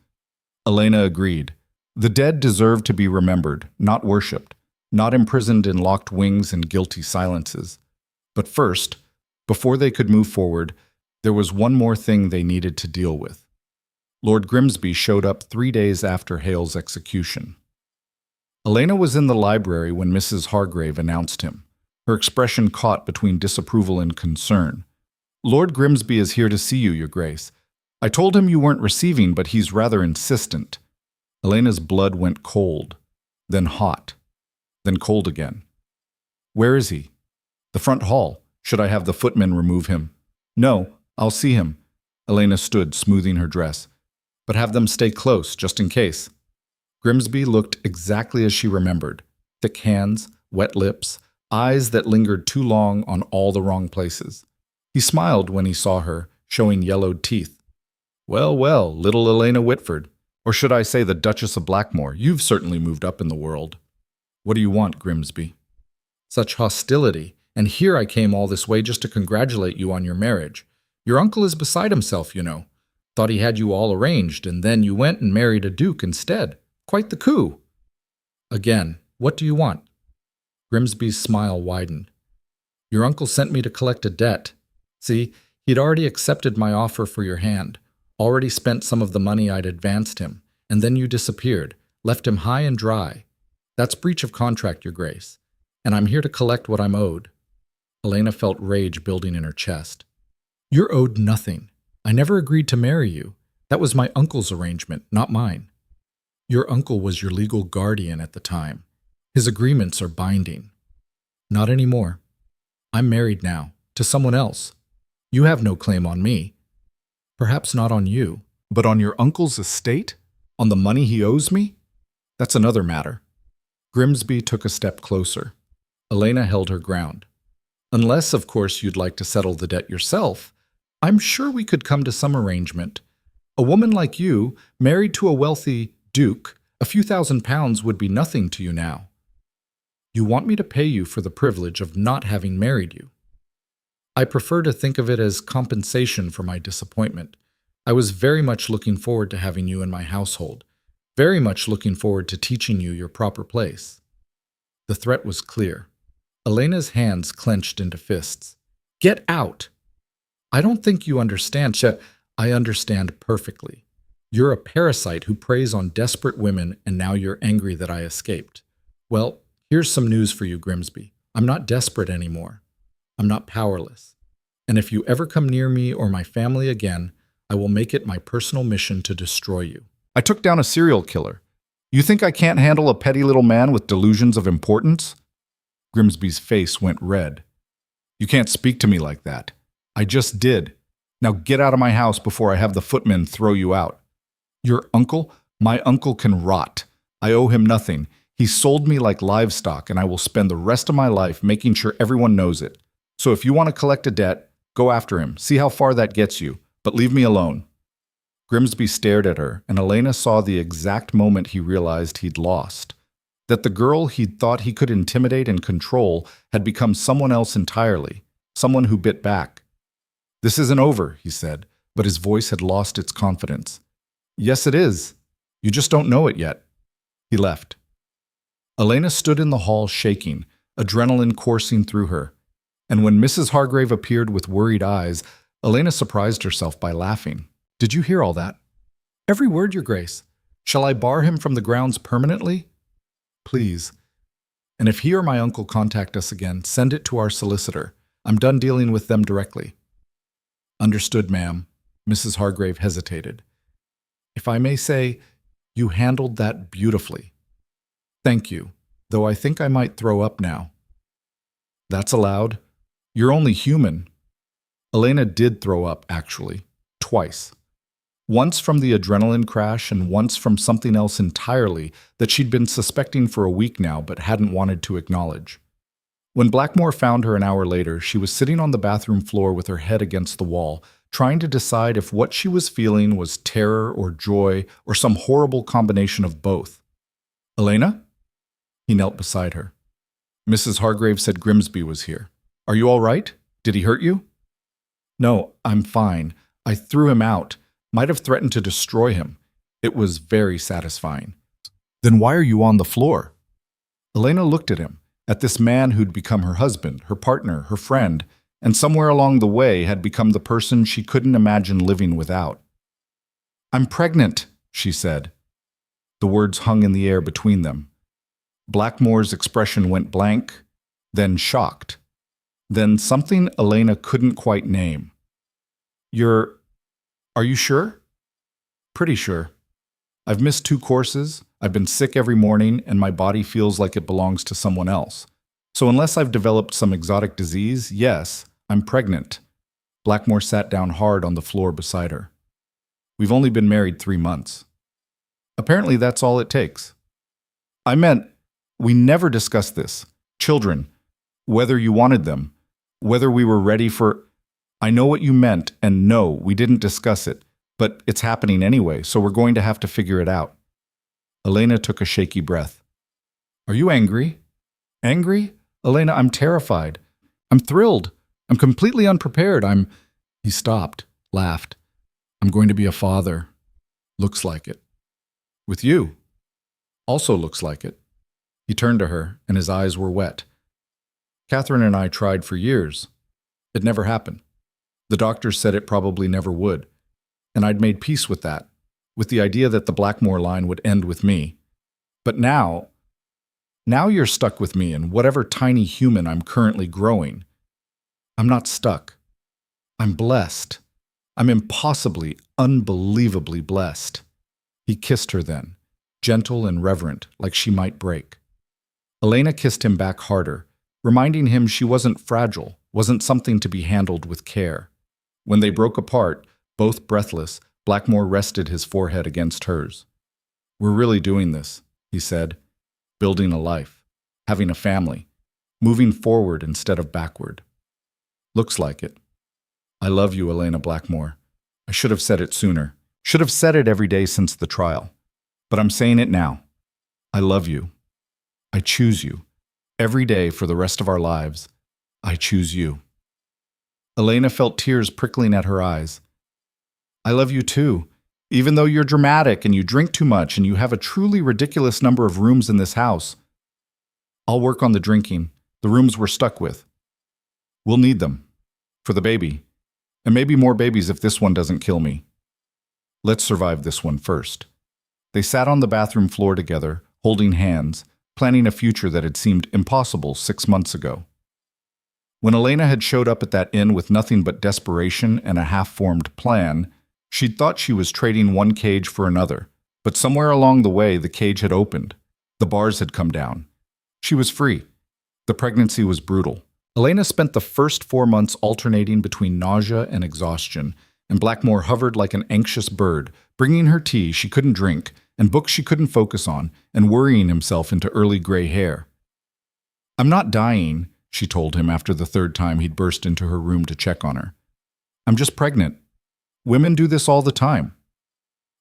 Elena agreed. The dead deserved to be remembered, not worshipped, not imprisoned in locked wings and guilty silences. But first, before they could move forward, there was one more thing they needed to deal with. Lord Grimsby showed up 3 days after Hale's execution. Elena was in the library when Mrs. Hargrave announced him, her expression caught between disapproval and concern. "Lord Grimsby is here to see you, Your Grace. I told him you weren't receiving, but he's rather insistent." Elena's blood went cold, then hot, then cold again. "Where is he?" "The front hall. Should I have the footman remove him?" "No, I'll see him." Elena stood, smoothing her dress. "But have them stay close, just in case." Grimsby looked exactly as she remembered. Thick hands, wet lips, eyes that lingered too long on all the wrong places. He smiled when he saw her, showing yellowed teeth. Well, well, little Elena Whitford, or should I say the Duchess of Blackmoor, you've certainly moved up in the world. What do you want, Grimsby? Such hostility, and here I came all this way just to congratulate you on your marriage. Your uncle is beside himself, you know. Thought he had you all arranged, and then you went and married a duke instead. Quite the coup. Again, what do you want? Grimsby's smile widened. Your uncle sent me to collect a debt. See, he'd already accepted my offer for your hand, already spent some of the money I'd advanced him, and then you disappeared, left him high and dry. That's breach of contract, Your Grace, and I'm here to collect what I'm owed. Elena felt rage building in her chest. You're owed nothing. I never agreed to marry you. That was my uncle's arrangement, not mine. Your uncle was your legal guardian at the time. His agreements are binding. Not anymore. I'm married now, to someone else. You have no claim on me. Perhaps not on you, but on your uncle's estate? On the money he owes me? That's another matter. Grimsby took a step closer. Elena held her ground. Unless, of course, you'd like to settle the debt yourself, I'm sure we could come to some arrangement. A woman like you, married to a wealthy duke, a few £1,000s would be nothing to you now. You want me to pay you for the privilege of not having married you. I prefer to think of it as compensation for my disappointment. I was very much looking forward to having you in my household, very much looking forward to teaching you your proper place. The threat was clear. Elena's hands clenched into fists. Get out! I don't think you understand, I understand perfectly. You're a parasite who preys on desperate women, and now you're angry that I escaped. Well, here's some news for you, Grimsby. I'm not desperate anymore. I'm not powerless. And if you ever come near me or my family again, I will make it my personal mission to destroy you. I took down a serial killer. You think I can't handle a petty little man with delusions of importance? Grimsby's face went red. You can't speak to me like that. I just did. Now get out of my house before I have the footmen throw you out. Your uncle? My uncle can rot. I owe him nothing. He sold me like livestock, and I will spend the rest of my life making sure everyone knows it. So if you want to collect a debt, go after him. See how far that gets you, but leave me alone. Grimsby stared at her, and Elena saw the exact moment he realized he'd lost. That the girl he'd thought he could intimidate and control had become someone else entirely, someone who bit back. This isn't over, he said, but his voice had lost its confidence. Yes, it is. You just don't know it yet. He left. Elena stood in the hall shaking, adrenaline coursing through her. And when Mrs. Hargrave appeared with worried eyes, Elena surprised herself by laughing. Did you hear all that? Every word, Your Grace. Shall I bar him from the grounds permanently? Please. And if he or my uncle contact us again, send it to our solicitor. I'm done dealing with them directly. Understood, ma'am. Mrs. Hargrave hesitated. If I may say, you handled that beautifully. Thank you, though I think I might throw up now. That's allowed. You're only human. Elena did throw up, actually, twice. Once from the adrenaline crash and once from something else entirely that she'd been suspecting for a week now but hadn't wanted to acknowledge. When Blackmoor found her an hour later, she was sitting on the bathroom floor with her head against the wall, trying to decide if what she was feeling was terror or joy or some horrible combination of both. Elena? He knelt beside her. Mrs. Hargrave said Grimsby was here. Are you all right? Did he hurt you? No, I'm fine. I threw him out. Might have threatened to destroy him. It was very satisfying. Then why are you on the floor? Elena looked at him, at this man who'd become her husband, her partner, her friend, and somewhere along the way had become the person she couldn't imagine living without. I'm pregnant, she said. The words hung in the air between them. Blackmoor's expression went blank, then shocked, then something Elena couldn't quite name. Are you sure? Pretty sure. I've missed 2 courses, I've been sick every morning, and my body feels like it belongs to someone else. So unless I've developed some exotic disease, yes, I'm pregnant. Blackmoor sat down hard on the floor beside her. We've only been married 3 months. Apparently that's all it takes. I meant, we never discussed this. Children. Whether you wanted them. Whether we were ready for... I know what you meant, and no, we didn't discuss it, but it's happening anyway, so we're going to have to figure it out. Elena took a shaky breath. Are you angry? Angry? Elena, I'm terrified. I'm thrilled. I'm completely unprepared. He stopped, laughed. I'm going to be a father. Looks like it. With you. Also looks like it. He turned to her, and his eyes were wet. Catherine and I tried for years. It never happened. The doctors said it probably never would. And I'd made peace with that, with the idea that the Blackmoor line would end with me. But now you're stuck with me and whatever tiny human I'm currently growing. I'm not stuck. I'm blessed. I'm impossibly, unbelievably blessed. He kissed her then, gentle and reverent, like she might break. Elena kissed him back harder, reminding him she wasn't fragile, wasn't something to be handled with care. When they broke apart, both breathless, Blackmoor rested his forehead against hers. We're really doing this, he said, building a life, having a family, moving forward instead of backward. Looks like it. I love you, Elena Blackmoor. I should have said it sooner. Should have said it every day since the trial. But I'm saying it now. I love you. I choose you. Every day for the rest of our lives, I choose you. Elena felt tears prickling at her eyes. I love you too. Even though you're dramatic and you drink too much and you have a truly ridiculous number of rooms in this house. I'll work on the drinking, the rooms we're stuck with. We'll need them. For the baby. And maybe more babies if this one doesn't kill me. Let's survive this one first. They sat on the bathroom floor together, holding hands, planning a future that had seemed impossible 6 months ago. When Elena had showed up at that inn with nothing but desperation and a half-formed plan, she'd thought she was trading one cage for another, but somewhere along the way the cage had opened. The bars had come down. She was free. The pregnancy was brutal. Elena spent the first 4 months alternating between nausea and exhaustion, and Blackmoor hovered like an anxious bird, bringing her tea she couldn't drink, and books she couldn't focus on, and worrying himself into early gray hair. I'm not dying, she told him after the third time he'd burst into her room to check on her. I'm just pregnant. Women do this all the time.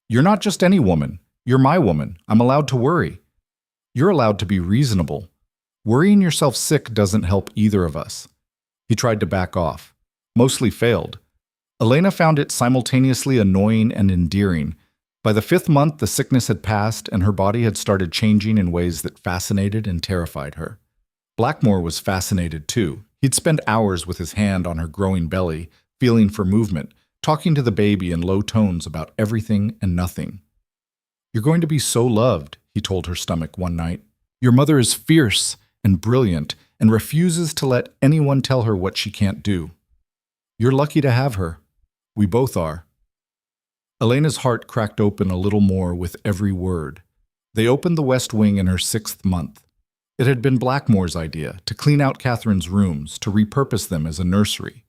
You're not just any woman. You're my woman. I'm allowed to worry. You're allowed to be reasonable. Worrying yourself sick doesn't help either of us. He tried to back off. Mostly failed. Elena found it simultaneously annoying and endearing. By the 5th month, the sickness had passed and her body had started changing in ways that fascinated and terrified her. Blackmoor was fascinated too. He'd spend hours with his hand on her growing belly, feeling for movement, talking to the baby in low tones about everything and nothing. You're going to be so loved, he told her stomach one night. Your mother is fierce and brilliant and refuses to let anyone tell her what she can't do. You're lucky to have her. We both are. Elena's heart cracked open a little more with every word. They opened the West Wing in her 6th month. It had been Blackmoor's idea to clean out Catherine's rooms, to repurpose them as a nursery.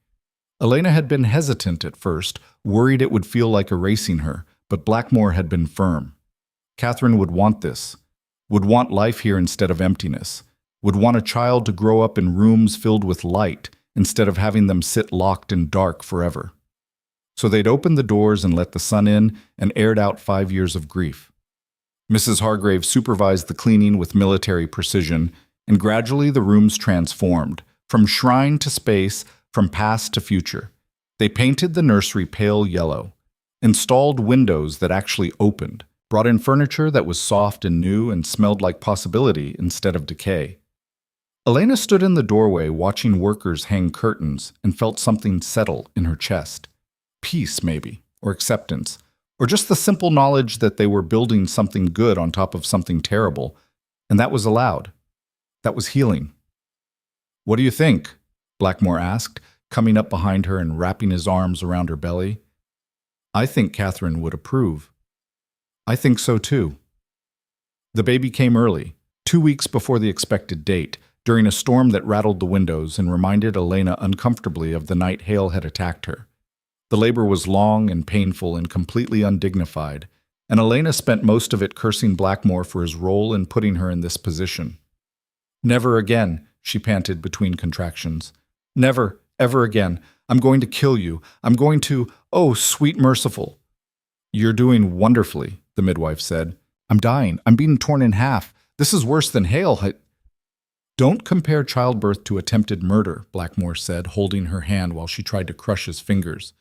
Elena had been hesitant at first, worried it would feel like erasing her, but Blackmoor had been firm. Catherine would want this, would want life here instead of emptiness, would want a child to grow up in rooms filled with light instead of having them sit locked in dark forever. So they'd opened the doors and let the sun in and aired out 5 years of grief. Mrs. Hargrave supervised the cleaning with military precision, and gradually the rooms transformed, from shrine to space, from past to future. They painted the nursery pale yellow, installed windows that actually opened, brought in furniture that was soft and new and smelled like possibility instead of decay. Elena stood in the doorway watching workers hang curtains and felt something settle in her chest. Peace, maybe, or acceptance, or just the simple knowledge that they were building something good on top of something terrible, and that was allowed. That was healing. What do you think? Blackmoor asked, coming up behind her and wrapping his arms around her belly. I think Catherine would approve. I think so too. The baby came early, 2 weeks before the expected date, during a storm that rattled the windows and reminded Elena uncomfortably of the night hail had attacked her. The labor was long and painful and completely undignified, and Elena spent most of it cursing Blackmoor for his role in putting her in this position. Never again, she panted between contractions. Never, ever again. I'm going to kill you. I'm going to, oh, sweet merciful. You're doing wonderfully, the midwife said. I'm dying. I'm being torn in half. This is worse than hail. Don't compare childbirth to attempted murder, Blackmoor said, holding her hand while she tried to crush his fingers.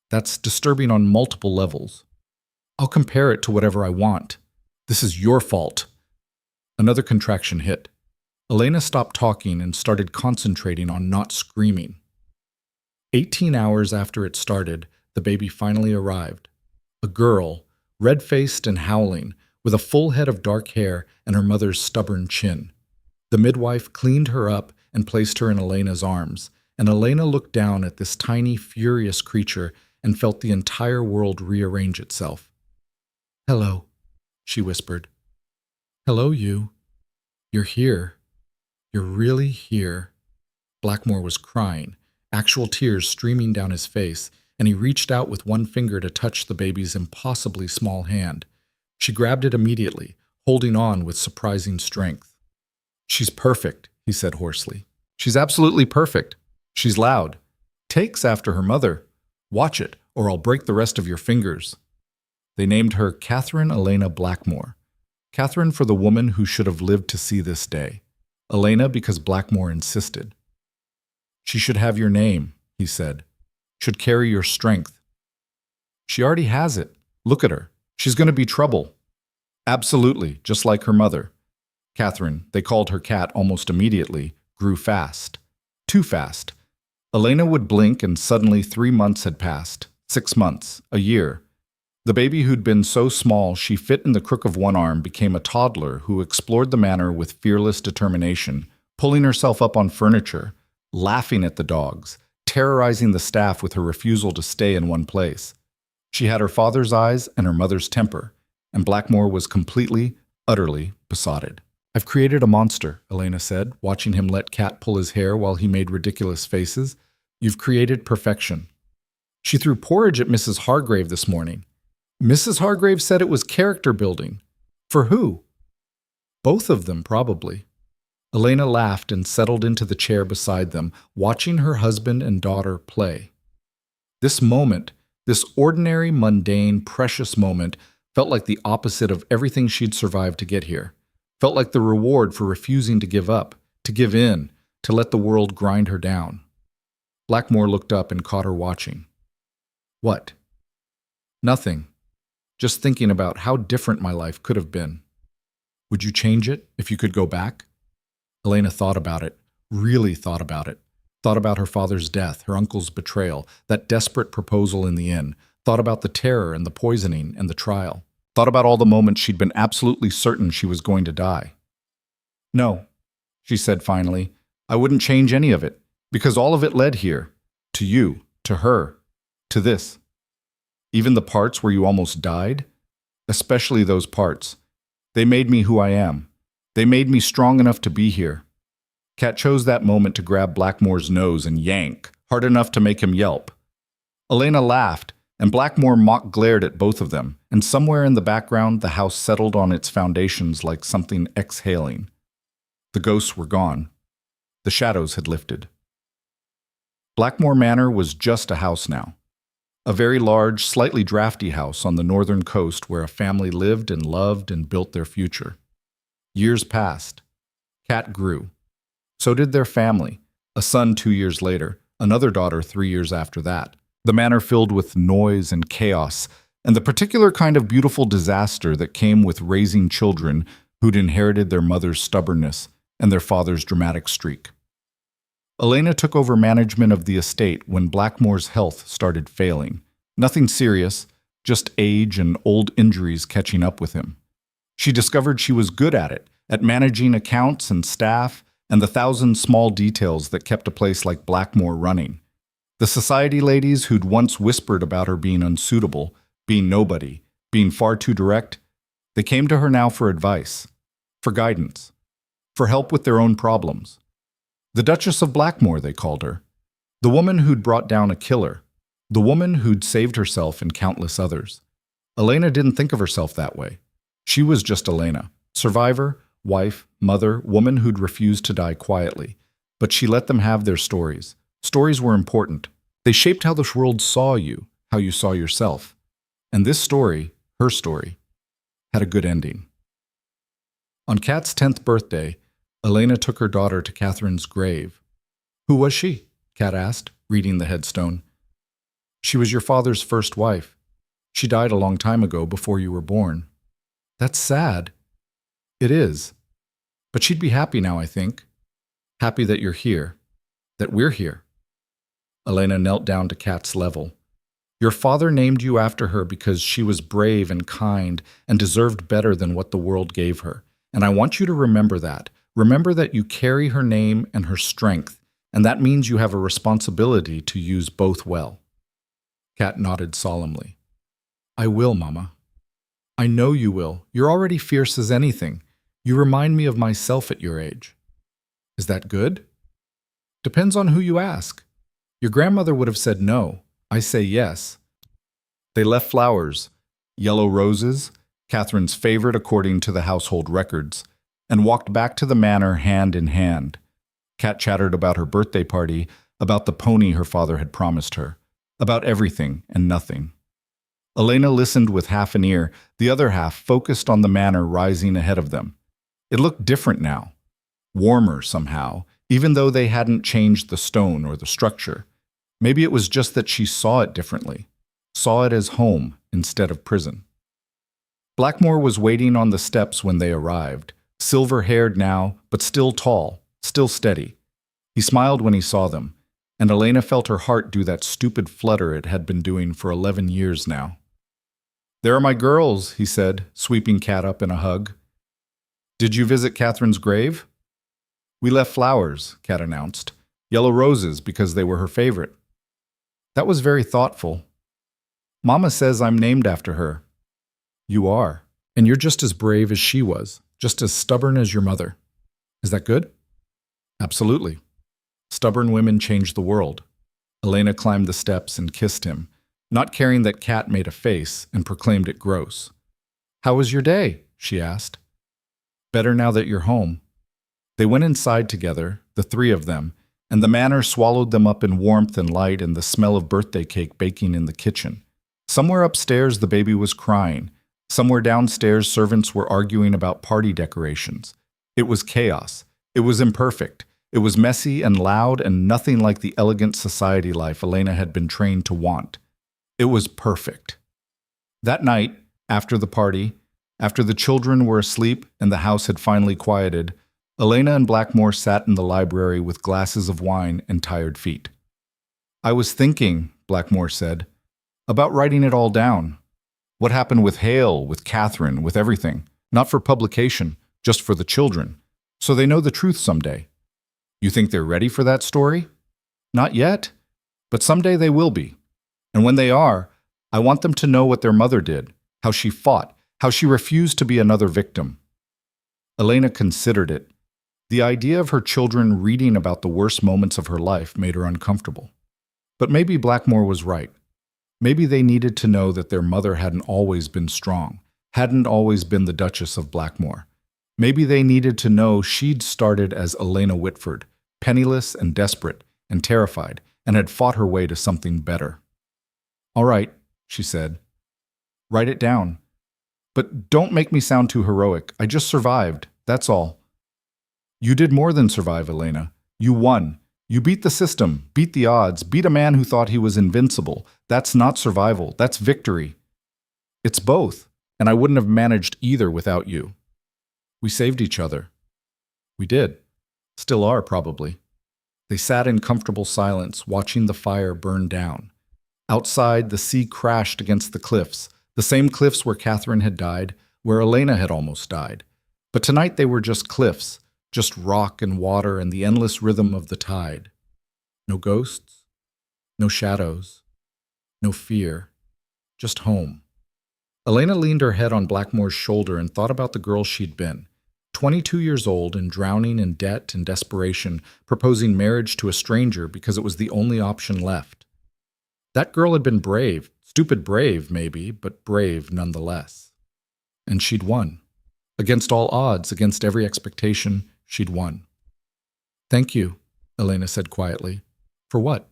That's disturbing on multiple levels. I'll compare it to whatever I want. This is your fault. Another contraction hit. Elena stopped talking and started concentrating on not screaming. 18 hours after it started, the baby finally arrived. A girl, red-faced and howling, with a full head of dark hair and her mother's stubborn chin. The midwife cleaned her up and placed her in Elena's arms, and Elena looked down at this tiny, furious creature and felt the entire world rearrange itself. "Hello," she whispered. "Hello, you. You're here. You're really here." Blackmoor was crying, actual tears streaming down his face, and he reached out with one finger to touch the baby's impossibly small hand. She grabbed it immediately, holding on with surprising strength. "She's perfect," he said hoarsely. "She's absolutely perfect. She's loud. Takes after her mother. Watch it, or I'll break the rest of your fingers." They named her Catherine Elena Blackmoor. Catherine for the woman who should have lived to see this day. Elena because Blackmoor insisted. "She should have your name," he said. "Should carry your strength." "She already has it. Look at her. She's going to be trouble." "Absolutely, just like her mother." Catherine, they called her Cat almost immediately, grew fast. Too fast. Elena would blink and suddenly 3 months had passed. 6 months. A year. The baby who'd been so small she fit in the crook of one arm became a toddler who explored the manor with fearless determination, pulling herself up on furniture, laughing at the dogs, terrorizing the staff with her refusal to stay in one place. She had her father's eyes and her mother's temper, and Blackmoor was completely, utterly besotted. "I've created a monster," Elena said, watching him let Cat pull his hair while he made ridiculous faces. "You've created perfection." "She threw porridge at Mrs. Hargrave this morning." "Mrs. Hargrave said it was character building." "For who?" "Both of them, probably." Elena laughed and settled into the chair beside them, watching her husband and daughter play. This moment, this ordinary, mundane, precious moment, felt like the opposite of everything she'd survived to get here. Felt like the reward for refusing to give up, to give in, to let the world grind her down. Blackmoor looked up and caught her watching. "What?" "Nothing. Just thinking about how different my life could have been." "Would you change it if you could go back?" Elena thought about it, really thought about it. Thought about her father's death, her uncle's betrayal, that desperate proposal in the inn. Thought about the terror and the poisoning and the trial. Thought about all the moments she'd been absolutely certain she was going to die. "No," she said finally, "I wouldn't change any of it, because all of it led here. To you, to her, to this. Even the parts where you almost died, especially those parts. They made me who I am. They made me strong enough to be here." Cat chose that moment to grab Blackmoor's nose and yank, hard enough to make him yelp. Elena laughed, and Blackmoor mock glared at both of them, and somewhere in the background the house settled on its foundations like something exhaling. The ghosts were gone. The shadows had lifted. Blackmoor Manor was just a house now. A very large, slightly drafty house on the northern coast where a family lived and loved and built their future. Years passed. Cat grew. So did their family, a son 2 years later, another daughter 3 years after that. The manor filled with noise and chaos, and the particular kind of beautiful disaster that came with raising children who'd inherited their mother's stubbornness and their father's dramatic streak. Elena took over management of the estate when Blackmoor's health started failing. Nothing serious, just age and old injuries catching up with him. She discovered she was good at it, at managing accounts and staff, and the 1,000 small details that kept a place like Blackmoor running. The society ladies who'd once whispered about her being unsuitable, being nobody, being far too direct, they came to her now for advice, for guidance, for help with their own problems. The Duchess of Blackmoor, they called her. The woman who'd brought down a killer. The woman who'd saved herself and countless others. Elena didn't think of herself that way. She was just Elena, survivor, wife, mother, woman who'd refused to die quietly, But she let them have their stories. Stories were important. They shaped how the world saw you, how you saw yourself. And this story, her story, had a good ending. On Kat's 10th birthday, Elena took her daughter to Catherine's grave. "Who was she?" Kat asked, reading the headstone. "She was your father's first wife. She died a long time ago, before you were born." "That's sad." "It is. But she'd be happy now, I think. Happy that you're here. That we're here." Elena knelt down to Kat's level. "Your father named you after her because she was brave and kind and deserved better than what the world gave her. And I want you to remember that. Remember that you carry her name and her strength, and that means you have a responsibility to use both well." Kat nodded solemnly. "I will, Mama. I know you will. You're already fierce as anything. You remind me of myself at your age." "Is that good?" "Depends on who you ask. Your grandmother would have said no. I say yes." They left flowers, yellow roses, Catherine's favorite according to the household records, and walked back to the manor hand in hand. Kat chattered about her birthday party, about the pony her father had promised her, about everything and nothing. Elena listened with half an ear, the other half focused on the manor rising ahead of them. It looked different now, warmer somehow, even though they hadn't changed the stone or the structure. Maybe it was just that she saw it differently, saw it as home instead of prison. Blackmoor was waiting on the steps when they arrived, silver-haired now, but still tall, still steady. He smiled when he saw them, and Elena felt her heart do that stupid flutter it had been doing for 11 years now. "There are my girls," he said, sweeping Kat up in a hug. "Did you visit Catherine's grave?" "We left flowers," Kat announced. "Yellow roses because they were her favorite." "That was very thoughtful. Mama says I'm named after her." "You are, and you're just as brave as she was, just as stubborn as your mother. Is that good?" "Absolutely. Stubborn women change the world." Elena climbed the steps and kissed him, not caring that Kat made a face and proclaimed it gross. "How was your day?" she asked. "Better now that you're home." They went inside together, the three of them, and the manor swallowed them up in warmth and light and the smell of birthday cake baking in the kitchen. Somewhere upstairs the baby was crying. Somewhere downstairs servants were arguing about party decorations. It was chaos. It was imperfect. It was messy and loud and nothing like the elegant society life Elena had been trained to want. It was perfect. That night, after the party, after the children were asleep and the house had finally quieted, Elena and Blackmoor sat in the library with glasses of wine and tired feet. "I was thinking," Blackmoor said, "about writing it all down. What happened with Hale, with Catherine, with everything. Not for publication, just for the children, so they know the truth someday. You think they're ready for that story? Not yet, but someday they will be. And when they are, I want them to know what their mother did, how she fought, how she refused to be another victim." Elena considered it. The idea of her children reading about the worst moments of her life made her uncomfortable. But maybe Blackmoor was right. Maybe they needed to know that their mother hadn't always been strong, hadn't always been the Duchess of Blackmoor. Maybe they needed to know she'd started as Elena Whitford, penniless and desperate and terrified, and had fought her way to something better. "All right," she said. "Write it down. But don't make me sound too heroic. I just survived, that's all." "You did more than survive, Elena. You won. You beat the system, beat the odds, beat a man who thought he was invincible. That's not survival, that's victory." "It's both, and I wouldn't have managed either without you. We saved each other." "We did. Still are, probably." They sat in comfortable silence, watching the fire burn down. Outside, the sea crashed against the cliffs, the same cliffs where Catherine had died, where Elena had almost died. But tonight they were just cliffs, just rock and water and the endless rhythm of the tide. No ghosts, no shadows, no fear, just home. Elena leaned her head on Blackmoor's shoulder and thought about the girl she'd been. 22 years old and drowning in debt and desperation, proposing marriage to a stranger because it was the only option left. That girl had been brave, stupid brave maybe, but brave nonetheless. And she'd won. Against all odds, against every expectation, she'd won. "Thank you," Elena said quietly. For what?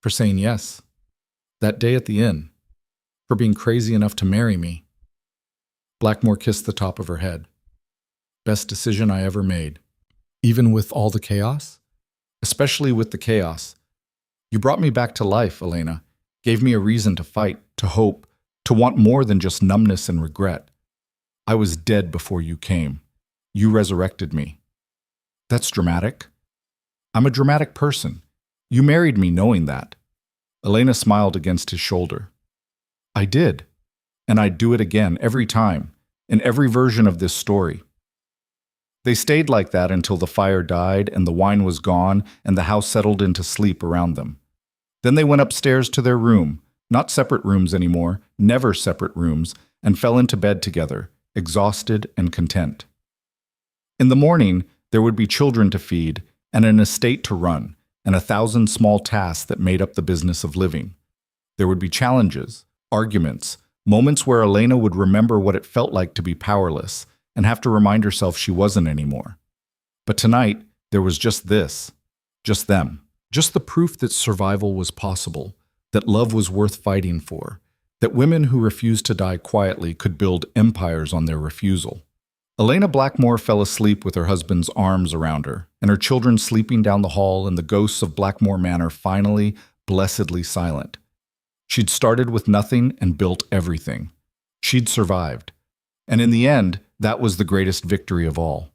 For saying yes. That day at the inn. For being crazy enough to marry me. Blackmoor kissed the top of her head. Best decision I ever made. Even with all the chaos? Especially with the chaos. You brought me back to life, Elena. Gave me a reason to fight, to hope, to want more than just numbness and regret. I was dead before you came. You resurrected me. That's dramatic. I'm a dramatic person. You married me knowing that. Elena smiled against his shoulder. I did. And I'd do it again every time, in every version of this story. They stayed like that until the fire died and the wine was gone and the house settled into sleep around them. Then they went upstairs to their room, not separate rooms anymore, never separate rooms, and fell into bed together, exhausted and content. In the morning, there would be children to feed and an estate to run, and 1,000 small tasks that made up the business of living. There would be challenges, arguments, moments where Elena would remember what it felt like to be powerless and have to remind herself she wasn't anymore. But tonight, there was just this, just them, just the proof that survival was possible, that love was worth fighting for, that women who refused to die quietly could build empires on their refusal. Elena Blackmoor fell asleep with her husband's arms around her, and her children sleeping down the hall and the ghosts of Blackmoor Manor finally, blessedly silent. She'd started with nothing and built everything. She'd survived. And in the end, that was the greatest victory of all.